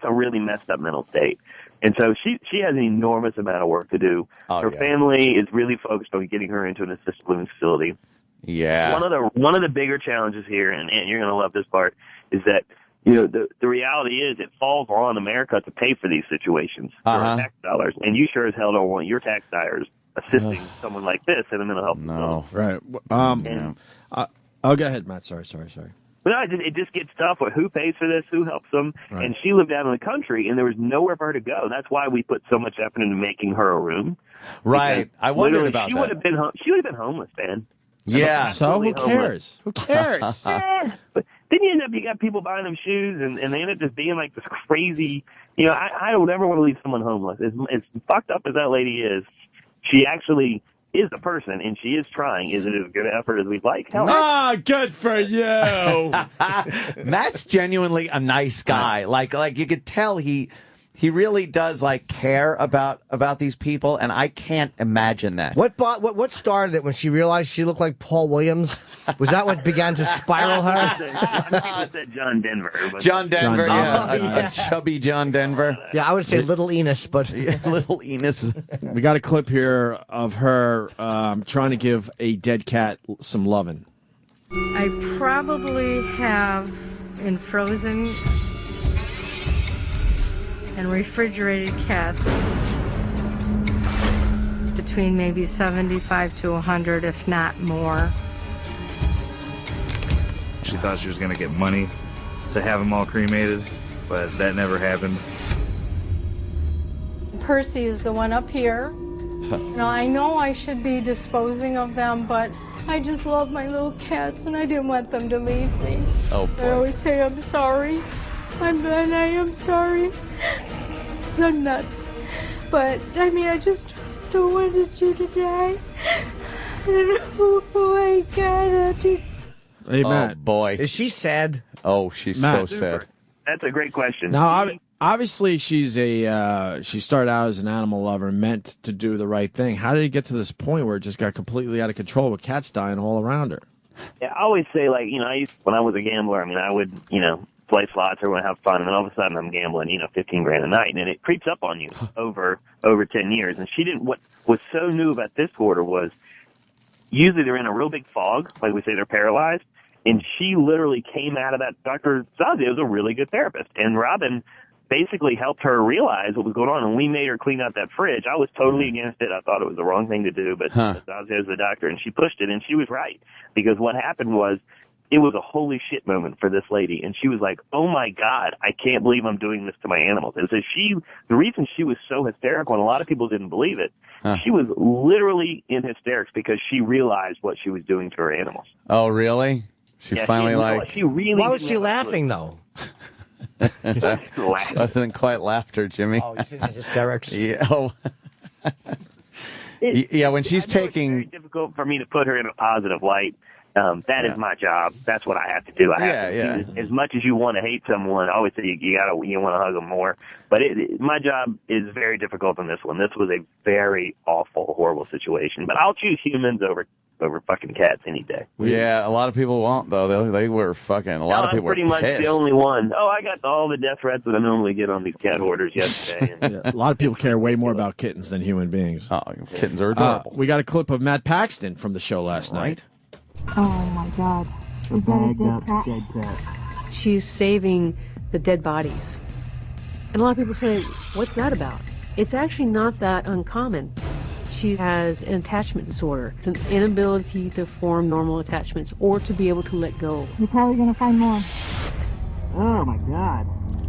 a really messed up mental state. And so she has an enormous amount of work to do. Her family is really focused on getting her into an assisted living facility. Yeah. One of the bigger challenges here, and you're going to love this part, is that the reality is it falls on America to pay for these situations for our tax dollars, and you sure as hell don't want your tax dollars assisting someone like this in a mental health facility. Right. Go ahead, Matt. Sorry. But no, it just gets tough with who pays for this, who helps them. Right. And she lived out in the country, and there was nowhere for her to go. That's why we put so much effort into making her a room. Right. I wondered about that. She would have been homeless, man. Yeah. So who cares? Who cares? But then you got people buying them shoes, and they end up just being like this crazy. I don't ever want to leave someone homeless. As fucked up as that lady is, she actually is the person, and she is trying. Is it as good an effort as we'd like? Hell, good for you. Matt's genuinely a nice guy. Like you could tell he really does care about these people, and I can't imagine that. What started it when she realized she looked like Paul Williams? Was that what began to spiral her? I said John Denver. John Denver, a chubby John Denver. Yeah, I would say Little Enos, but Little Enos. We got a clip here of her trying to give a dead cat some loving. I probably have in frozen and refrigerated cats between maybe 75 to 100, if not more. She thought she was going to get money to have them all cremated, but that never happened. Percy is the one up here. I know I should be disposing of them, but I just love my little cats, and I didn't want them to leave me. Oh, boy. I always say I'm sorry. I am sorry. I'm nuts. But, I just don't want you to die. Oh, my God. Hey, Matt. Oh, boy. Is she sad? Oh, she's Matt. so sad. That's a great question. Now, obviously, she started out as an animal lover, meant to do the right thing. How did it get to this point where it just got completely out of control with cats dying all around her? Yeah, I always say, when I was a gambler, I would, play slots or have fun, and then all of a sudden I'm gambling, $15 a night, and it creeps up on you over 10 years. And she didn't. What was so new about this quarter was usually they're in a real big fog, like we say they're paralyzed, and she literally came out of that. Dr. Zazia was a really good therapist, and Robin basically helped her realize what was going on, and we made her clean out that fridge. I was totally against it. I thought it was the wrong thing to do, but Zazia is the doctor, and she pushed it, and she was right, because what happened was it was a holy shit moment for this lady, and she was like, "Oh my God, I can't believe I'm doing this to my animals." And so the reason she was so hysterical, and a lot of people didn't believe it, she was literally in hysterics because she realized what she was doing to her animals. Oh, really? She finally Why was she laughing though? Wasn't quite laughter, Jimmy. Oh, he's in hysterics. Yeah. Oh. Yeah, when she's taking. It's very difficult for me to put her in a positive light. That is my job. That's what I have to do. I have to, as much as you want to hate someone, I always say you want to hug them more. But my job is very difficult on this one. This was a very awful, horrible situation. But I'll choose humans over fucking cats any day. Yeah, a lot of people won't though. They were fucking. A lot of people were pretty much pissed. the only one. Oh, I got all the death threats that I normally get on these cat hoarders yesterday. And, A lot of people care way more about kittens than human beings. Oh, kittens are adorable. We got a clip of Matt Paxton from the show last night. Oh my God. Is that a dead cat? She's saving the dead bodies. And a lot of people say, what's that about? It's actually not that uncommon. She has an attachment disorder. It's an inability to form normal attachments or to be able to let go. You're probably going to find more. Oh my God.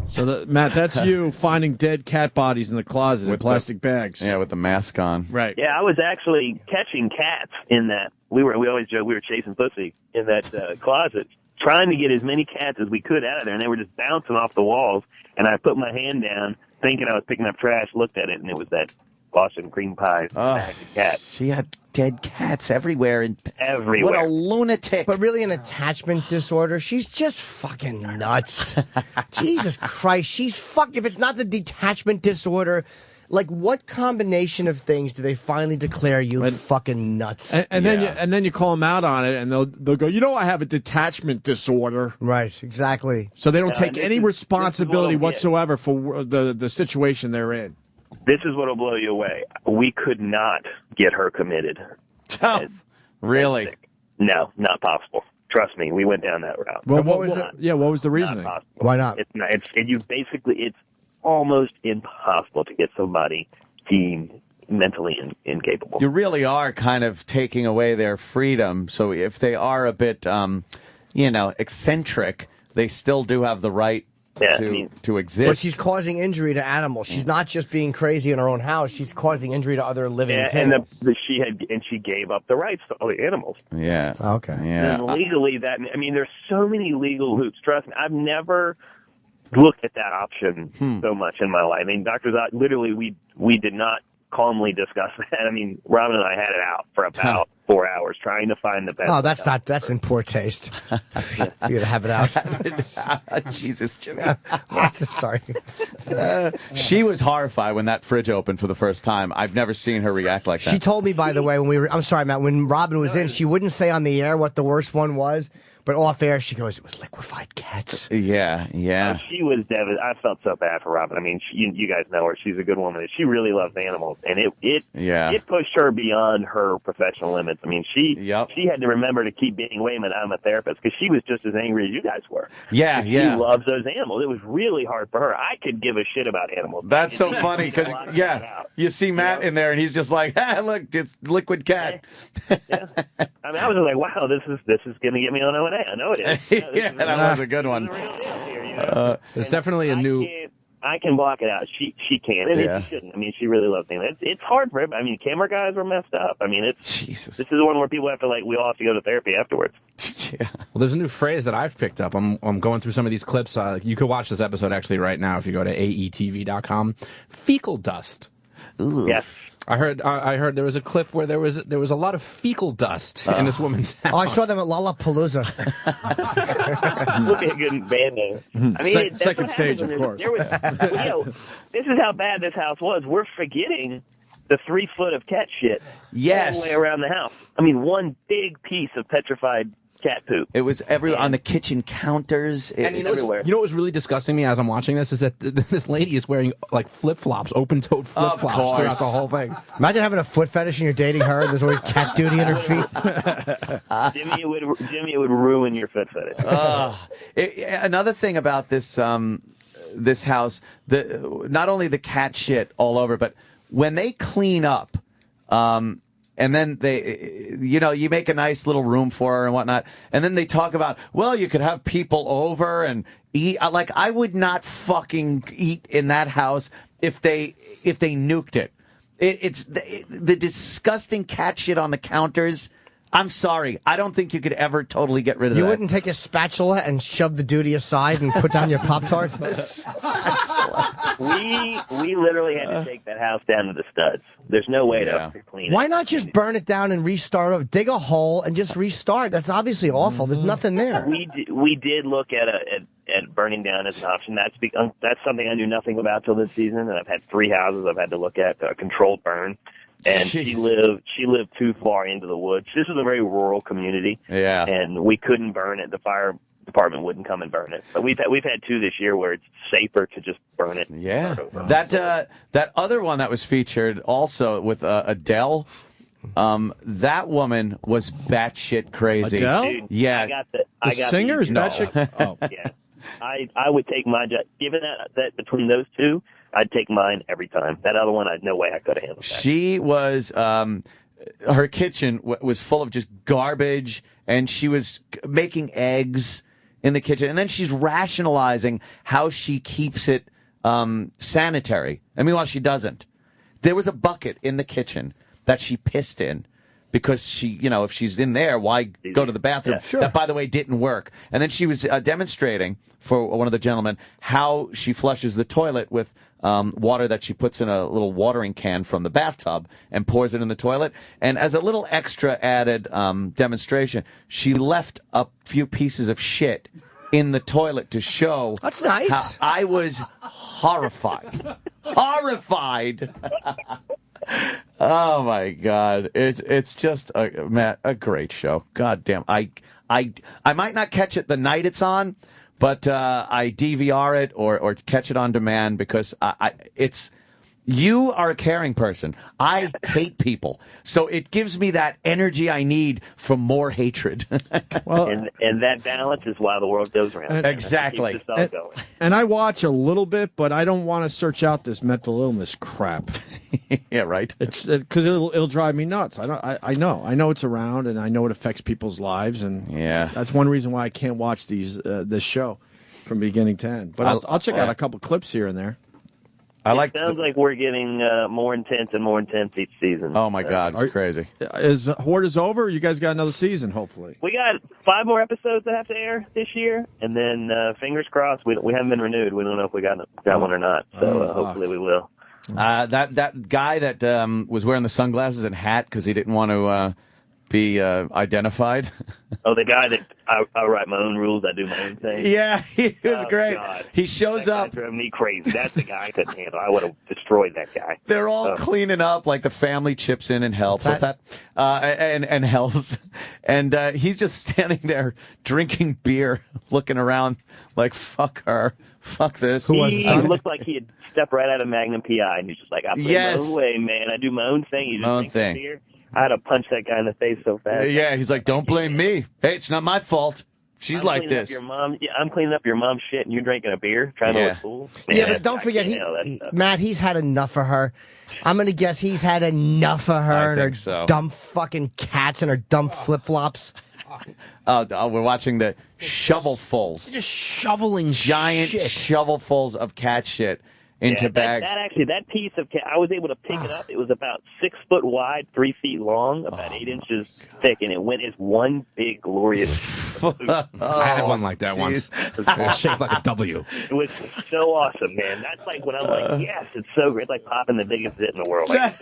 So, Matt, that's you finding dead cat bodies in the closet in plastic bags. Yeah, with the mask on. Right. Yeah, I was actually catching cats in that. We always joke we were chasing pussy in that closet, trying to get as many cats as we could out of there, and they were just bouncing off the walls. And I put my hand down, thinking I was picking up trash, looked at it, and it was that Boston cream pie bag of cats. She had dead cats everywhere. Everywhere. What a lunatic. But really an attachment disorder? She's just fucking nuts. Jesus Christ. She's if it's not the detachment disorder, like what combination of things do they finally declare you fucking nuts? And then you call them out on it, and they'll go, I have a detachment disorder. Right, exactly. So they don't take any responsibility whatsoever for the situation they're in. This is what will blow you away. We could not get her committed. Oh, really? No, not possible. Trust me, we went down that route. Well, what was the reasoning? Why not? It's almost impossible to get somebody deemed mentally incapable. You really are kind of taking away their freedom. So if they are a bit, eccentric, they still do have the right to exist. But she's causing injury to animals. She's not just being crazy in her own house. She's causing injury to other living things. And she gave up the rights to all the animals. Yeah. Okay. Yeah. And legally, there's so many legal hoops. Trust me, I've never looked at that option so much in my life. I mean, doctors, literally, we did not calmly discuss that. I mean, Robin and I had it out for about 4 hours trying to find the best. Oh, that's in poor taste. For you to have it out. Jesus, Jimmy. Sorry. She was horrified when that fridge opened for the first time. I've never seen her react like that. She told me, by the way, I'm sorry, Matt, when Robin was in, she wouldn't say on the air what the worst one was. But off air, she goes, it was liquefied cats. Yeah. She was devastated. I felt so bad for Robin. I mean, you guys know her. She's a good woman. She really loves animals. And it pushed her beyond her professional limits. I mean, she had to remember to keep being, wait a minute, I'm a therapist, because she was just as angry as you guys were. Yeah. She loves those animals. It was really hard for her. I could give a shit about animals. That's so funny, because, you see Matt in there, and he's just like, look, it's liquid cat. Yeah. I mean, I was like, wow, this is going to get me on O&A. I know it is. That was a good one. There's definitely a new. I can block it out. She can, and she shouldn't. I mean, she really loves things. It's hard for everybody. I mean, camera guys were messed up. I mean, this is one where people have to we all have to go to therapy afterwards. Well, there's a new phrase that I've picked up. I'm going through some of these clips. You could watch this episode actually right now if you go to aetv.com. Fecal dust. Ooh. Yes. I heard there was a clip where there was a lot of fecal dust in this woman's house. Oh, I saw them at Lollapalooza. Would be a good band name. I mean, second stage, of course. This is how bad this house was. We're forgetting the 3 foot of cat shit all the way around the house. I mean, one big piece of petrified cat poop. It was everywhere on the kitchen counters. Everywhere. You know what was really disgusting me as I'm watching this is that this lady is wearing flip-flops, open-toed flip-flops throughout the whole thing. Imagine having a foot fetish and you're dating her and there's always cat duty in her feet. Jimmy, it would ruin your foot fetish. Another thing about this this house, not only the cat shit all over, but when they clean up, and then you make a nice little room for her and whatnot. And then they talk about, well, you could have people over and eat. I would not fucking eat in that house if they nuked it. It's the disgusting cat shit on the counters. I'm sorry. I don't think you could ever totally get rid of that. You wouldn't take a spatula and shove the duty aside and put down your Pop-Tart? Spatula. We literally had to take that house down to the studs. There's no way to clean it. Why not just burn it down and restart over? Dig a hole and just restart. That's obviously awful. There's nothing there. We did look at burning down as an option. That's something I knew nothing about till this season, and I've had 3 houses I've had to look at a controlled burn. And she lived too far into the woods. This is a very rural community. Yeah. And we couldn't burn it. The fire department wouldn't come and burn it. But we've had 2 this year where it's safer to just burn it. Yeah. That other one that was featured also with Adele. That woman was batshit crazy. Adele? Dude, Yeah. I got the singer is batshit. Oh. Yeah. I would take my given that between those 2, I'd take mine every time. That other one, I'd no way I could have handled that. She was, her kitchen was full of just garbage, and she was making eggs in the kitchen. And then she's rationalizing how she keeps it sanitary. I mean, well, she doesn't. There was a bucket in the kitchen that she pissed in. Because she, if she's in there, why go to the bathroom? Yeah, sure. That, by the way, didn't work. And then she was demonstrating for one of the gentlemen how she flushes the toilet with water that she puts in a little watering can from the bathtub and pours it in the toilet. And as a little extra added demonstration, she left a few pieces of shit in the toilet to show. That's nice. How I was horrified. Horrified. Oh my God! It's just a great show. God damn! I might not catch it the night it's on, but I DVR it or catch it on demand because it's. You are a caring person. I hate people, so it gives me that energy I need for more hatred. Well, and that balance is why the world goes round. Exactly. And I watch a little bit, but I don't want to search out this mental illness crap. Yeah, right. It's because it'll drive me nuts. I know it's around, and I know it affects people's lives, and that's one reason why I can't watch this show from beginning to end. But I'll check out a couple clips here and there. It sounds like we're getting more intense and more intense each season. Oh my God, it's crazy. Is Hoarders over? You guys got another season, hopefully. We got 5 more episodes that have to air this year, and then fingers crossed. We haven't been renewed. We don't know if we got one or not. So hopefully we will. That guy that was wearing the sunglasses and hat because he didn't want to be identified. Oh, the guy that I write my own rules. I do my own thing. Yeah, he was great. God. He shows up. That drove me crazy. That's the guy I couldn't handle. I would have destroyed that guy. They're all cleaning up, like the family chips in and helps. What's that? And helps. And he's just standing there drinking beer, looking around like, fuck her. Fuck this. He looked like he had stepped right out of Magnum PI, and he's just like, I play my own way, man. I do my own thing. You just drink beer. I had to punch that guy in the face so fast. Yeah, he's like, don't blame me. Hey, it's not my fault. She's like this. I'm cleaning up your mom's shit, and you're drinking a beer, trying to look cool. Man, Yeah, but don't forget, Matt, he's had enough of her. I'm going to guess he's had enough of her and her dumb fucking cats and her dumb flip-flops. We're watching the shovelfuls. Just shoveling giant shovelfuls of cat shit into bags. That piece of cat, I was able to pick it up. It was about 6 foot wide, 3 feet long, about 8 inches thick, and it went as one big glorious. I had one like that once. It was shaped like a W. It was so awesome, man. That's like when I'm like, yes, it's so great. It's like popping the biggest zit in the world. Like,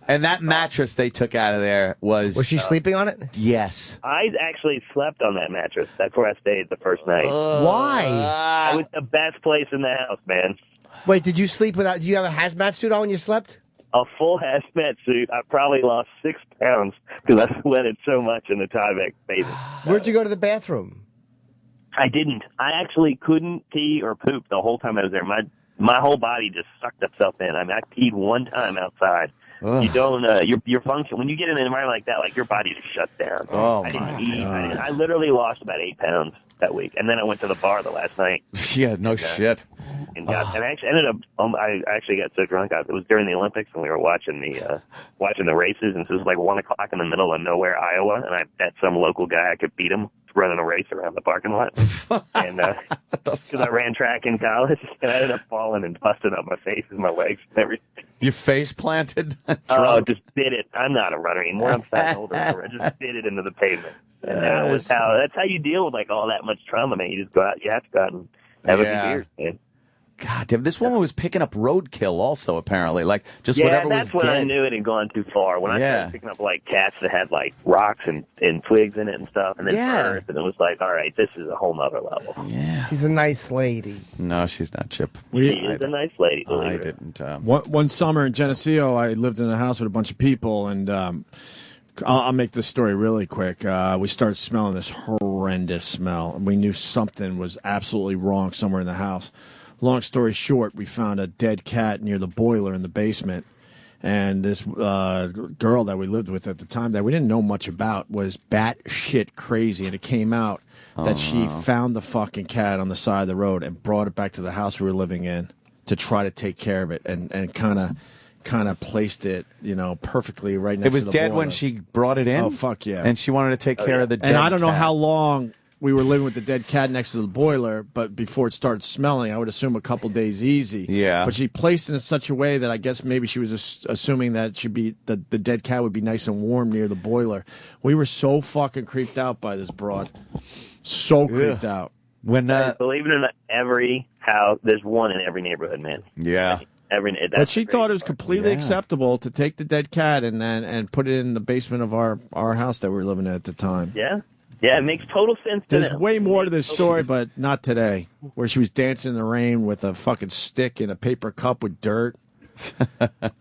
and that mattress they took out of there was... Was she sleeping on it? Yes. I actually slept on that mattress. That's where I stayed the first night. Why? It was the best place in the house, man. Wait, did you sleep without... Did you have a hazmat suit on when you slept? A full hazmat suit. I probably lost 6 pounds because I sweated so much in the Tyvek bathing. Where'd you go to the bathroom? I didn't. I actually couldn't pee or poop the whole time I was there. My whole body just sucked itself in. I mean, I peed one time outside. Ugh. You don't, your function, when you get in an environment like that, like your body just shuts down. Oh, I didn't eat. I literally lost about 8 pounds that week. And then I went to the bar the last night. Yeah, no shit. And I actually ended up, I actually got so drunk. It was during the Olympics and we were watching the races. And so it was like 1 o'clock in the middle of nowhere, Iowa. And I bet some local guy I could beat him running a race around the parking lot. And, cause I ran track in college and I ended up falling and busting up my face and my legs and everything. You face planted? Oh, just bit it. I'm not a runner anymore. I'm fat and older. I just bit it into the pavement. And that's how you deal with like all that much trauma, man. You just go out, you have to go out and have a few beers, man. God damn, this woman was picking up roadkill also, apparently. Like, just yeah, whatever that's was when dead. I knew it had gone too far. When I Yeah. started picking up, like, cats that had, like, rocks and twigs in it and stuff, and then birds, and it was like, all right, this is a whole nother level. Yeah. She's a nice lady. No, she's not, Chip. She is a nice lady. believe I it. didn't. One summer in Geneseo, I lived in a house with a bunch of people, and I'll make this story really quick. We started smelling this horrendous smell, and we knew something was absolutely wrong somewhere in the house. Long story short, we found a dead cat near the boiler in the basement, and this girl that we lived with at the time that we didn't know much about was batshit crazy, and it came out that she found the fucking cat on the side of the road and brought it back to the house we were living in to try to take care of it, and kind of placed it, perfectly right next to the boiler. It was dead when she brought it in? Oh, fuck yeah. And she wanted to take care of the dead And I don't know cat. how long we were living with the dead cat next to the boiler, but before it started smelling, I would assume a couple days easy. Yeah. But she placed it in such a way that I guess maybe she was assuming that the dead cat would be nice and warm near the boiler. We were so fucking creeped out by this broad. So creeped out. When believe it or not, every house, there's one in every neighborhood, man. Yeah. But she thought it was completely acceptable to take the dead cat and put it in the basement of our house that we were living in at the time. Yeah. Yeah, it makes total sense to There's them. way more to this story, but not today. Where she was dancing in the rain with a fucking stick in a paper cup with dirt.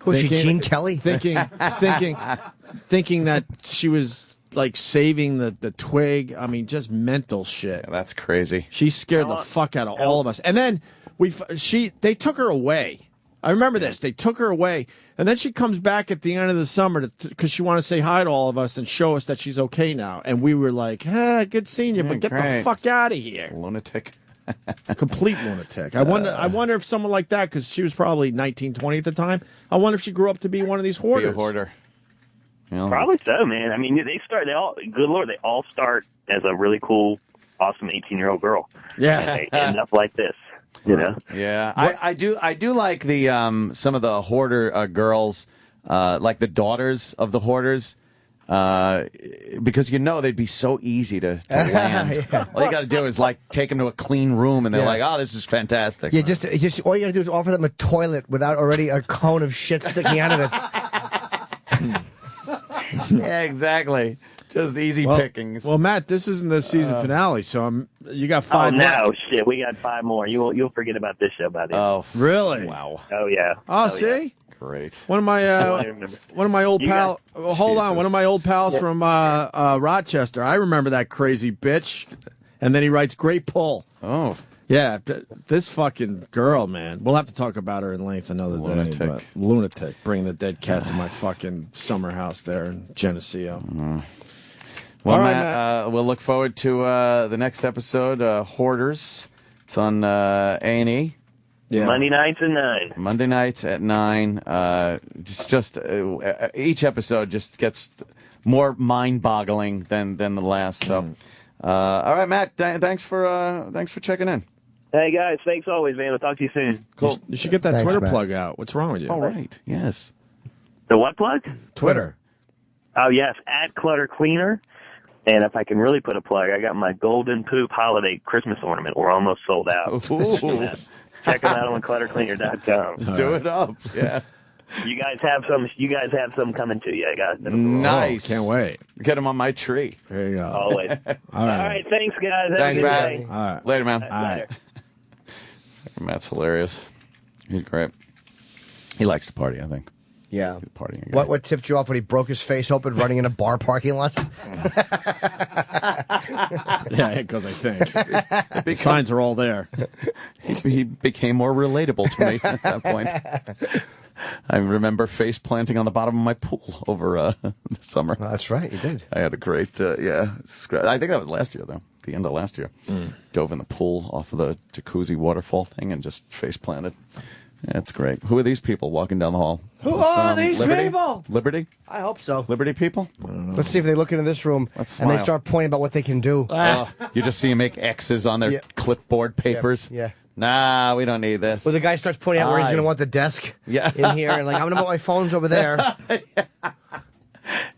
Was she Gene Kelly? Thinking that she was like saving the twig. I mean, just mental shit. That's crazy. She scared the fuck out of all of us. And then they took her away. I remember this. They took her away, and then she comes back at the end of the summer because she wanted to say hi to all of us and show us that she's okay now. And we were like, good seeing you, but get the fuck out of here. Lunatic. Complete lunatic. I wonder if someone like that, because she was probably 19, 20 at the time, I wonder if she grew up to be one of these hoarders. Be a hoarder. Probably so, man. I mean, good Lord, they all start as a really cool, awesome 18-year-old girl. Yeah. And they end up like this. Yeah, I do like the some of the hoarder girls, like the daughters of the hoarders, because they'd be so easy to land. Yeah. All you got to do is take them to a clean room, and they're like, "Oh, this is fantastic." Yeah, just all you got to do is offer them a toilet without already a cone of shit sticking out of it. Yeah, exactly. Just easy pickings. Well, Matt, this isn't the season finale, so you got 5 Oh, left. no, shit, we got 5 more. You'll forget about this show by then. Oh, really? Wow. Oh, yeah. Oh, see? Great. One of my old pals. Hold on, one of my old pals from Rochester. I remember that crazy bitch. And then he writes, "Great pull." Oh. Yeah, this fucking girl, man. We'll have to talk about her in length another day. But lunatic, bringing the dead cat to my fucking summer house there in Geneseo. Well, All right, Matt, we'll look forward to the next episode, Hoarders. It's on A&E. Yeah. Monday nights at 9. Monday nights at 9. Each episode just gets more mind-boggling than the last. So, all right, Matt. Thanks for checking in. Hey, guys, thanks always, man. I'll talk to you soon. Cool. You should get that Thanks, Twitter Matt. plug out. What's wrong with you? All right. Yes. The what plug? Twitter. Oh, yes, at Clutter Cleaner. And if I can really put a plug, I got my Golden Poop Holiday Christmas ornament. We're almost sold out. Ooh. Check them out on cluttercleaner.com. Do it up. Yeah. You guys have some coming to you. I got them. Nice. Can't wait. Get them on my tree. There you go. Always. All right, thanks, guys. Have Thanks, a good Matt. day. All right. Later, man. All right. Matt's hilarious. He's great. He likes to party, I think. Yeah. Good partying guy. What tipped you off when he broke his face open running in a bar parking lot? Yeah, because I think. The signs are all there. He became more relatable to me at that point. I remember face planting on the bottom of my pool over the summer. That's right, you did. I had a great, I think that was last year, though. The end of last year. Dove in the pool off of the jacuzzi waterfall thing and just face planted. That's great. Who are these people walking down the hall? Who are these people? Liberty? I hope so. Liberty people? Let's see if they look into this room Let's and they smile. start pointing about what they can do. You just see them make X's on their Yeah. clipboard papers. Yeah. Nah, we don't need this. Well, the guy starts pointing out where he's going to want the desk in here. And like, I'm going to put my phones over there.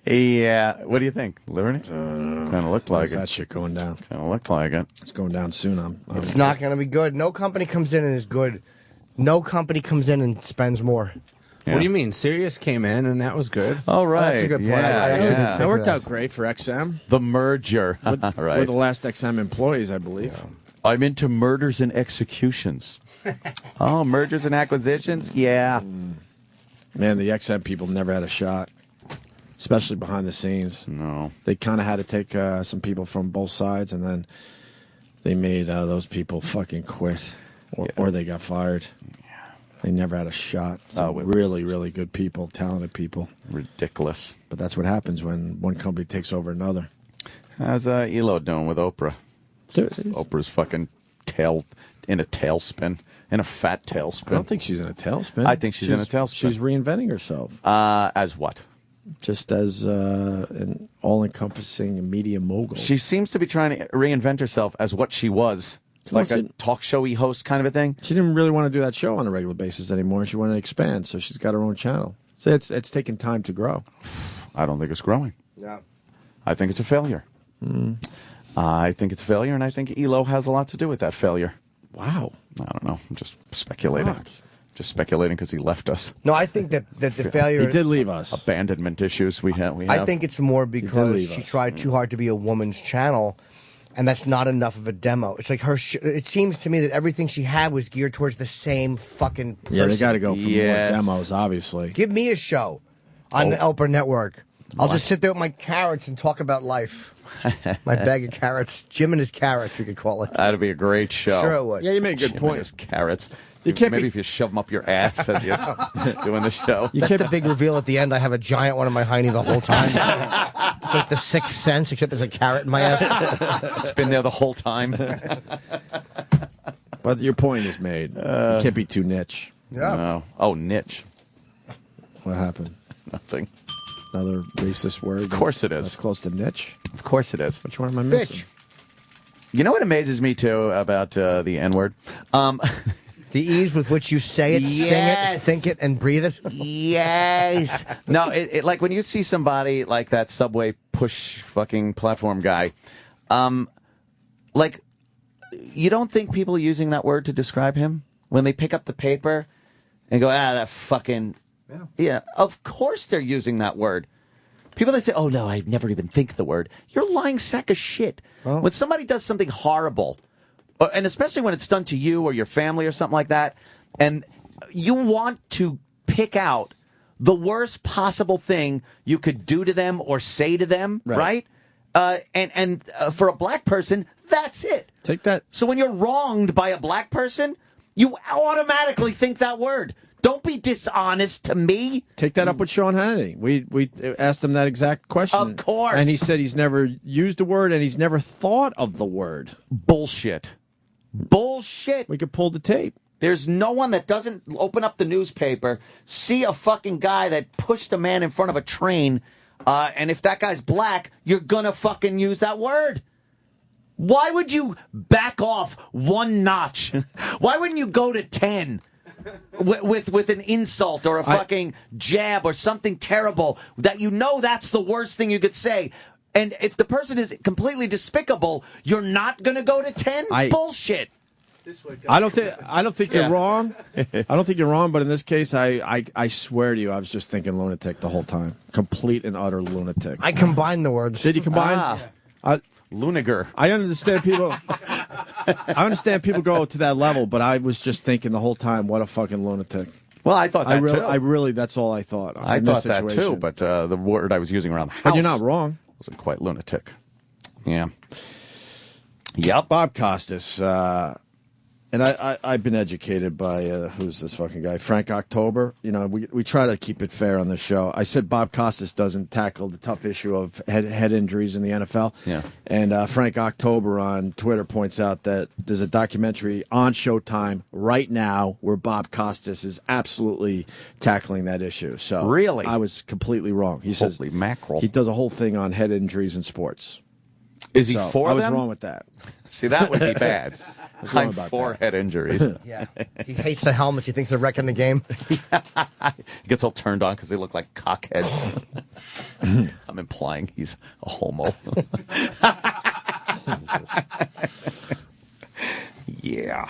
Yeah. What do you think? Liberty? Kind of looked like How's it. that shit going down? Kind of looked like it. It's going down soon. It's not going to be good. No company comes in and is good No company comes in and spends more. What do you mean? Sirius came in and that was good. Oh, right. That's a good point. Yeah, I actually didn't That think worked of that. out great for XM. The merger. We're the last XM employees, I believe. I'm into murders and executions. Oh, mergers and acquisitions? Yeah. Man, the XM people never had a shot, especially behind the scenes. No. They kind of had to take some people from both sides, and then they made those people fucking quit, or they got fired. They never had a shot. Some really, really good people, talented people. Ridiculous. But that's what happens when one company takes over another. How's Elo doing with Oprah? Oprah's fucking tail in a tailspin, in a fat tailspin. I don't think she's in a tailspin. I think she's in a tailspin. She's reinventing herself. As what? Just as an all-encompassing media mogul. She seems to be trying to reinvent herself as what she was. Like a talk showy host kind of a thing. She didn't really want to do that show on a regular basis anymore. She wanted to expand, so she's got her own channel. So it's taken time to grow. I don't think it's growing. Yeah. I think it's a failure. I think it's a failure, and I think Elo has a lot to do with that failure. Wow. I don't know. I'm just speculating. Just speculating because he left us. No, I think that the failure... He did leave us. Abandonment issues we have. I think it's more because she tried too hard to be a woman's channel, and that's not enough of a demo. It's like it seems to me that everything she had was geared towards the same fucking person. Yeah, they got to go for more demos, obviously. Give me a show on the Elper Network. I'll just sit there with my carrots and talk about life. My bag of carrots. Jim and his carrots, we could call it. That'd be a great show. Sure it would. Yeah, you make a good Jim point. and his carrots. Maybe if you shove them up your ass as you're doing the show. That's the big reveal at the end. I have a giant one in my hiney the whole time. It's like the Sixth Sense, except there's a carrot in my ass. It's been there the whole time. But your point is made. You can't be too niche. Yeah. No. Oh, niche. What happened? Nothing. Another racist word? Of course it is. That's close to niche. Of course it is. Which one am I missing? You know what amazes me, too, about the N-word? The ease with which you say it, sing it, think it, and breathe it. Yes. No, it like when you see somebody like that subway push fucking platform guy, like, you don't think people are using that word to describe him? When they pick up the paper and go, that fucking... Yeah, of course they're using that word. People that say, oh, no, I never even think the word. You're a lying sack of shit. Oh. When somebody does something horrible, and especially when it's done to you or your family or something like that, and you want to pick out the worst possible thing you could do to them or say to them, right? And for a black person, that's it. Take that. So when you're wronged by a black person, you automatically think that word. Don't be dishonest to me. Take that up with Sean Hannity. We asked him that exact question. Of course. And he said he's never used the word and he's never thought of the word. Bullshit. Bullshit. We could pull the tape. There's no one that doesn't open up the newspaper, see a fucking guy that pushed a man in front of a train, and if that guy's black, you're gonna fucking use that word. Why would you back off one notch? Why wouldn't you go to 10? With an insult or a fucking jab or something terrible that you know that's the worst thing you could say. And if the person is completely despicable, you're not going to go to 10? Bullshit. I don't think you're wrong. I don't think you're wrong, but in this case, I swear to you, I was just thinking lunatic the whole time. Complete and utter lunatic. I combined the words. Did you combine? Luniger. I understand people. I understand people go to that level, but I was just thinking the whole time, what a fucking lunatic. Well, I thought that too. I really, that's all I thought. I thought that too, but the word I was using around the house. But you're not wrong. Wasn't quite lunatic. Yeah. Yep. Bob Costas. And I've been educated by, who's this fucking guy? Frank October. You know, we try to keep it fair on the show. I said Bob Costas doesn't tackle the tough issue of head injuries in the NFL. Yeah. And Frank October on Twitter points out that there's a documentary on Showtime right now where Bob Costas is absolutely tackling that issue. So really? I was completely wrong. He says holy mackerel. He does a whole thing on head injuries in sports. Is he for I was them? wrong with that. See, that would be bad. I'm for head injuries. Yeah. He hates the helmets. He thinks they're wrecking the game. He gets all turned on because they look like cockheads. I'm implying he's a homo. Yeah.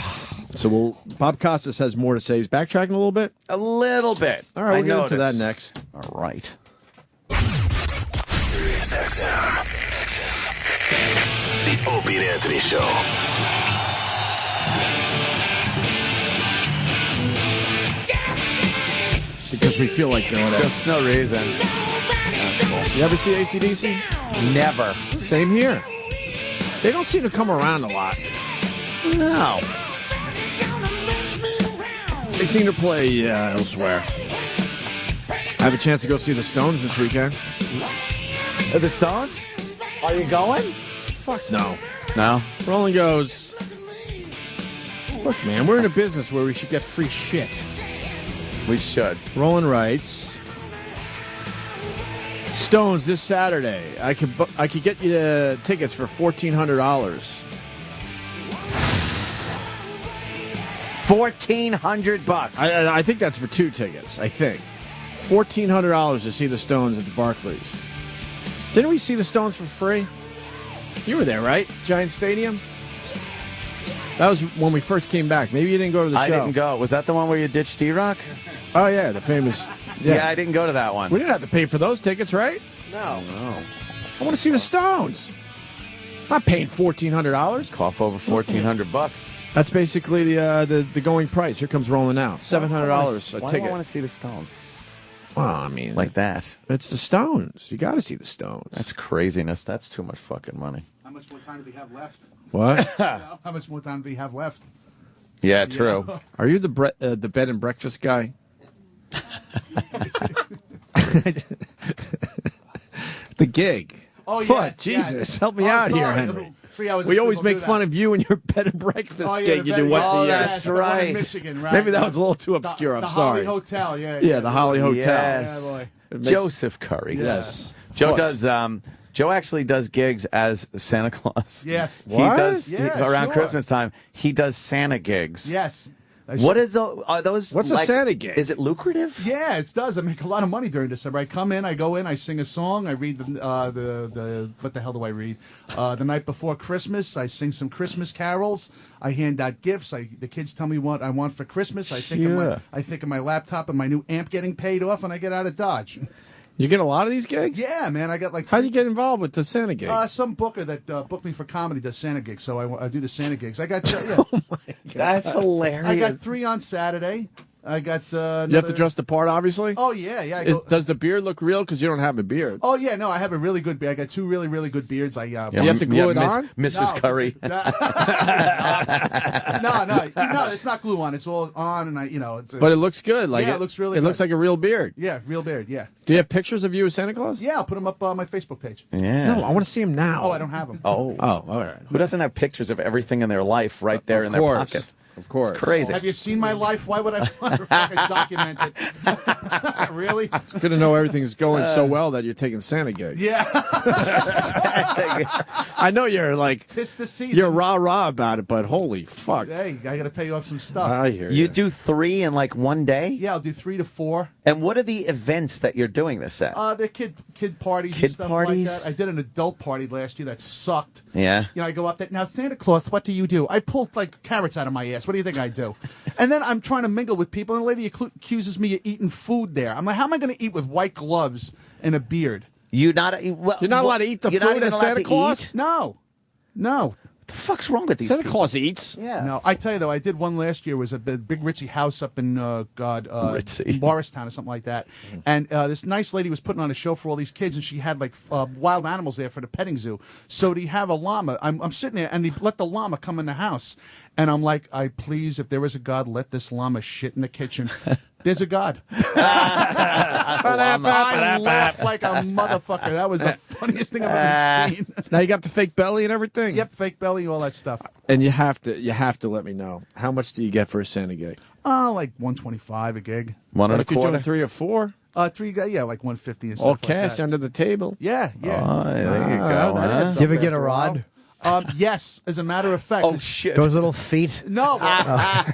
So Bob Costas has more to say. He's backtracking a little bit. A little bit. All right, we'll get into that noticed. next. All right. Sirius XM. The Opie and Anthony Show. Because we feel like doing it. Just no reason. You ever see AC/DC? Never. Same here. They don't seem to come around a lot. No. They seem to play elsewhere. I have a chance to go see the Stones this weekend. The Stones? Are you going? Fuck no. No? Roland goes, look, man, we're in a business where we should get free shit. We should. Roland writes, Stones this Saturday. I could get you tickets for $1,400. $1,400. I think that's for 2 tickets. I think $1,400 to see the Stones at the Barclays. Didn't we see the Stones for free? You were there, right? Giant Stadium. That was when we first came back. Maybe you didn't go to the show. I didn't go. Was that the one where you ditched D-Rock? Oh yeah, the famous. Yeah, I didn't go to that one. We didn't have to pay for those tickets, right? No. I want to see the Stones. I'm not paying $1,400. Cough over $1,400. That's basically the going price. Here comes rolling out. $700 a Why ticket. do I want to see the Stones? Well, I mean, like that. It's the Stones. You got to see the Stones. That's craziness. That's too much fucking money. How much more time do we have left? What? How much more time do we have left? Yeah, true. Are you the bed and breakfast guy? The gig. Oh, Fuck, yes, Jesus, yes. help me Oh, out here, sorry. Henry. 3 hours of We sleep always will make do fun that. of you and your bed and breakfast Oh, yeah, gig the you bed- do once oh, a year. yes, the one in Michigan, right? Maybe that was a little too obscure. I'm the sorry. Holly Hotel, yeah. Yeah, the Holly Hotel. Yes. Yeah, boy. It makes- Joseph Currie. Yes. Joe Foot. does. Joe actually does gigs as Santa Claus. Yes. He What? does Yeah, around sure. Christmas time. He does Santa gigs. Yes. What is are those? What's a like, Santa gig? Is it lucrative? Yeah, it does. I make a lot of money during December. I come in, I go in, I sing a song, I read the what the hell do I read? The night before Christmas, I sing some Christmas carols. I hand out gifts. The kids tell me what I want for Christmas. I think of my laptop and my new amp getting paid off, and I get out of Dodge. You get a lot of these gigs? Yeah, man. I got like. How do you get involved with the Santa gig? Some booker that booked me for comedy does Santa gigs, so I do the Santa gigs. I got. That's hilarious. I got 3 on Saturday. I got. You have to dress the part, obviously? Oh, yeah. Does the beard look real? Because you don't have a beard. Oh, yeah, no, I have a really good beard. I got 2 really, really good beards. Do you have to glue it on? Mrs. Currie. No, it's not glue on. It's all on, and But it looks good. Like yeah, it looks really It good. looks like a real beard. Yeah, real beard, yeah. Do you have pictures of you as Santa Claus? Yeah, I'll put them up on my Facebook page. Yeah. No, I want to see him now. Oh, I don't have them. Oh, all right. Who doesn't have pictures of everything in their life right there in their course. pocket? Of course. It's crazy. Have you seen my life? Why would I want to fucking document it? Really? It's good to know everything's going so well that you're taking Santa gigs. Yeah. I know you're like, Tis the season. you're rah-rah about it, but holy fuck. Hey, I got to pay you off some stuff. I hear You do 3 in like one day? Yeah, I'll do 3 to 4. And what are the events that you're doing this at? They're kid parties Kid and stuff parties? like that. I did an adult party last year that sucked. Yeah. You know, I go up there. Now, Santa Claus, what do you do? I pull like carrots out of my ass. What do you think I do? And then I'm trying to mingle with people, and the lady accuses me of eating food there. I'm like, how am I going to eat with white gloves and a beard? You're not allowed to eat the you're not food even as allowed Santa to Claus? eat? No. What the fuck's wrong with these Santa people? Claus eats. Yeah. No, I tell you though, I did one last year. It was a big ritzy house up in Ritzy. Morristown or something like that. And this nice lady was putting on a show for all these kids, and she had like wild animals there for the petting zoo. So to have a llama, I'm sitting there, and he let the llama come in the house, and I'm like, please, if there is a God, let this llama shit in the kitchen. There's a God. I laughed like a motherfucker. That was the funniest thing I've ever seen. Now you got the fake belly and everything? Yep, fake belly, all that stuff. And you have to let me know. How much do you get for a Santa gig? Like $125 a gig. One and What a if you're quarter? doing 3 or 4? 3 guys, yeah, like $150 and stuff All like cash that. under the table. Yeah. Oh, there you go. that huh? adds Do you ever up get a after while. rod? Yes, as a matter of fact. Oh, shit. Those little feet? No. No,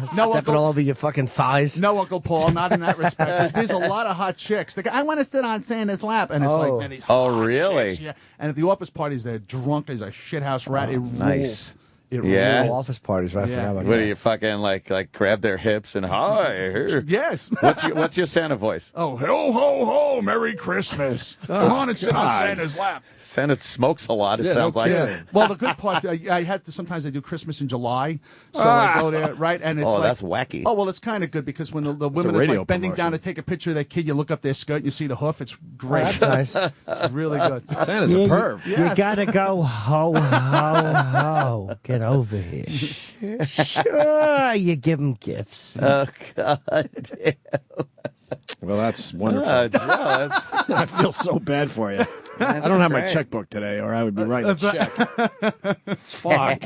Stepping Uncle, all over your fucking thighs? no, Uncle Paul, not in that respect. There's a lot of hot chicks. They go, I want to sit on Santa's lap. And it's like, man, these Oh, hot really? chicks, yeah. And at the office parties, they're drunk as a shithouse rat. It nice. rules. It Yeah. rules. Office parties, right? I forgot about What that. do you fucking like grab their hips and hi? Yes. What's your Santa voice? Oh, ho, ho, ho, Merry Christmas. Come on and sit on Santa's lap. Santa smokes a lot, it sounds like. Well, the good part, sometimes I do Christmas in July, so I go there, right? And it's that's wacky. Oh, well, it's kind of good because when the women are like bending down to take a picture of their kid, you look up their skirt and you see the hoof. It's great. That's nice. It's really good. Santa's a perv. Yes. You gotta go ho, ho, ho. Get over here. Sure, you give them gifts. Oh, God damn. Well, that's wonderful. That's I feel so bad for you. I don't have my checkbook today, or I would be writing a check. Fuck.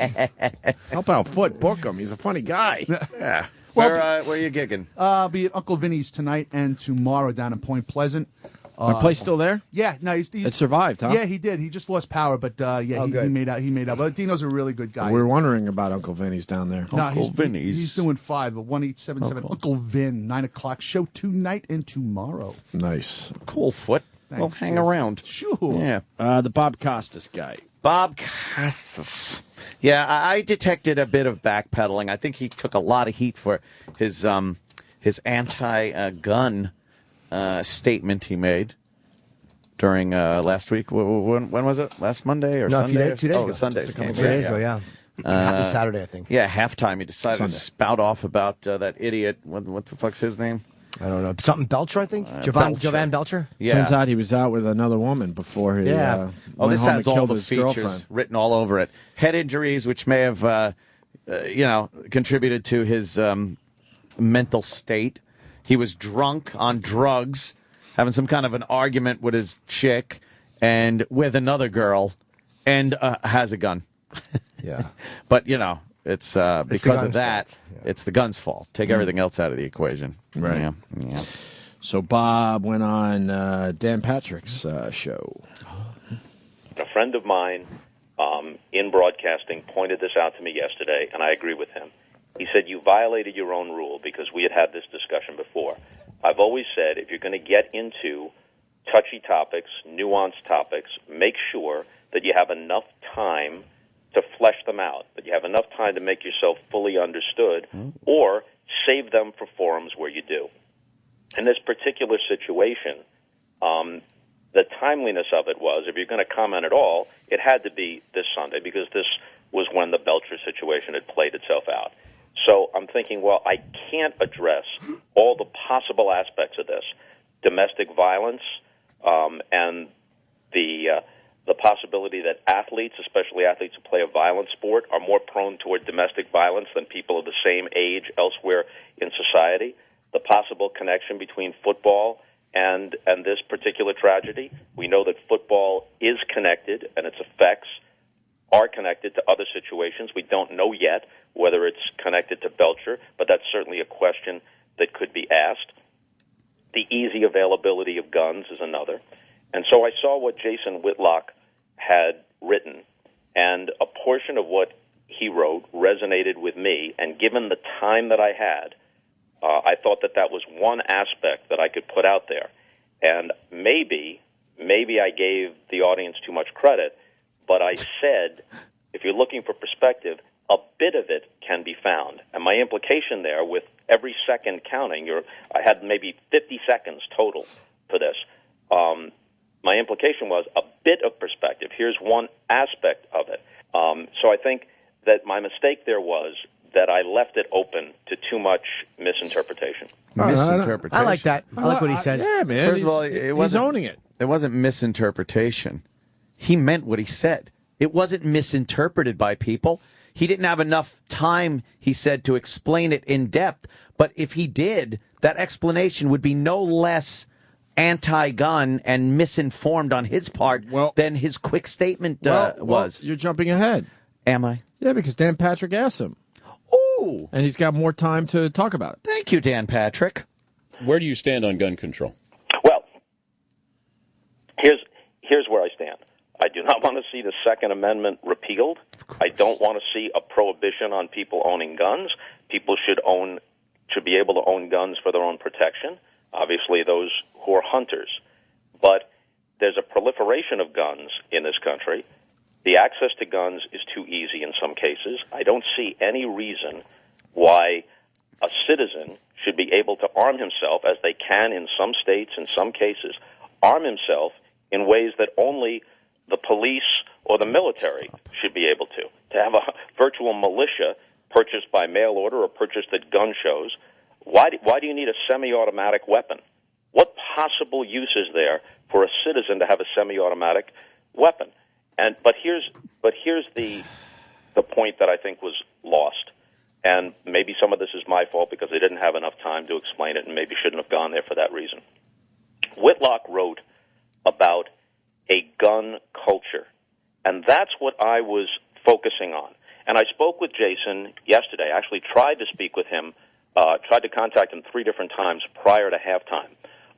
Help out Foot. Book him. He's a funny guy. Yeah. Well, Where are you gigging? I'll be at Uncle Vinny's tonight and tomorrow down in Point Pleasant. My place still there? Yeah, no, he's It survived, huh? Yeah, he did. He just lost power, but he made out. He made out. But Dino's a really good guy. We were wondering about Uncle Vinny's down there. No, he's doing 5-1877 Uncle Vin 9:00 show tonight and tomorrow. Nice. Cool, Foot. We'll hang around. Sure. Yeah. The Bob Costas guy. Bob Costas. Yeah, I detected a bit of backpedaling. I think he took a lot of heat for his anti-gun statement he made during last week. When was it? Last Monday or Sunday? 2 days ago. Oh, Sunday's Just a couple game. days ago, yeah. Happy Saturday, I think. Yeah, halftime. He decided to spout off about that idiot. What the fuck's his name? I don't know. Something Belcher, I think? Jovan Belcher? Yeah. Turns out he was out with another woman before he went this home has and all killed the his features girlfriend. written all over it. Head injuries, which may have, contributed to his mental state. He was drunk on drugs, having some kind of an argument with his chick and with another girl, and has a gun. Yeah. But, it's because of that, it's the gun's fault. Take everything else out of the equation. Right. Yeah. So Bob went on Dan Patrick's show. A friend of mine in broadcasting pointed this out to me yesterday, and I agree with him. He said, you violated your own rule, because we had this discussion before. I've always said, if you're going to get into touchy topics, nuanced topics, make sure that you have enough time to flesh them out, that you have enough time to make yourself fully understood, or save them for forums where you do. In this particular situation, the timeliness of it was, if you're going to comment at all, it had to be this Sunday, because this was when the Belcher situation had played itself out. So I'm thinking, well, I can't address all the possible aspects of this. Domestic violence and the possibility that athletes, especially athletes who play a violent sport, are more prone toward domestic violence than people of the same age elsewhere in society. The possible connection between football and this particular tragedy. We know that football is connected, and its effects are connected to other situations. We don't know yet whether it's connected to Belcher, but that's certainly a question that could be asked. The easy availability of guns is another. And so I saw what Jason Whitlock had written, and a portion of what he wrote resonated with me, and given the time that I had, I thought that was one aspect that I could put out there. And maybe I gave the audience too much credit, but I said, if you're looking for perspective, a bit of it can be found. And my implication there, with every second counting, I had maybe 50 seconds total for this. My implication was a bit of perspective. Here's one aspect of it. So I think that my mistake there was that I left it open to too much misinterpretation. Misinterpretation. I like that. I like what he said. Yeah, man. First of all, he's owning it. It wasn't misinterpretation. He meant what he said. It wasn't misinterpreted by people. He didn't have enough time, he said, to explain it in depth. But if he did, that explanation would be no less anti-gun and misinformed on his part than his quick statement was. Well, you're jumping ahead. Am I? Yeah, because Dan Patrick asked him. Ooh. And he's got more time to talk about it. Thank you, Dan Patrick. Where do you stand on gun control? Well, here's where I stand. I do not want to see the Second Amendment repealed. I don't want to see a prohibition on people owning guns. People should be able to own guns for their own protection. Obviously, those who are hunters. But there's a proliferation of guns in this country, The access to guns is too easy in some cases. I don't see any reason why a citizen should be able to arm himself, as they can in some states, in some cases, arm himself in ways that only the police or the military should be able to. To have a virtual militia purchased by mail order or purchased at gun shows, why do you need a semi-automatic weapon? What possible use is there for a citizen to have a semi-automatic weapon? But here's the point that I think was lost. And maybe some of this is my fault because I didn't have enough time to explain it and maybe shouldn't have gone there for that reason. Whitlock wrote about a gun culture, and that's what I was focusing on. And I spoke with Jason yesterday. I actually tried to speak with him, tried to contact him 3 different times prior to halftime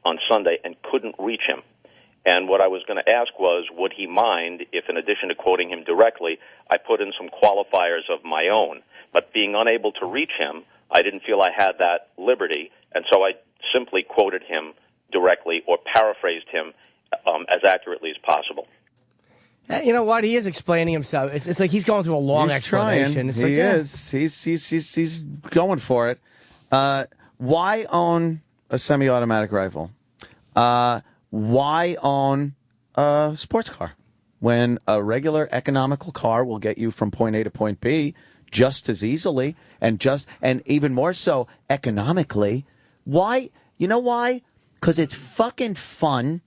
on Sunday and couldn't reach him. And what I was going to ask was, would he mind if, in addition to quoting him directly, I put in some qualifiers of my own? But being unable to reach him, I didn't feel I had that liberty, and so I simply quoted him directly or paraphrased him as accurately as possible. You know what? He is explaining himself. It's like he's going through a long explanation. Trying. He's going for it. Why own a semi-automatic rifle? Why own a sports car when a regular economical car will get you from point A to point B just as easily and even more so economically? Why? You know why? Because it's fucking fun.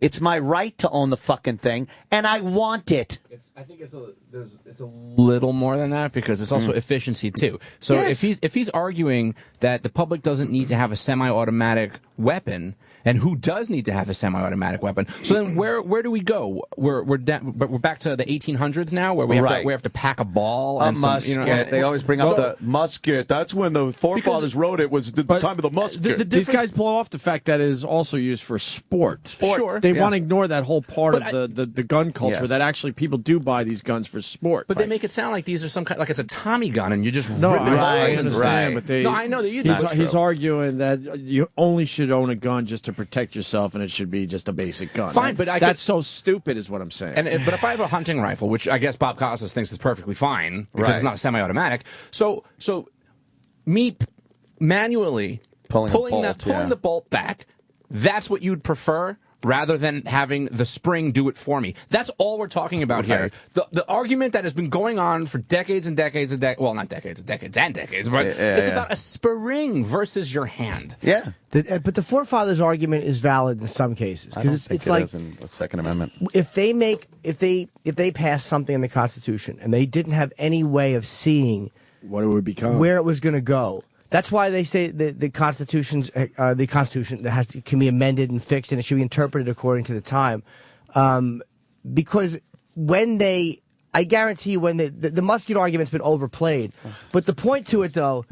It's my right to own the fucking thing, and I want it. I think it's a little more than that because it's also efficiency too. So Yes. if he's arguing that the public doesn't need to have a semi-automatic weapon, and who does need to have a semi-automatic weapon? So then where do we go? We're back to the 1800s now, where we have to pack a ball and musket. They always bring up the musket. That's when the forefathers wrote it. Was the time of the musket. These guys blow off the fact that it is also used for sport. Sure. They want to ignore that whole part of the gun culture that actually people do buy these guns for sport. But they make it sound like these are some kind, like it's a Tommy gun, and you just No, rip it I holes understand, and but no, I know that you do. He's arguing that you only should own a gun just to protect yourself, and it should be just a basic gun. Fine, but that's so stupid, is what I'm saying. But if I have a hunting rifle, which I guess Bob Costas thinks is perfectly fine because it's not a semi-automatic, so me manually pulling the bolt back, that's what you'd prefer, rather than having the spring do it for me. That's all we're talking about here. The argument that has been going on for decades and decades and decades, well, not decades and decades and decades, but it's about a spring versus your hand. Yeah. But the forefathers' argument is valid in some cases because it's like in the Second Amendment. If they pass something in the Constitution and they didn't have any way of seeing what it would become, where it was going to go. That's why they say the Constitution can be amended and fixed, and it should be interpreted according to the time. Because I guarantee you, when the musket argument's been overplayed. But the point to it, though,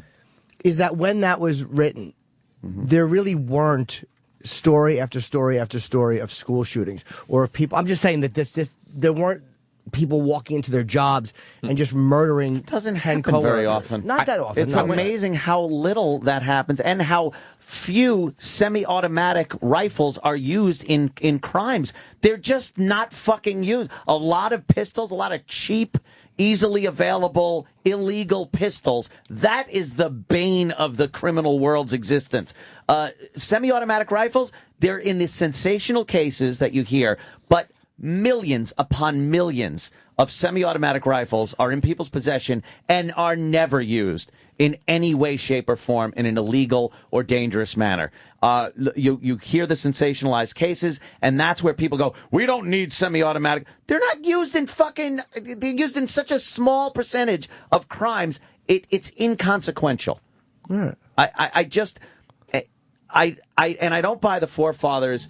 is that when that was written, there really weren't story after story after story of school shootings or of people. I'm just saying that there weren't people walking into their jobs and just murdering. It doesn't happen very often. Not that often. It's amazing how little that happens and how few semi-automatic rifles are used in crimes. They're just not fucking used. A lot of pistols, a lot of cheap, easily available, illegal pistols. That is the bane of the criminal world's existence. Semi-automatic rifles, they're in the sensational cases that you hear, but millions upon millions of semi-automatic rifles are in people's possession and are never used in any way, shape, or form in an illegal or dangerous manner. You hear the sensationalized cases, and that's where people go, we don't need semi-automatic. They're not used they're used in such a small percentage of crimes, it's inconsequential. Yeah. I don't buy the forefathers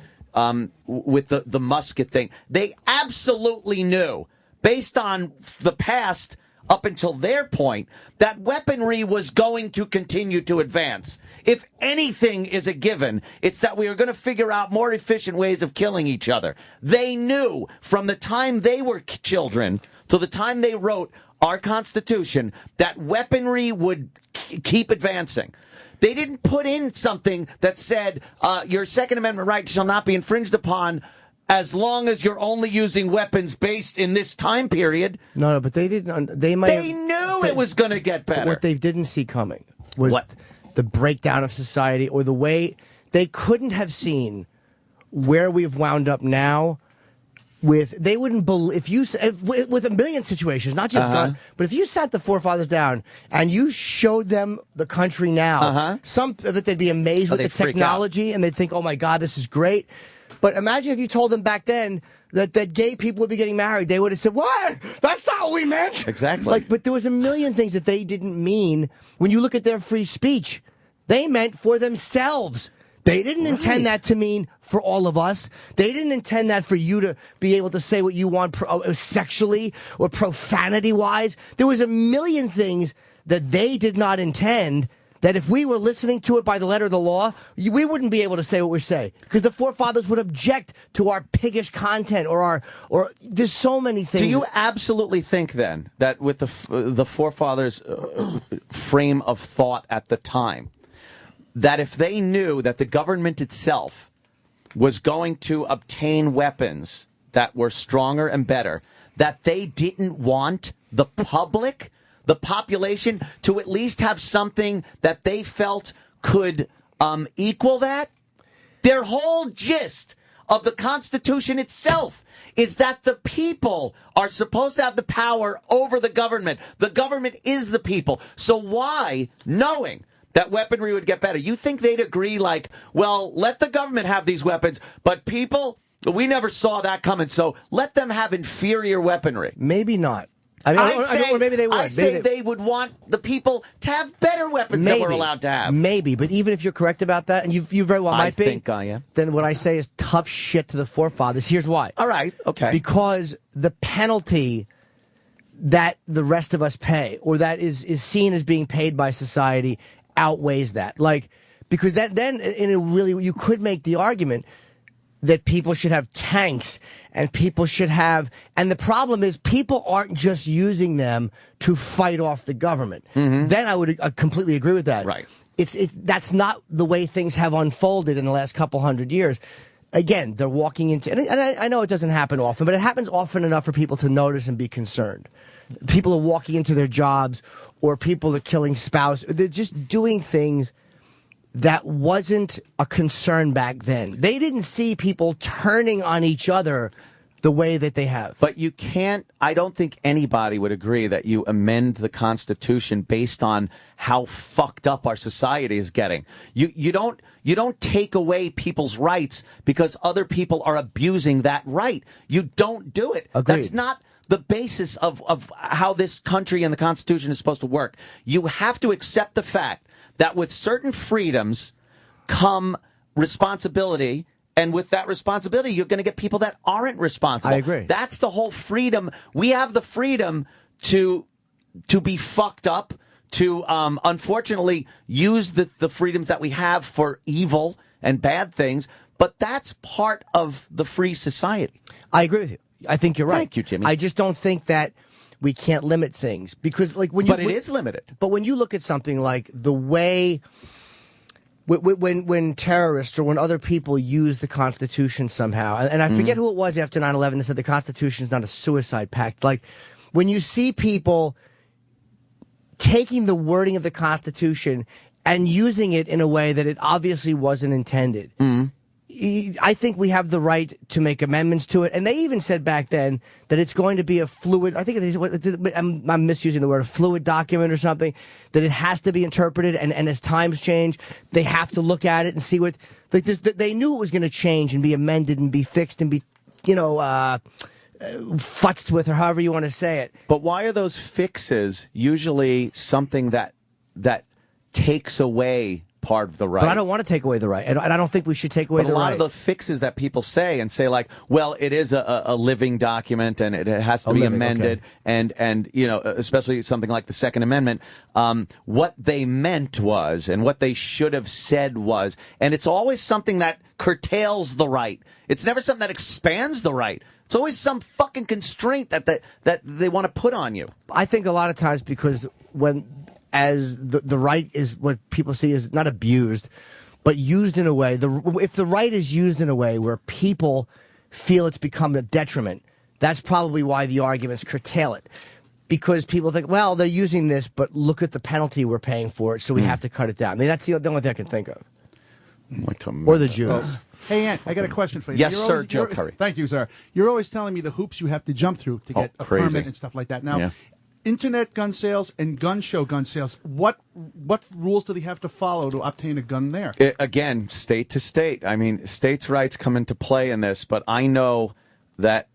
with the musket thing. They absolutely knew, based on the past up until their point, that weaponry was going to continue to advance. If anything is a given, it's that we are going to figure out more efficient ways of killing each other. They knew from the time they were children to the time they wrote our Constitution that weaponry would keep advancing. They didn't put in something that said your Second Amendment right shall not be infringed upon as long as you're only using weapons based in this time period. No, but they didn't. They knew it was going to get better. But what they didn't see coming was the breakdown of society, or the way they couldn't have seen where we've wound up now. They wouldn't believe with a million situations, not just gun, but if you sat the forefathers down and you showed them the country now, some of it they'd be amazed with the technology and they'd think, "Oh my God, this is great." But imagine if you told them back then that gay people would be getting married, they would have said, "What? That's not what we meant." Exactly. But there was a million things that they didn't mean. When you look at their free speech, they meant for themselves. They didn't intend that to mean for all of us. They didn't intend that for you to be able to say what you want sexually or profanity-wise. There was a million things that they did not intend, that if we were listening to it by the letter of the law, we wouldn't be able to say what we say, because the forefathers would object to our piggish content or there's so many things. Do you absolutely think then that with the forefathers' frame of thought at the time, that if they knew that the government itself was going to obtain weapons that were stronger and better, that they didn't want the public, the population, to at least have something that they felt could equal that? Their whole gist of the Constitution itself is that the people are supposed to have the power over the government. The government is the people. So why, knowing that weaponry would get better, you think they'd agree like, well, let the government have these weapons, but people, we never saw that coming, so let them have inferior weaponry? Maybe not. I mean, or maybe they would. I say they would want the people to have better weapons than we're allowed to have. Maybe, but even if you're correct about that, and you very well might be, I think I am. Then what I say is tough shit to the forefathers. Here's why. All right, okay. Because the penalty that the rest of us pay, or that is seen as being paid by society, outweighs that. Like, because then you could make the argument that people should have tanks and people should have, and the problem is people aren't just using them to fight off the government. Then I would completely agree with that. Right. That's not the way things have unfolded in the last couple hundred years. Again, they're walking into, and I know it doesn't happen often, but it happens often enough for people to notice and be concerned. People are walking into their jobs, or people are killing spouse. They're just doing things that wasn't a concern back then. They didn't see people turning on each other the way that they have. But you can't, I don't think anybody would agree that you amend the Constitution based on how fucked up our society is getting. You don't take away people's rights because other people are abusing that right. You don't do it. Agreed. That's not the basis of how this country and the Constitution is supposed to work. You have to accept the fact that with certain freedoms come responsibility, and with that responsibility, you're going to get people that aren't responsible. I agree. That's the whole freedom. We have the freedom to be fucked up, to unfortunately use the freedoms that we have for evil and bad things, but that's part of the free society. I agree with you. I think you're right. Thank you, Jimmy. I just don't think that we can't limit things, because like when you, but it is limited. But when you look at something like the way when terrorists or when other people use the Constitution somehow, and I forget who it was after 9/11 that said the Constitution is not a suicide pact. Like when you see people taking the wording of the Constitution and using it in a way that it obviously wasn't intended. I think we have the right to make amendments to it. And they even said back then that it's going to be a fluid, I think I'm misusing the word, a fluid document or something, that it has to be interpreted. And as times change, they have to look at it and see what, like they knew it was going to change and be amended and be fixed and be, futzed with, or however you want to say it. But why are those fixes usually something that takes away part of the right? But I don't want to take away the right, and I don't think we should take away the right. But a lot of the fixes that people say and say, like, well, it is a living document and it has to be amended, and especially something like the Second Amendment, what they meant was, and what they should have said was, and it's always something that curtails the right. It's never something that expands the right. It's always some fucking constraint that they want to put on you. I think a lot of times because as the right is what people see as not abused, but used in a way. If the right is used in a way where people feel it's become a detriment. That's probably why the arguments curtail it. Because people think, well, they're using this, but look at the penalty we're paying for it, so we have to cut it down. I mean, that's the only thing I can think of. Or the Jews. Hey, Ant, I got a question for you. Yes, sir, Joe Currie. Thank you, sir. You're always telling me the hoops you have to jump through to get a permit and stuff like that. Now, internet gun sales and gun show gun sales, what rules do they have to follow to obtain a gun there? Again, state to state. I mean, states' rights come into play in this, but I know that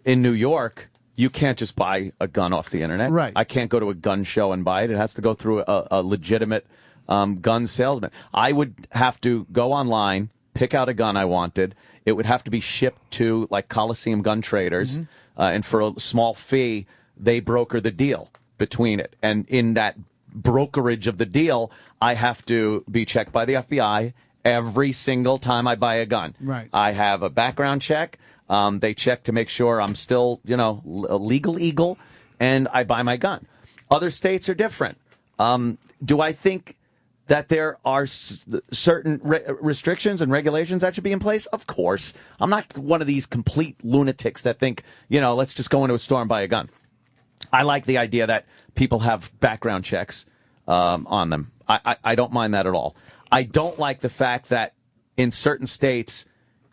in New York, you can't just buy a gun off the internet. Right. I can't go to a gun show and buy it. It has to go through a legitimate gun salesman. I would have to go online, pick out a gun I wanted. It would have to be shipped to like Coliseum Gun Traders, and for a small fee, they broker the deal between it. And in that brokerage of the deal, I have to be checked by the FBI every single time I buy a gun. Right. I have a background check. They check to make sure I'm still, a legal eagle, and I buy my gun. Other states are different. Do I think that there are certain restrictions and regulations that should be in place? Of course. I'm not one of these complete lunatics that think, let's just go into a store and buy a gun. I like the idea that people have background checks on them. I don't mind that at all. I don't like the fact that in certain states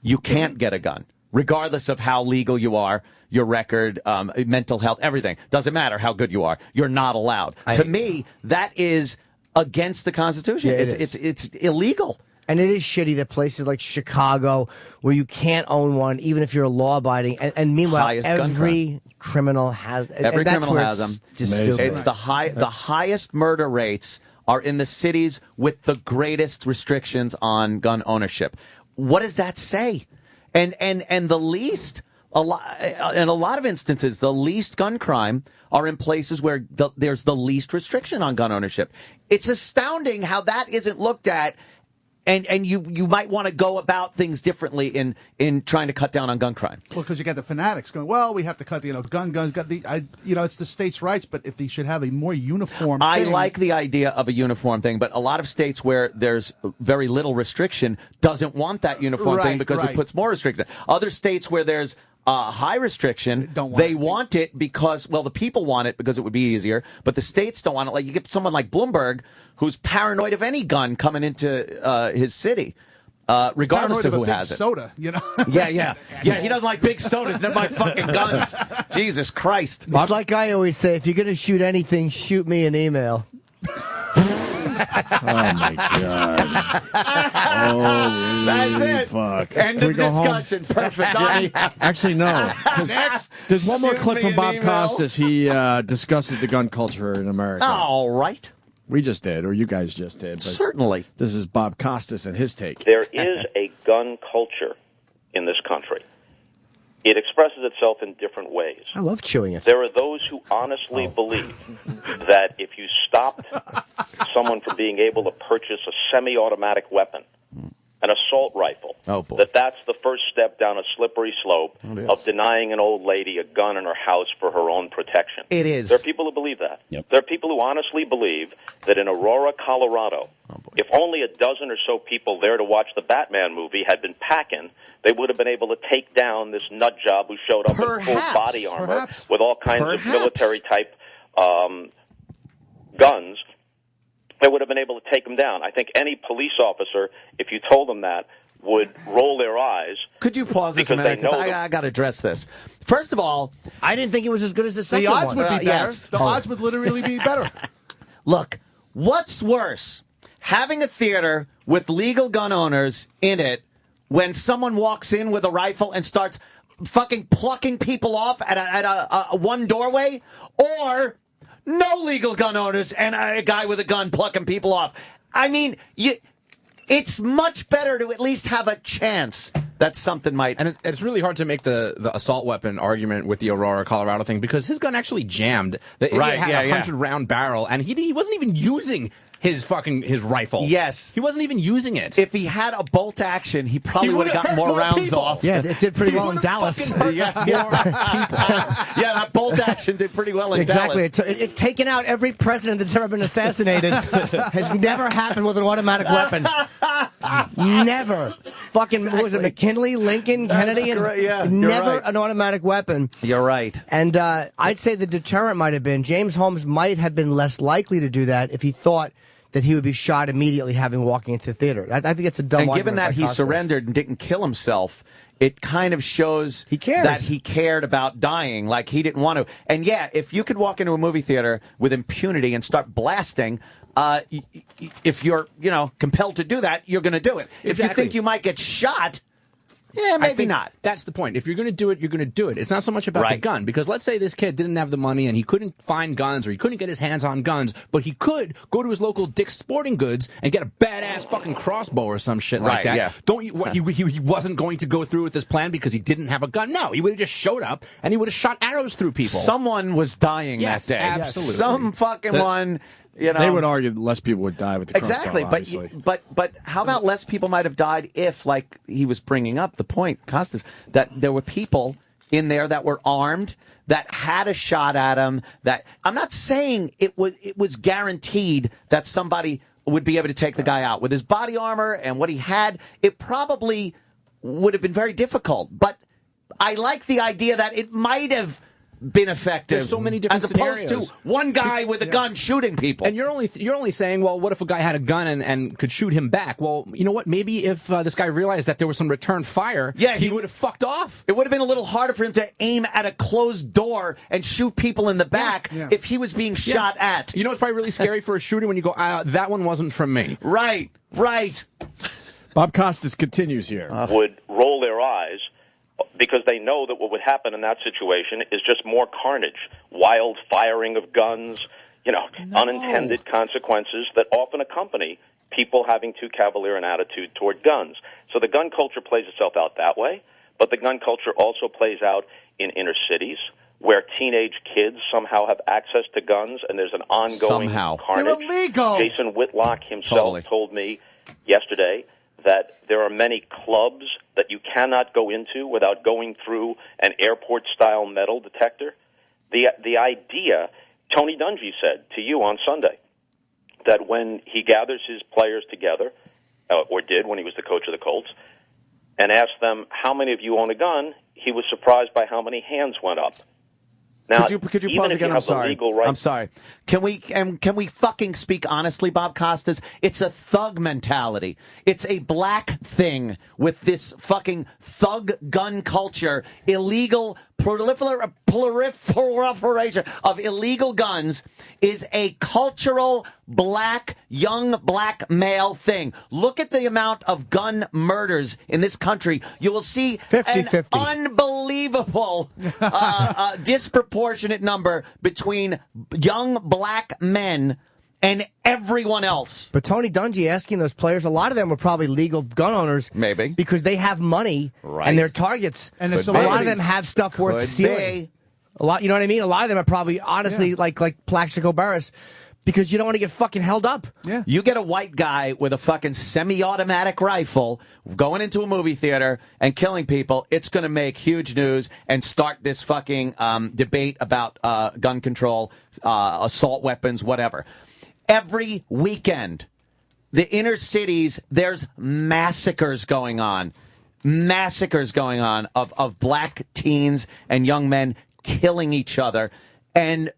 you can't get a gun, regardless of how legal you are, your record, mental health, everything. Doesn't matter how good you are. You're not allowed. To me, that is against the Constitution. Yeah, it's illegal. And it is shitty that places like Chicago, where you can't own one, even if you're law-abiding. And meanwhile, every criminal has. Every criminal has them. Just stupid. It's the highest murder rates are in the cities with the greatest restrictions on gun ownership. What does that say? And the least, in a lot of instances, the least gun crime are in places where there's the least restriction on gun ownership. It's astounding how that isn't looked at. And you might want to go about things differently in trying to cut down on gun crime. Well, because you got the fanatics going, well, we have to cut, guns. It's the states' rights, but if they should have a more uniform thing. I like the idea of a uniform thing, but a lot of states where there's very little restriction doesn't want that uniform thing because it puts more restriction. Other states where there's high restriction, they want it because, the people want it because it would be easier, but the states don't want it. Like, you get someone like Bloomberg who's paranoid of any gun coming into his city, regardless of who has it. Soda, Yeah, he doesn't like big sodas, never mind fucking guns. Jesus Christ. It's like I always say, if you're going to shoot anything, shoot me an email. Oh, my God. That's it. Fuck. End of discussion. Perfect, Johnny. Actually, no. Next. There's one more Shoot clip me from an Bob email. Costas. He discusses the gun culture in America. All right. We just did, or you guys just did. But certainly. This is Bob Costas and his take. There is a gun culture in this country. It expresses itself in different ways. I love chewing it. There are those who honestly believe that if you stopped someone from being able to purchase a semi-automatic weapon, an assault rifle, that's the first step down a slippery slope of denying an old lady a gun in her house for her own protection. It is. There are people who believe that. Yep. There are people who honestly believe that in Aurora, Colorado, if only a dozen or so people there to watch the Batman movie had been packing, they would have been able to take down this nut job who showed up in full body armor with all kinds of military-type guns. They would have been able to take him down. I think any police officer, if you told them that, would roll their eyes. Could you pause this a minute? Because I got to address this. First of all, I didn't think it was as good as the second The odds one. would be better. The odds would literally be better. Look, what's worse? Having a theater with legal gun owners in it when someone walks in with a rifle and starts fucking plucking people off at a one doorway, or no legal gun owners and a guy with a gun plucking people off. I mean, it's much better to at least have a chance that something might. And it's really hard to make the assault weapon argument with the Aurora, Colorado thing because his gun actually jammed. It had a 100-round barrel, and he wasn't even using his rifle. Yes. He wasn't even using it. If he had a bolt action, he probably would have gotten more rounds people. off. Yeah, it did pretty well in Dallas. Yeah, that bolt action did pretty well in Dallas. Exactly. It's taken out every president that's ever been assassinated. Has never happened with an automatic weapon. Never. Fucking, what was it, McKinley, Lincoln, Kennedy? Never an automatic weapon. You're right. And I'd say the deterrent might have been James Holmes might have been less likely to do that if he thought that he would be shot immediately walking into the theater. I think it's a dumb And given argument that by he Costas. surrendered and didn't kill himself, it kind of shows he cares. that he cared about dying, like he didn't want to. And yeah, if you could walk into a movie theater with impunity and start blasting, if you're, compelled to do that, you're going to do it. If you think you might get shot, yeah, maybe not. That's the point. If you're going to do it, you're going to do it. It's not so much about the gun. Because let's say this kid didn't have the money and he couldn't find guns or he couldn't get his hands on guns, but he could go to his local Dick's Sporting Goods and get a badass fucking crossbow or some shit like that. Yeah. Don't you? What, he wasn't going to go through with this plan because he didn't have a gun. No, he would have just showed up and he would have shot arrows through people. Someone was dying that day. Absolutely. Some fucking one. They would argue that less people would die with the crossbow, obviously. but how about less people might have died if, like he was bringing up the point, Costas, that there were people in there that were armed, that had a shot at him. That I'm not saying it was guaranteed that somebody would be able to take the guy out with his body armor and what he had. It probably would have been very difficult, but I like the idea that it might have been effective. There's so many different as opposed scenarios. to one guy with a gun shooting people. And you're only saying, well, what if a guy had a gun and could shoot him back? Well, you know what? Maybe if this guy realized that there was some return fire, he would have fucked off. It would have been a little harder for him to aim at a closed door and shoot people in the back if he was being shot at. You know, it's probably really scary for a shooter when you go, that one wasn't from me. Right. Bob Costas continues here. Would roll their eyes because they know that what would happen in that situation is just more carnage, wild firing of guns, unintended consequences that often accompany people having too cavalier an attitude toward guns. So the gun culture plays itself out that way, but the gun culture also plays out in inner cities where teenage kids somehow have access to guns, and there's an ongoing carnage. They're illegal. Jason Whitlock himself told me yesterday that there are many clubs that you cannot go into without going through an airport-style metal detector. The idea, Tony Dungy said to you on Sunday, that when he gathers his players together, or did when he was the coach of the Colts, and asked them, how many of you own a gun, he was surprised by how many hands went up. Now, could you even pause if again? you have the legal right, I'm sorry. Can we fucking speak honestly, Bob Costas? It's a thug mentality. It's a black thing with this fucking thug gun culture, illegal proliferation of illegal guns is a cultural young black male thing. Look at the amount of gun murders in this country. You will see 50-50. an unbelievable disproportionate number between young black men and everyone else. But Tony Dungy asking those players, a lot of them were probably legal gun owners. Maybe. Because they have money and they're targets. And a lot of them have stuff worth stealing. A lot, you know what I mean? A lot of them are probably, honestly, like Plaxico Barris, because you don't want to get fucking held up. Yeah. You get a white guy with a fucking semi-automatic rifle going into a movie theater and killing people, it's going to make huge news and start this fucking debate about gun control, assault weapons, whatever. Every weekend, the inner cities, there's massacres going on. Of black teens and young men killing each other. And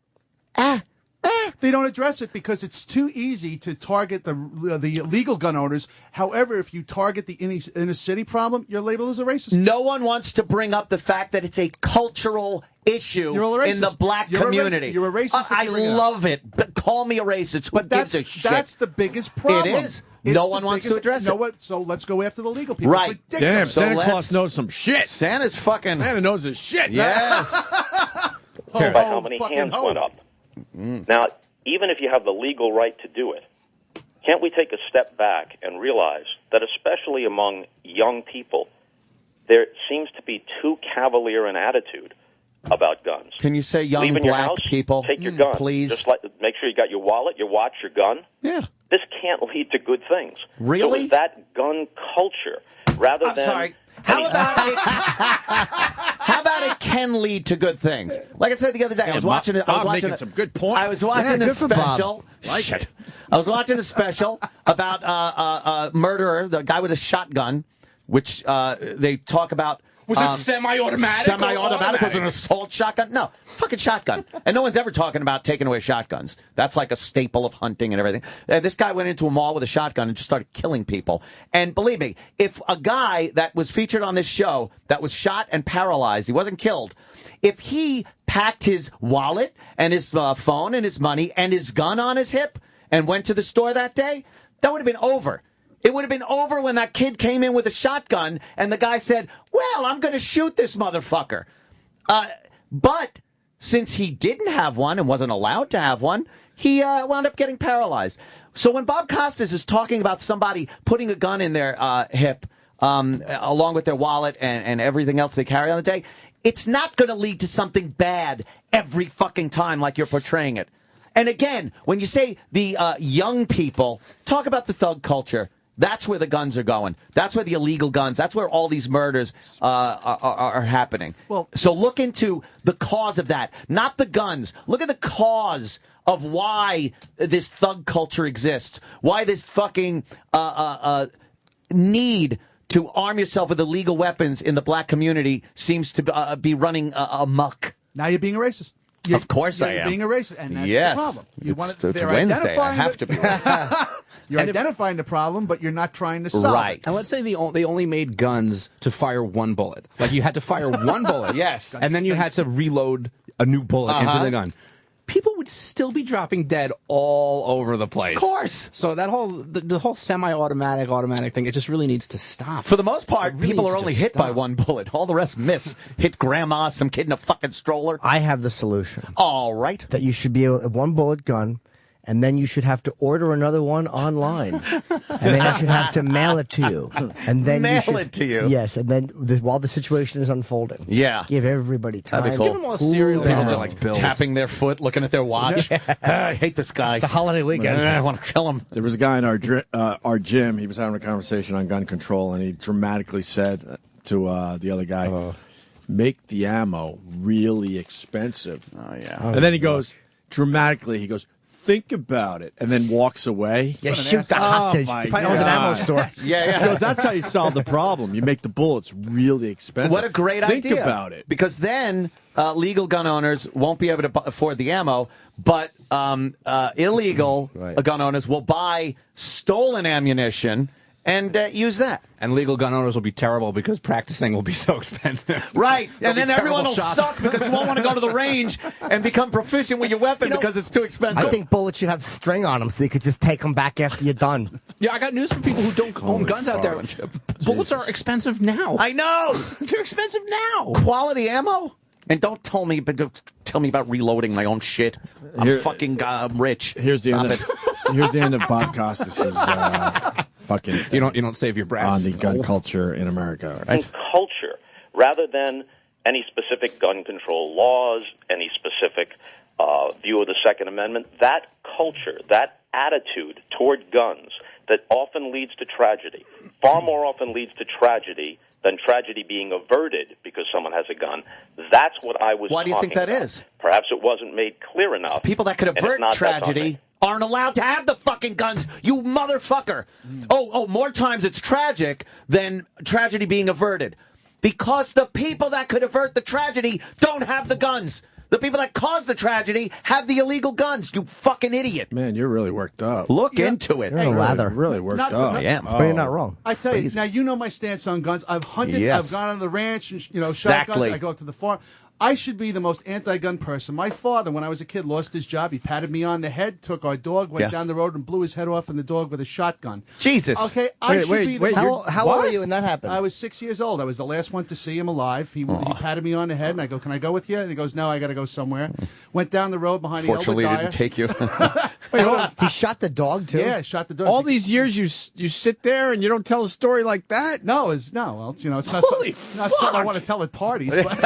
they don't address it because it's too easy to target the illegal gun owners. However, if you target the inner city problem, you're labeled as a racist. No one wants to bring up the fact that it's a cultural issue in the black community. You're a racist. I love it. But call me a racist. Who gives a shit? That's the biggest problem. It is. No one wants to address it. So let's go after the legal people. Right. Damn, Santa Claus knows some shit. Santa knows his shit. Yes. by how many hands went up. Now, even if you have the legal right to do it, can't we take a step back and realize that especially among young people, there seems to be too cavalier an attitude about guns. Can you say young Leave in your black house, people? Take your gun. Please. Just make sure you got your wallet, your watch, your gun. Yeah. This can't lead to good things. Really? So is that gun culture rather than... Sorry. How about it can lead to good things? Like I said the other day, I was watching some good points. I was watching a special. Shit. I was watching a special about a murderer, the guy with a shotgun, which they talk about. Was it semi-automatic? Semi-automatic? Was it an assault shotgun? No, fucking shotgun. And no one's ever talking about taking away shotguns. That's like a staple of hunting and everything. This guy went into a mall with a shotgun and just started killing people. And believe me, if a guy that was featured on this show that was shot and paralyzed, he wasn't killed, if he packed his wallet and his phone and his money and his gun on his hip and went to the store that day, that would have been over. It would have been over when that kid came in with a shotgun and the guy said, well, I'm going to shoot this motherfucker. But since he didn't have one and wasn't allowed to have one, he wound up getting paralyzed. So when Bob Costas is talking about somebody putting a gun in their hip along with their wallet and everything else they carry on the day, it's not going to lead to something bad every fucking time like you're portraying it. And again, when you say the young people, talk about the thug culture. That's where the guns are going. That's where the illegal guns, that's where all these murders are happening. Well, so look into the cause of that, not the guns. Look at the cause of why this thug culture exists, why this fucking need to arm yourself with illegal weapons in the black community seems to be running amok. Now you're being a racist. Of course I am. Being a racist, and that's yes. the problem. It's Wednesday. I have to be racist. You're identifying the problem, but you're not trying to solve it. And let's say they only made guns to fire one bullet. Like you had to fire one bullet. Yes. And then you had to reload a new bullet into the gun. People would still be dropping dead all over the place. Of course. So that whole the whole semi-automatic, automatic thing, it just really needs to stop. For the most part, people are only hit by one bullet. All the rest miss. Hit grandma, some kid in a fucking stroller. I have the solution. All right. That you should be a one bullet gun, and then you should have to order another one online. And then I should have to mail it to you. And then mail it to you? Yes, and then while the situation is unfolding. Yeah. Give everybody time. That'd be cool. Give them all cereal. People just tapping their foot, looking at their watch. I hate this guy. It's a holiday weekend. I want to kill him. There was a guy in our gym. He was having a conversation on gun control, and he dramatically said to the other guy, make the ammo really expensive. Oh, yeah. And then he goes, dramatically, he goes, think about it, and then walks away. Yeah, shoot the hostage. Oh, He probably owns an ammo store. Yeah. He goes, that's how you solve the problem. You make the bullets really expensive. What a great idea. Think about it. Because then legal gun owners won't be able to afford the ammo, but illegal gun owners will buy stolen ammunition and use that. And legal gun owners will be terrible because practicing will be so expensive. Right. And then everyone will shots. suck because you won't want to go to the range and become proficient with your weapon because it's too expensive. I think bullets should have string on them so you could just take them back after you're done. Yeah, I got news for people who don't own guns out there. Bullets are expensive now. I know. They're expensive now. Quality ammo? And don't tell me about reloading my own shit. I'm fucking rich. Here's the end of Bob Costas' fucking. You don't save your brass on the gun culture in America, right? Culture, rather than any specific gun control laws, any specific view of the Second Amendment. That culture, that attitude toward guns, that often leads to tragedy. Far more often leads to tragedy than tragedy being averted because someone has a gun. That's what I was. Why do you think that is? Perhaps it wasn't made clear enough. So people that could avert tragedy aren't allowed to have the fucking guns, you motherfucker. Oh, more times it's tragic than tragedy being averted. Because the people that could avert the tragedy don't have the guns. The people that caused the tragedy have the illegal guns, you fucking idiot. Man, you're really worked up. Look into it. You're a lather. Really worked up. I am. But you're not wrong. I tell you, now you know my stance on guns. I've hunted, Yes. I've gone on the ranch and shot Exactly. guns. I go up to the farm. I should be the most anti-gun person. My father, when I was a kid, lost his job. He patted me on the head, took our dog, went down the road, and blew his head off in the dog with a shotgun. Jesus. Okay, I should be the How old were you when that happened? I was 6 years old. I was the last one to see him alive. He patted me on the head, and I go, "Can I go with you?" And he goes, "No, I got to go somewhere." Went down the road behind Fortunately, the he Elwood didn't take you. Wait, hold on. He shot the dog too. Yeah, shot the dog. All these years you sit there and you don't tell a story like that? Well, it's not something I want to tell at parties. But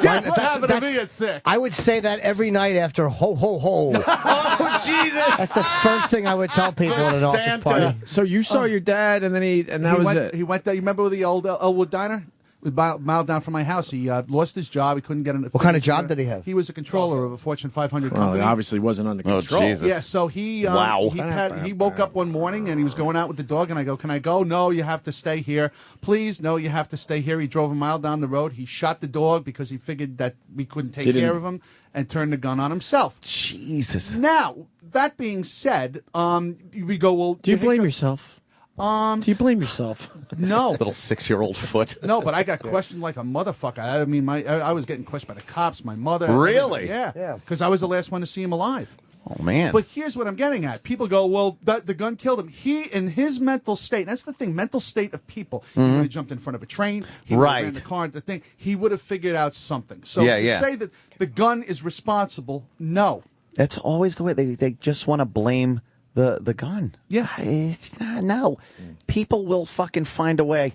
guess what happened to me at 6? I would say that every night after ho ho ho. Oh Jesus! That's the first thing I would tell people at an office party. So you saw your dad, and then that was it. He went there. You remember the old Elwood Diner? A mile down from my house. He lost his job. He couldn't get an. What kind of job did he have? He was a controller of a Fortune 500 company. Well, he obviously wasn't under control. Jesus. Yeah, so he woke up one morning and he was going out with the dog, and I go, "Can I go?" "No, you have to stay here." "Please, no, you have to stay here." He drove a mile down the road. He shot the dog because he figured that we couldn't take care of him, and turned the gun on himself. Jesus. Now, that being said, we go, well, do you blame yourself? Do you blame yourself? No. Little 6-year-old foot. No, but I got questioned like a motherfucker. I mean, I was getting questioned by the cops, my mother. Really? Yeah. Because I was the last one to see him alive. Oh, man. But here's what I'm getting at. People go, well, the gun killed him. He, in his mental state, that's the thing, mental state of people. He would have jumped in front of a train. He would have ran the car into the thing. He would have figured out something. So to say that the gun is responsible, no. That's always the way. They just want to blame the gun. Yeah. It's not, no. People will fucking find a way.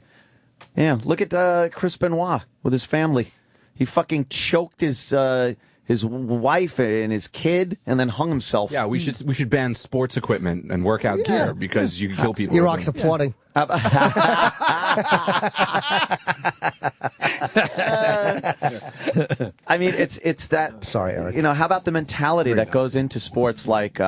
Yeah. Look at Chris Benoit with his family. He fucking choked his wife and his kid and then hung himself. Yeah, we should ban sports equipment and workout gear because you can kill people. Iraq's applauding. I mean, it's that. Sorry, Eric. You know, how about the mentality that goes into sports like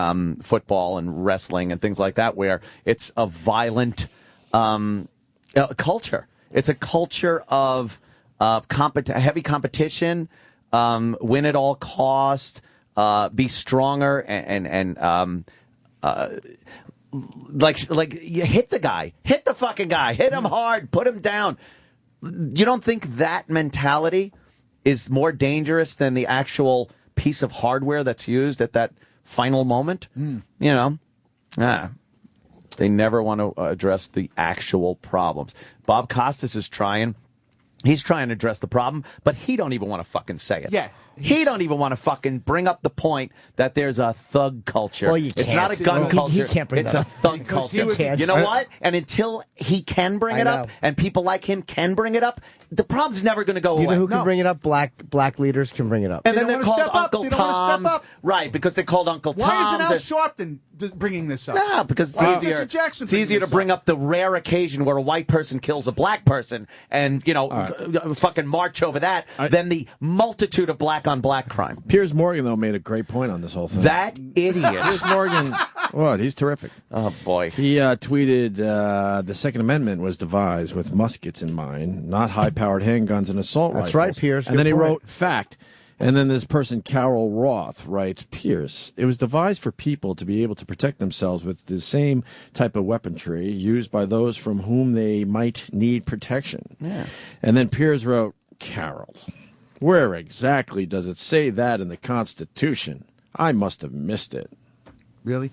football and wrestling and things like that, where it's a violent culture. It's a culture of heavy competition, win at all cost, be stronger, and like you hit the guy, hit the fucking guy, hit him hard, put him down. You don't think that mentality is more dangerous than the actual piece of hardware that's used at that final moment? You know, they never want to address the actual problems. Bob Costas is trying. He's trying to address the problem, but he don't even want to fucking say it. Yeah. He don't even want to fucking bring up the point that there's a thug culture. Well, you it's can't. not a gun culture. He can't bring it's that a up. thug culture. You know what? And until he can bring it up, and people like him can bring it up, the problem's never going to go away. You know who can bring it up? Black leaders can bring it up. They And then don't they're wanna called step up. Uncle They don't wanna step Toms. up. Right, because they're called Uncle Toms. Why isn't Al Sharpton bringing this up? No, because it's Why is easier. Jesse Jackson It's easier to bring up the rare occasion where a white person kills a black person and, fucking march over that than the multitude of black-on-black crime. Piers Morgan, though, made a great point on this whole thing. That idiot. Piers Morgan, what? He's terrific. Oh, boy. He tweeted, the Second Amendment was devised with muskets in mind, not high-powered handguns and assault rifles. That's right, Piers. And then Good he point. wrote, fact. And then this person, Carol Roth, writes, Pierce, it was devised for people to be able to protect themselves with the same type of weaponry used by those from whom they might need protection. Yeah. And then Pierce wrote, Carol, where exactly does it say that in the Constitution? I must have missed it. Really?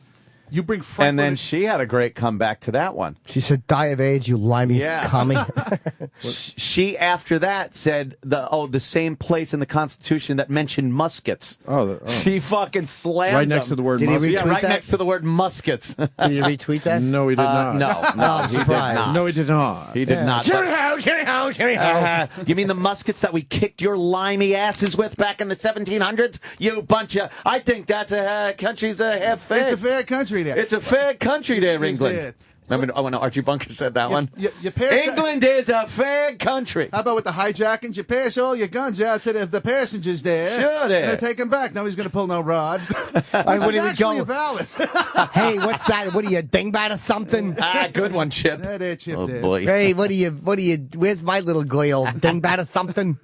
You bring Franklin. And then she had a great comeback to that one. She said, die of AIDS, you limey commie. She, after that, said the same place in the Constitution that mentioned muskets. She fucking slammed Right next them. to the word Did he muskets? retweet Yeah, right that? next to the word muskets. Did you retweet that? No, he did not. No, I'm he did surprised. not. No, he did not. He did not. Shimmy ho, shimmy ho, shimmy ho. You mean the muskets that we kicked your limey asses with back in the 1700s? You bunch of... I think that's a country's a half fair. It's a fair country there. It's a fair country there, It's England. there. Remember when Archie Bunker said that one? You pass England is a fair country. How about with the hijackings? You pass all your guns out to the passengers there. Sure there. And they take them back. No, he's going to pull no rod. Where Which did is we actually go? valid. Hey, what's that? What are you, dingbat or something? Good one, Chip. Yeah, there, Chip, Oh, there. boy. Hey, what are you, where's my little goyle? Dingbat or something?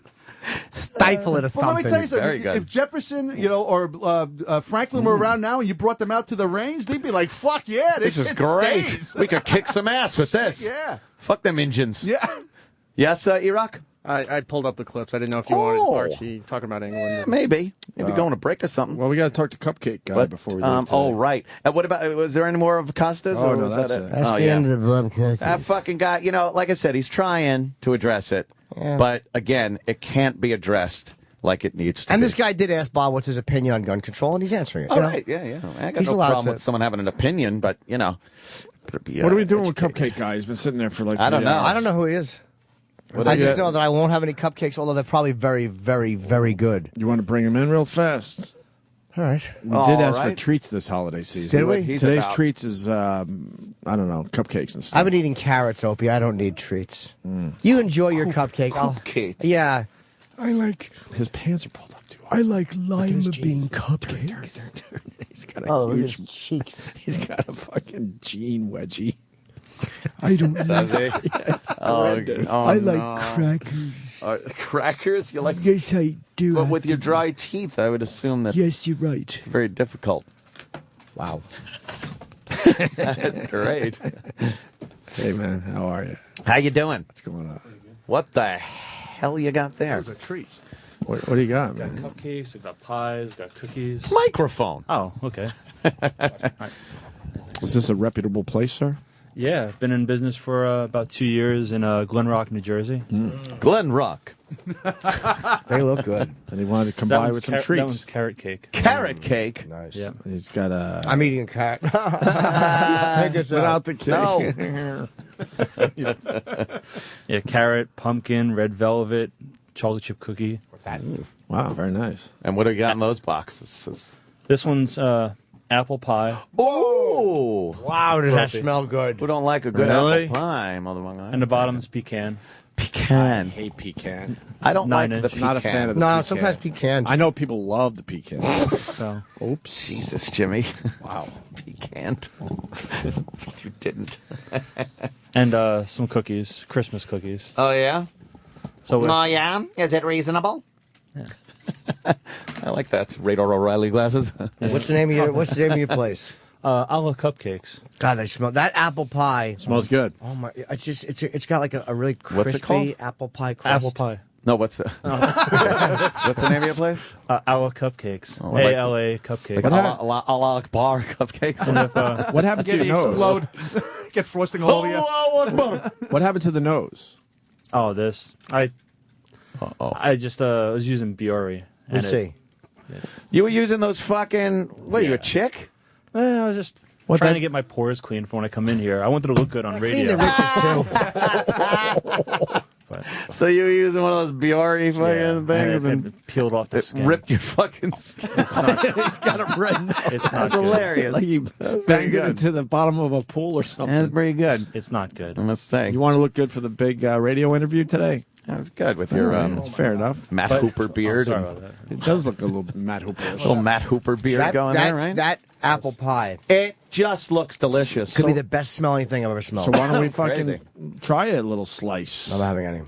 Stifle it or Well, something. let me tell you something. Very good. If Jefferson, or Franklin were around now and you brought them out to the range, they'd be like, fuck yeah, This is shit great. stays. We could kick some ass with this. Yeah. Fuck them engines. Yeah. Yes, Iraq? I pulled up the clips. I didn't know if you wanted Archie talking about England. Maybe going to break or something. Well, we got to talk to Cupcake guy before we leave today. Right. What about, was there any more of Costas? Oh, or no, was that's that it. That's the end of the blub. That fucking guy, like I said, he's trying to address it. Yeah. But, again, it can't be addressed like it needs to And be. this guy did ask Bob what's his opinion on gun control, and he's answering it. All you know? right, yeah. I got He's no allowed problem to. with someone having an opinion, but, you know. What are we doing with Cupcake Guy? He's been sitting there for like 3 I don't know. hours. I don't know who he is. What I do just you- know that I won't have any cupcakes, although they're probably very, very, very good. You want to bring him in real fast? All right. We did ask for treats this holiday season. Did we? Today's treats is, I don't know, cupcakes and stuff. I've been eating carrots, Opie. I don't need treats. You enjoy your cupcake. Cupcakes. Yeah. I like... His pants are pulled up too I like lima bean cupcakes. He's got a Look at huge... his cheeks. He's got a fucking jean wedgie. I don't Does he? I like crackers. Crackers? You like? Yes, I do. But with your dry teeth, I would assume that Yes, you're right. it's very difficult. Wow. That's great. Hey, man, how are you? How you doing? What's going on? What the hell you got there? Those are treats. What do you got, Got man? cupcakes, I got pies, got cookies. Microphone. Oh, okay. Is this a reputable place, sir? Yeah, I've been in business for about 2 years in Glen Rock, New Jersey. Glen Rock. They look good. And he wanted to come That by one's with some That treats. one's carrot cake. Carrot cake. Nice. Yeah. He's got a... I'm eating a carrot. Take this Without the cake. No. Yeah, carrot, pumpkin, red velvet, chocolate chip cookie. Wow, very nice. And what do you got in those boxes? This one's apple pie. Oh! Wow, does that smell good? Who don't like a good Really? apple pie, motherfucker? And the bottom's pecan. Pecan. I hate pecan. I don't like the 9-inch. pecan. Not a fan of the No, pecan. sometimes pecan. I know people love the pecan. So Oops. Jesus, Jimmy. Wow. Pecan. You didn't. and some cookies, Christmas cookies. Oh, yeah? So with, yeah? Is it reasonable? I like that. Radar O'Reilly glasses. What's the name of your place? a la cupcakes. God, they smell that apple pie. Smells good. Oh my! It's got like a really What's it called? crispy apple pie crust. Apple pie. No, what's the what's the name of your place? A la cupcakes. Oh, I like A-L-A cupcakes. Like a la Akbar cupcakes. And if, What happened to your nose? Explode. Get frosting all over you. What happened to the nose? oh, this. I just was using Biore. Let's see. You were using those fucking... What, are you a chick? I was just trying to get my pores clean for when I come in here. I wanted to look good on Clean radio. the riches too. But, So you were using one of those Biore fucking things and and it peeled off the it skin. ripped your fucking skin. It's not, He's got a red nose. it's not That's good. hilarious. Like he Very banged it good. into the bottom of a pool or something. That's pretty good. It's not good. I must say. You want to look good for the big radio interview today? That's good with your It's fair enough. Matt But- Hooper beard. sorry and about that. It does look a little Matt Hooper. little Matt Hooper beard going there, right? That apple pie It just looks delicious. could be the best smelling thing I've ever smelled. So why don't we Crazy. fucking try a little slice? I'm not having any.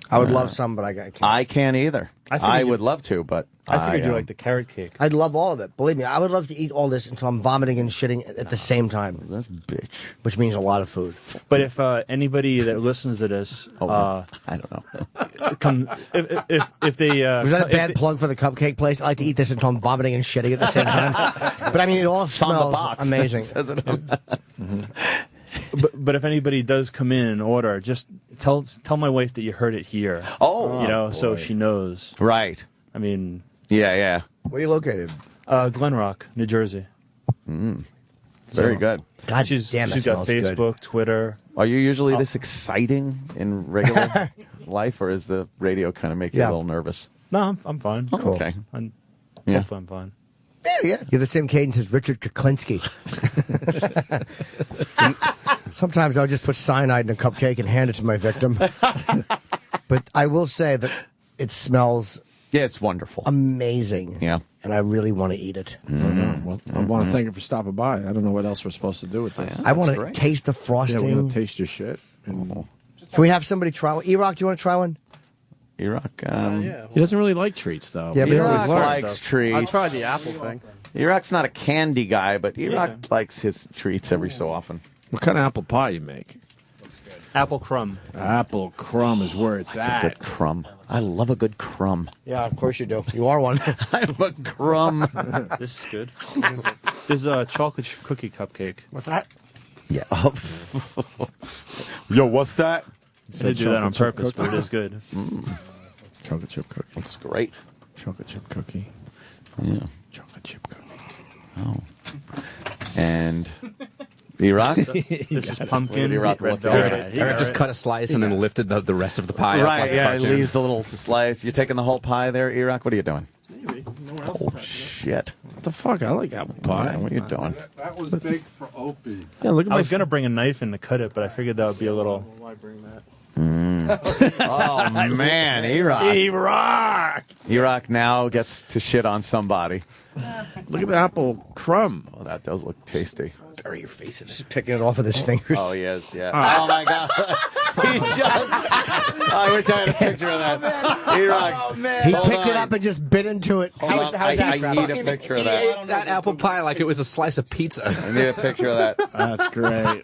I would love some, but I can't. I can't either. I I, figured would love to, but I figured you like the carrot cake. I'd love all of it. Believe me, I would love to eat all this until I'm vomiting and shitting at the same time. That's bitch. Which means a lot of food. But if anybody that listens to this, I don't know. come if they Was that a if bad they- plug for the cupcake place? I like to eat this until I'm vomiting and shitting at the same time. But I mean, it all It's on the smells box. amazing. It says it on- But if anybody does come in and order, just tell my wife that you heard it here. Oh, you know, so she knows. Right. I mean, yeah. Where are you located? Glen Rock, New Jersey. Very good. God She's damn, that got smells Facebook, good. Twitter. Are you usually this exciting in regular life, or is the radio kind of make you a little nervous? No, I'm fine. Cool. Okay. Hopefully I'm fine. Yeah. You have the same cadence as Richard Kuklinski. Sometimes I'll just put cyanide in a cupcake and hand it to my victim. But I will say that it smells it's wonderful. Amazing. Yeah. And I really want to eat it. Well, I want to thank you for stopping by. I don't know what else we're supposed to do with this. I want to taste the Yeah, frosting. we're going to taste your shit. Can we have somebody try one? E-Rock, do you want to try one? E-Rock. He doesn't really like treats, though. Yeah, but E-Rock he likes treats. I'll try the apple thing. E-Rock's not a candy guy, but E-Rock likes his treats every so often. What kind of apple pie you make? Apple crumb. Apple crumb is where it's at. Good crumb. I love a good crumb. Yeah, of course you do. You are one. I'm a crumb. This is good. There's a chocolate cookie cupcake. What's that? Yeah. Yo, what's that? They do that on purpose, but it is good. Chocolate chip cookie. Looks great. Chocolate chip cookie. Yeah. Chocolate chip cookie. Oh. And E-Rock? This is pumpkin. E-Rock red Eric just cut a slice and then lifted the rest of the pie up Right, like a yeah, cartoon. he leaves the little slice. You taking the whole pie there, E-Rock? What are you doing? Maybe. No one else Oh, has shit. What the fuck? I like apple pie. What are you doing? That was big for Opie. Yeah, look at I was going to bring a knife in to cut it, but I figured that would be a little... Why bring that? Oh, man, E-Rock. E-Rock! E-Rock now gets to shit on somebody. Look at the apple crumb. Oh, that does look tasty. Bury your face in it. Just picking it off with his fingers. Oh, he is, yeah. Oh, my God. He just... I wish I had a picture of that. E-Rock. Oh, man. He picked it up and just bit into it. Hold on. I need a picture of that. He ate that apple pie like it was a slice of pizza. I need a picture of that. That's great.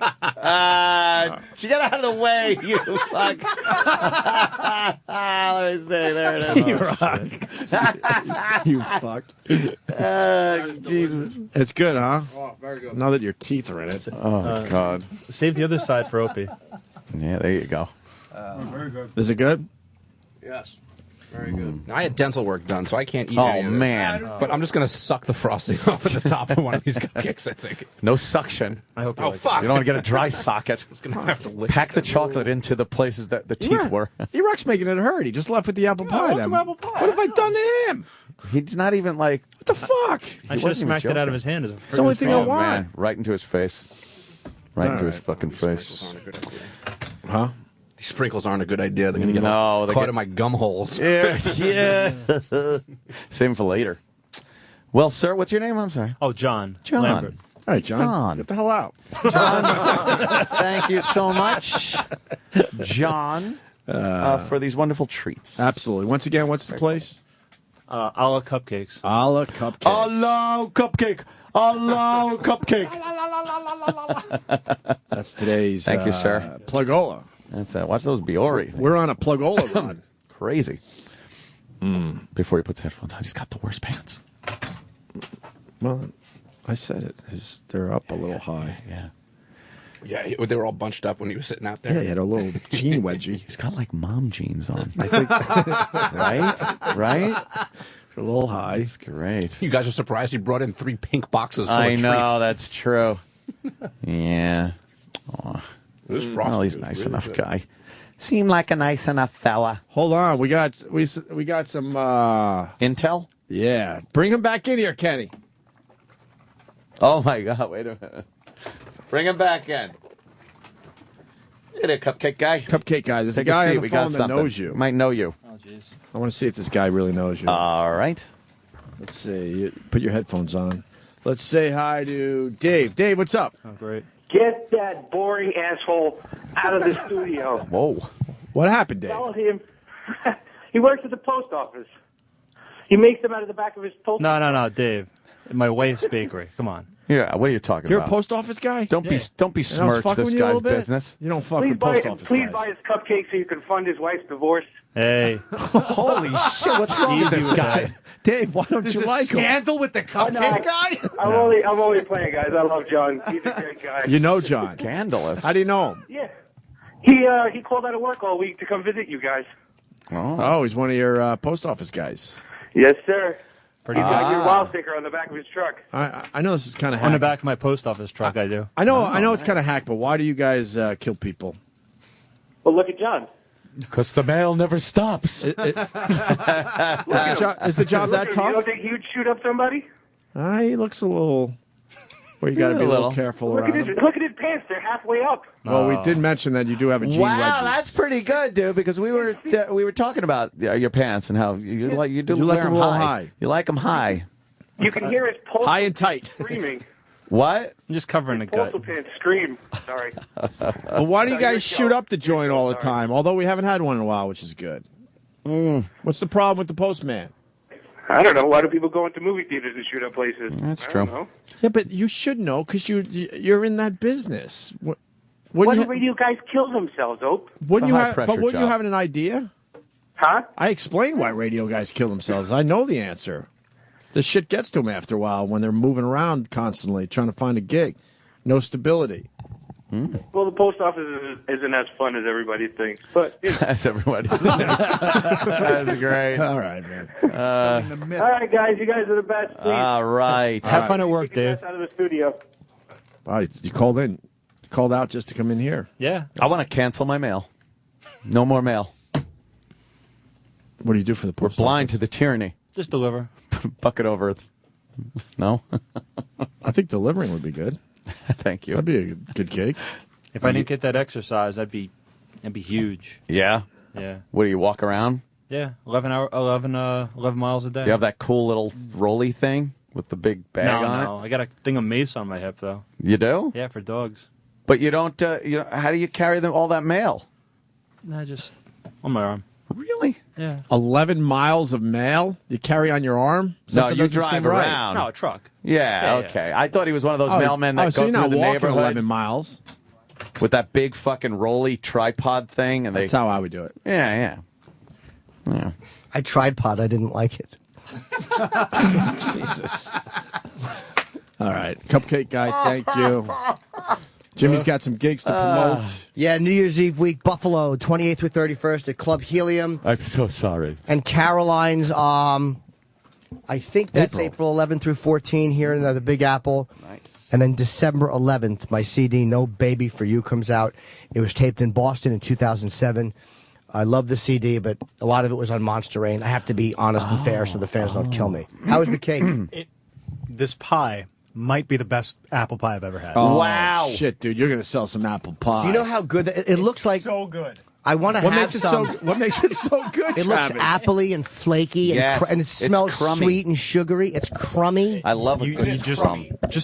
Get out of the way, you fuck. Let me see. There it is. You fuck. Jesus. It's good, huh? Oh, very good. Now that your teeth are in it. Oh, God. Save the other side for Opie. Yeah, there you go. Very good. Is it good? Yes. Very good. Now, I had dental work done, so I can't eat Oh, any of this. man. But I'm just going to suck the frosting off at the top of one of these cupcakes, I think. No suction. I hope you Oh, like fuck. You don't want to get a dry socket. I was going to have to lick Pack the chocolate into the places that the teeth were. E-Rock's making it hurt. He just left with the apple pie. Then. apple pie. What have I done to him? He's not even like... What the fuck? I should have smacked it out of his hand. As It's the only thing I Oh, want. man. Right into his face. Right into his fucking face. Sprinkles aren't a good idea. Huh? These sprinkles aren't a good idea. They're going to get caught in my gum holes. Yeah, yeah. Save for later. Well, sir, what's your name? I'm sorry. Oh, John. John. Lambert. All right, John. Get the hell out. John, thank you so much, John, for these wonderful treats. Absolutely. Once again, what's the place? A la Cupcakes. A la Cupcakes. Hello, cupcake. Hello, cupcake. That's today's Thank you, sir. Plugola. That's watch those Biore. We're on a Plugola run. Crazy. Before he puts headphones on, he's got the worst pants. Well, I said it. They're up a little high. Yeah. Yeah, they were all bunched up when he was sitting out there. Yeah, he had a little jean wedgie. He's got like mom jeans on. I think. Right? A little high. That's great. You guys are surprised he brought in 3 pink boxes full I of know, treats. that's true. Yeah. Aw. This frosting Well, he's a is nice really enough good. guy. Seemed like a nice enough fella. Hold on, we got some. Intel? Yeah, bring him back in here, Kenny. Oh my God! Wait a minute. Bring him back in. Hey there, cupcake guy. Cupcake guy. There's Take a guy seat. on the We got phone that something. knows you. Might know you. Oh, jeez. I want to see if this guy really knows you. All right. Let's see. Put your headphones on. Let's say hi to Dave. Dave, what's up? Oh, great. Get that boring asshole out of the studio. Whoa. What happened, Dave? Tell him he works at the post office. He makes them out of the back of his post. No, Dave. My wife's bakery. Come on. Yeah. What are you talking You're about? a post office guy? Don't Yeah. don't And I was besmirch fucking this with you a guy's little bit? business. You don't fuck Please with post buy, office please guys. buy his cupcakes so you can fund his wife's divorce. Hey. Holy shit! What's wrong with this guy? Dave, why don't There's you a like him? scandal with the cupcake guy? I'm only playing, guys. I love John. He's a great guy. You know John. Scandalous. How do you know him? Yeah. He called out of work all week to come visit you guys. Oh, he's one of your post office guys. Yes, sir. Pretty He's good. got your wow sticker on the back of his truck. I know this is kind of On the back of my post office truck, I do. I know it's kind of hack, but why do you guys kill people? Well, look at John. Because the mail never stops. Is the job that You tough? don't think he would shoot up somebody? He looks a little. Where you got to be a little careful Look around at him. his pants. They're halfway up. Well, we did mention that you do have a jean Wow, wedgie. that's pretty good, dude. Because we were talking about your pants and how you do You wear like 'em them a little high. high. You like them high. You can hear his pulse High and tight. screaming. What? I'm just covering the gut. Postal pants scream. Sorry. Well, why do you guys shoot up the joint all the time? Although we haven't had one in a while, which is good. What's the problem with the postman? I don't know. Why do people go into movie theaters and shoot up places? That's I true. don't know. Yeah, but you should know because you're in that business. What Wouldn't do radio guys kill themselves, Ope? Wouldn't you It's a have? high-pressure But wouldn't you job. have an idea? Huh? I explained why radio guys kill themselves. I know the answer. This shit gets to them after a while when they're moving around constantly trying to find a gig. No stability. Well, the post office isn't as fun as everybody thinks, but as everybody thinks. That's great. All right, man. all right, guys, you guys are the best. Please. All right. Have fun at work, Dave. Out of the studio. You called in. You called out just to come in here. Yeah. I want to cancel my mail. No more mail. What do you do for the We're post blind office? to the tyranny. Just deliver. Bucket over. No? I think delivering would be good. Thank you. That'd be a good gig. If I didn't get that exercise, that'd be huge. Yeah? Yeah. What do you walk around? Yeah, 11 miles a day. Do you have that cool little rolly thing with the big bag on No, I got a thing of mace on my hip though. it? You do? Yeah, for dogs. But you don't. How do you carry all that mail? Nah, just on my arm. Really? Yeah. 11 miles of mail you carry on your arm? Something no, you doesn't drive seem right. around. No, a truck. Yeah, Yeah, okay. I thought he was one of those mailmen that so go you're through not the walking neighborhood 11 miles. with that big fucking rolly tripod thing, and That's how I would do it. Yeah. I tried pot. I didn't like it. Jesus. All right. Cupcake guy, thank you. Jimmy's got some gigs to promote. Yeah, New Year's Eve week, Buffalo, 28th through 31st at Club Helium. I'm so sorry. And Caroline's, I think that's April 11 through 14 here in the Big Apple. Nice. And then December 11th, my CD, No Baby for You, comes out. It was taped in Boston in 2007. I love the CD, but a lot of it was on Monster Rain. I have to be honest and fair so the fans don't kill me. How was the cake? This pie might be the best apple pie I've ever had. Oh, Wow. Shit, dude, you're going to sell some apple pie. Do you know how good it looks like? So good. I want to What have makes it some. what makes it so good, It looks Travis? appley and flaky, and, Yes, and it it's smells crummy. sweet and sugary. It's crummy. I love a You good just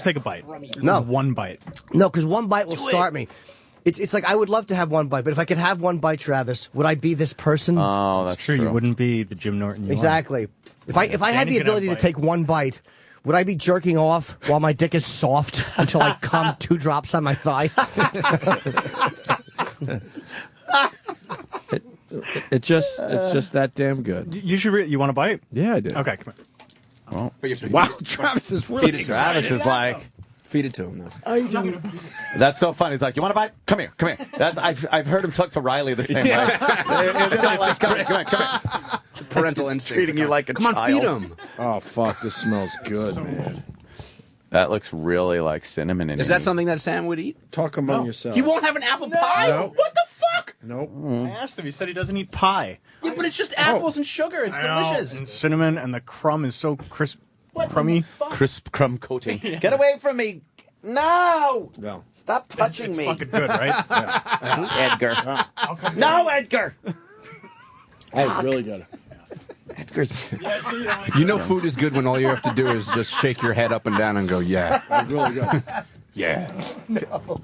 take a bite. No. One bite. No, because one bite will start me. It's like I would love to have one bite, but if I could have one bite, Travis, would I be this person? Oh, that's Sure, you wouldn't be the Jim Norton you are. Exactly. If I had Danny the can ability to have take one bite, would I be jerking off while my dick is soft until I come 2 drops on my thigh? It's just that damn good. You should. You want a bite? Yeah, I did. Okay, come on. Wow, Travis is really Feed it to Travis is like, Feed it to him now. that's so funny. He's like, you want to bite? Come here. I've heard him talk to Riley the same way. Like, come here. Parental instincts. Treating you like a Come child. on, feed him. Oh, fuck, this smells good, man. That looks really like cinnamon in Is that something that Sam would eat? Talk among yourselves. He won't have an apple pie? No. What the fuck? Nope. I asked him. He said he doesn't eat pie. Yeah, but it's just apples and sugar. It's I know, delicious. and cinnamon, and the crumb is so crummy. Crisp crumb coating. Get away from me. No. No. Stop touching It's me. fucking good, right? Edgar. No, Edgar. That's really good. Edgar's. You know food is good when all you have to do is just shake your head up and down and go, yeah. That's really good. Yeah.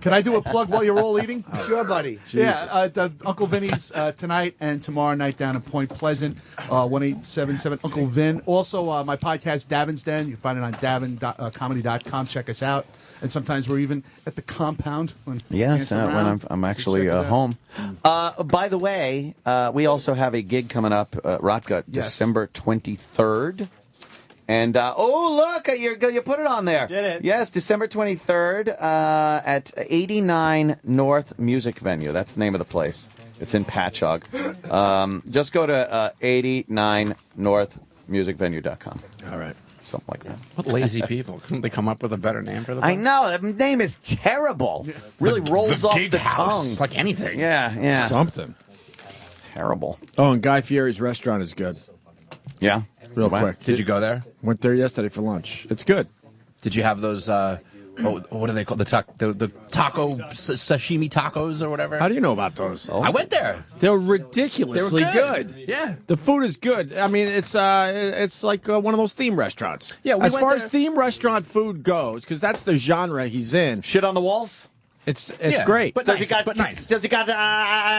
Can I do a plug while you're all eating? Sure, buddy. Yeah, Uncle Vinny's tonight and tomorrow night down in Point Pleasant, 1877 Uncle Vin. Also, my podcast, Davin's Den. You can find it on davincomedy.com. Check us out. And sometimes we're even at the compound. When Yes, when when I'm actually home. By the way, we also have a gig coming up, Rotgut, Yes. December 23rd. And, look, you put it on there. Did it. Yes, December 23rd at 89 North Music Venue. That's the name of the place. It's in Patchogue. Just go to 89northmusicvenue.com. All right. Something like that. What lazy people. Couldn't they come up with a better name for the I know. That name is terrible. Really rolls off gig the house. tongue. Like anything. Yeah. Something. Terrible. Oh, and Guy Fieri's restaurant is good. Yeah. Real Wow. quick. Did you go there? Went there yesterday for lunch. It's good. Did you have those, what do they call the taco, sashimi tacos or whatever? How do you know about those? I went there. They're ridiculously They were good. Yeah. The food is good. I mean, it's like one of those theme restaurants. Yeah, we as went far there- as theme restaurant food goes, because that's the genre he's in. Shit on the walls? It's Yeah, great. but Does nice, he got but nice. Does he got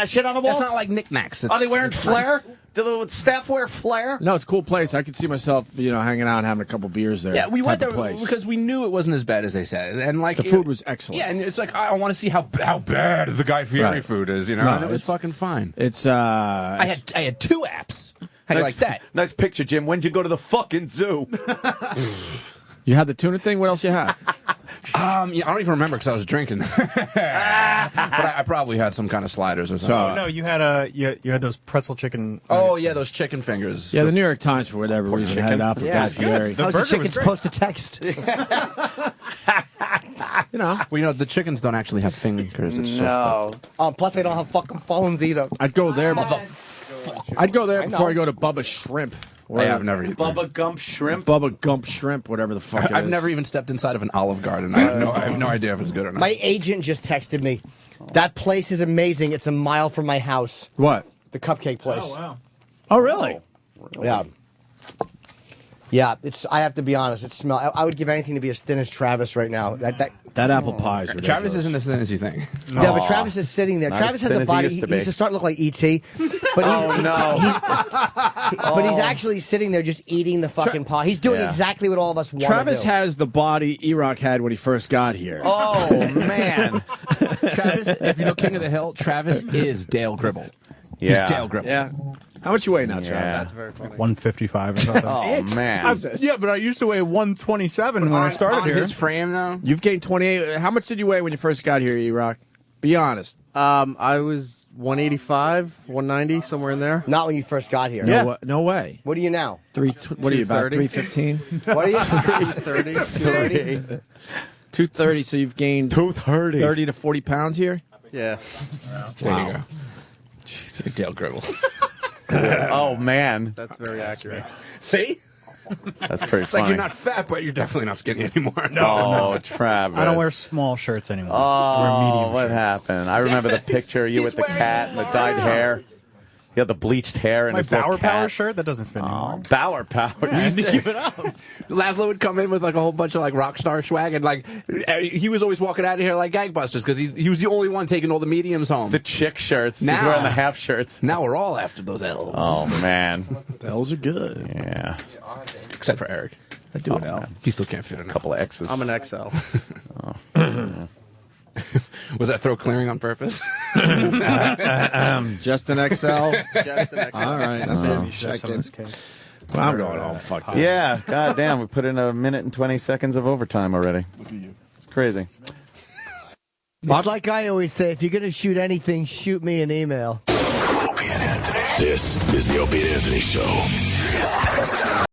shit on the walls? It's not like knickknacks. Are they wearing it's flair? nice. Do the staff wear flair? No, it's a cool place. I could see myself, hanging out and having a couple beers there. Yeah, we went type there of place. because we knew it wasn't as bad as they said, and like The food was excellent. Yeah, and it's like I want to see how bad the Guy Fieri Right. food is, No, and it was it's- fucking fine. It's I had 2 apps. How do you like that? Nice picture, Jim. When'd you go to the fucking zoo? You had the tuna thing. What else you had? Yeah, I don't even remember because I was drinking. But I probably had some kind of sliders or something. No, you had you had those pretzel chicken. Oh yeah, those chicken fingers. Yeah, the New York Times for whatever reason had it out for Guy Fieri. How's the chicken supposed to text? Well, the chickens don't actually have fingers. It's just plus they don't have fucking phones either. I'd go there. I'd go there before I go to Bubba Shrimp. I've never eaten Bubba Gump Shrimp. Bubba Gump Shrimp, whatever the fuck it is. I've never even stepped inside of an Olive Garden. I have no idea if it's good or not. My agent just texted me. That place is amazing. It's a mile from my house. What? The Cupcake place. Oh, wow. Oh, really? Yeah. Yeah, I have to be honest. It smells. I would give anything to be as thin as Travis right now. That apple pie is ridiculous. Travis isn't as thin as you think. Yeah, but Travis is sitting there. Not Travis as has thin a as he body. used to He used be. to start to look like E.T. But but he's actually sitting there just eating the fucking pie. He's doing exactly what all of us want Travis to do. has the body E-Rock had when he first got here. Oh, man. Travis, if you know King of the Hill, Travis is Dale Gribble. Yeah. He's Dale Gribble. Yeah. How much you weigh now, Yeah. Travis? That's very funny. 155 or something. Oh, man. Yeah, but I used to weigh 127 when I started on here. his frame, though? You've gained 28. How much did you weigh when you first got here, E-Rock? Be honest. I was 185, 190, somewhere in there. Not when you first got here. No way. What are you now? What are you, about 315? What are you? 230. 230, so you've gained 230. 30 to 40 pounds here? Yeah. There you go. Jesus. Dale Gribble. Oh, man. That's very accurate. See? That's pretty It's funny. like you're not fat, but you're definitely not skinny anymore. No, Travis. I don't wear small shirts anymore. I Oh, wear medium what shirts. happened? I remember the picture of you with the cat and the dyed hair. You had the bleached hair and My his little Bauer Power cat. shirt? That doesn't fit anymore. Bauer Power. You used to keep it up. Laszlo would come in with like a whole bunch of like rock star swag, and like he was always walking out of here like gangbusters because he was the only one taking all the mediums home. The chick shirts. He's Now- wearing the half shirts. Now we're all after those L's. Oh, man. The L's are good. Yeah. Except for Eric. I do an L. He still can't fit in A couple of X's. I'm an XL. Was that throat clearing on purpose? Just an XL? Just an XL. All right. Maybe Check some of in. this cake. Well, I'm going home. Fuck this. Yeah, goddamn. We put in 1 minute and 20 seconds of overtime already. Look at you. It's crazy. It's like I always say, if you're going to shoot anything, shoot me an email. Opie and Anthony. This is the Opie and Anthony Show. Sirius XM.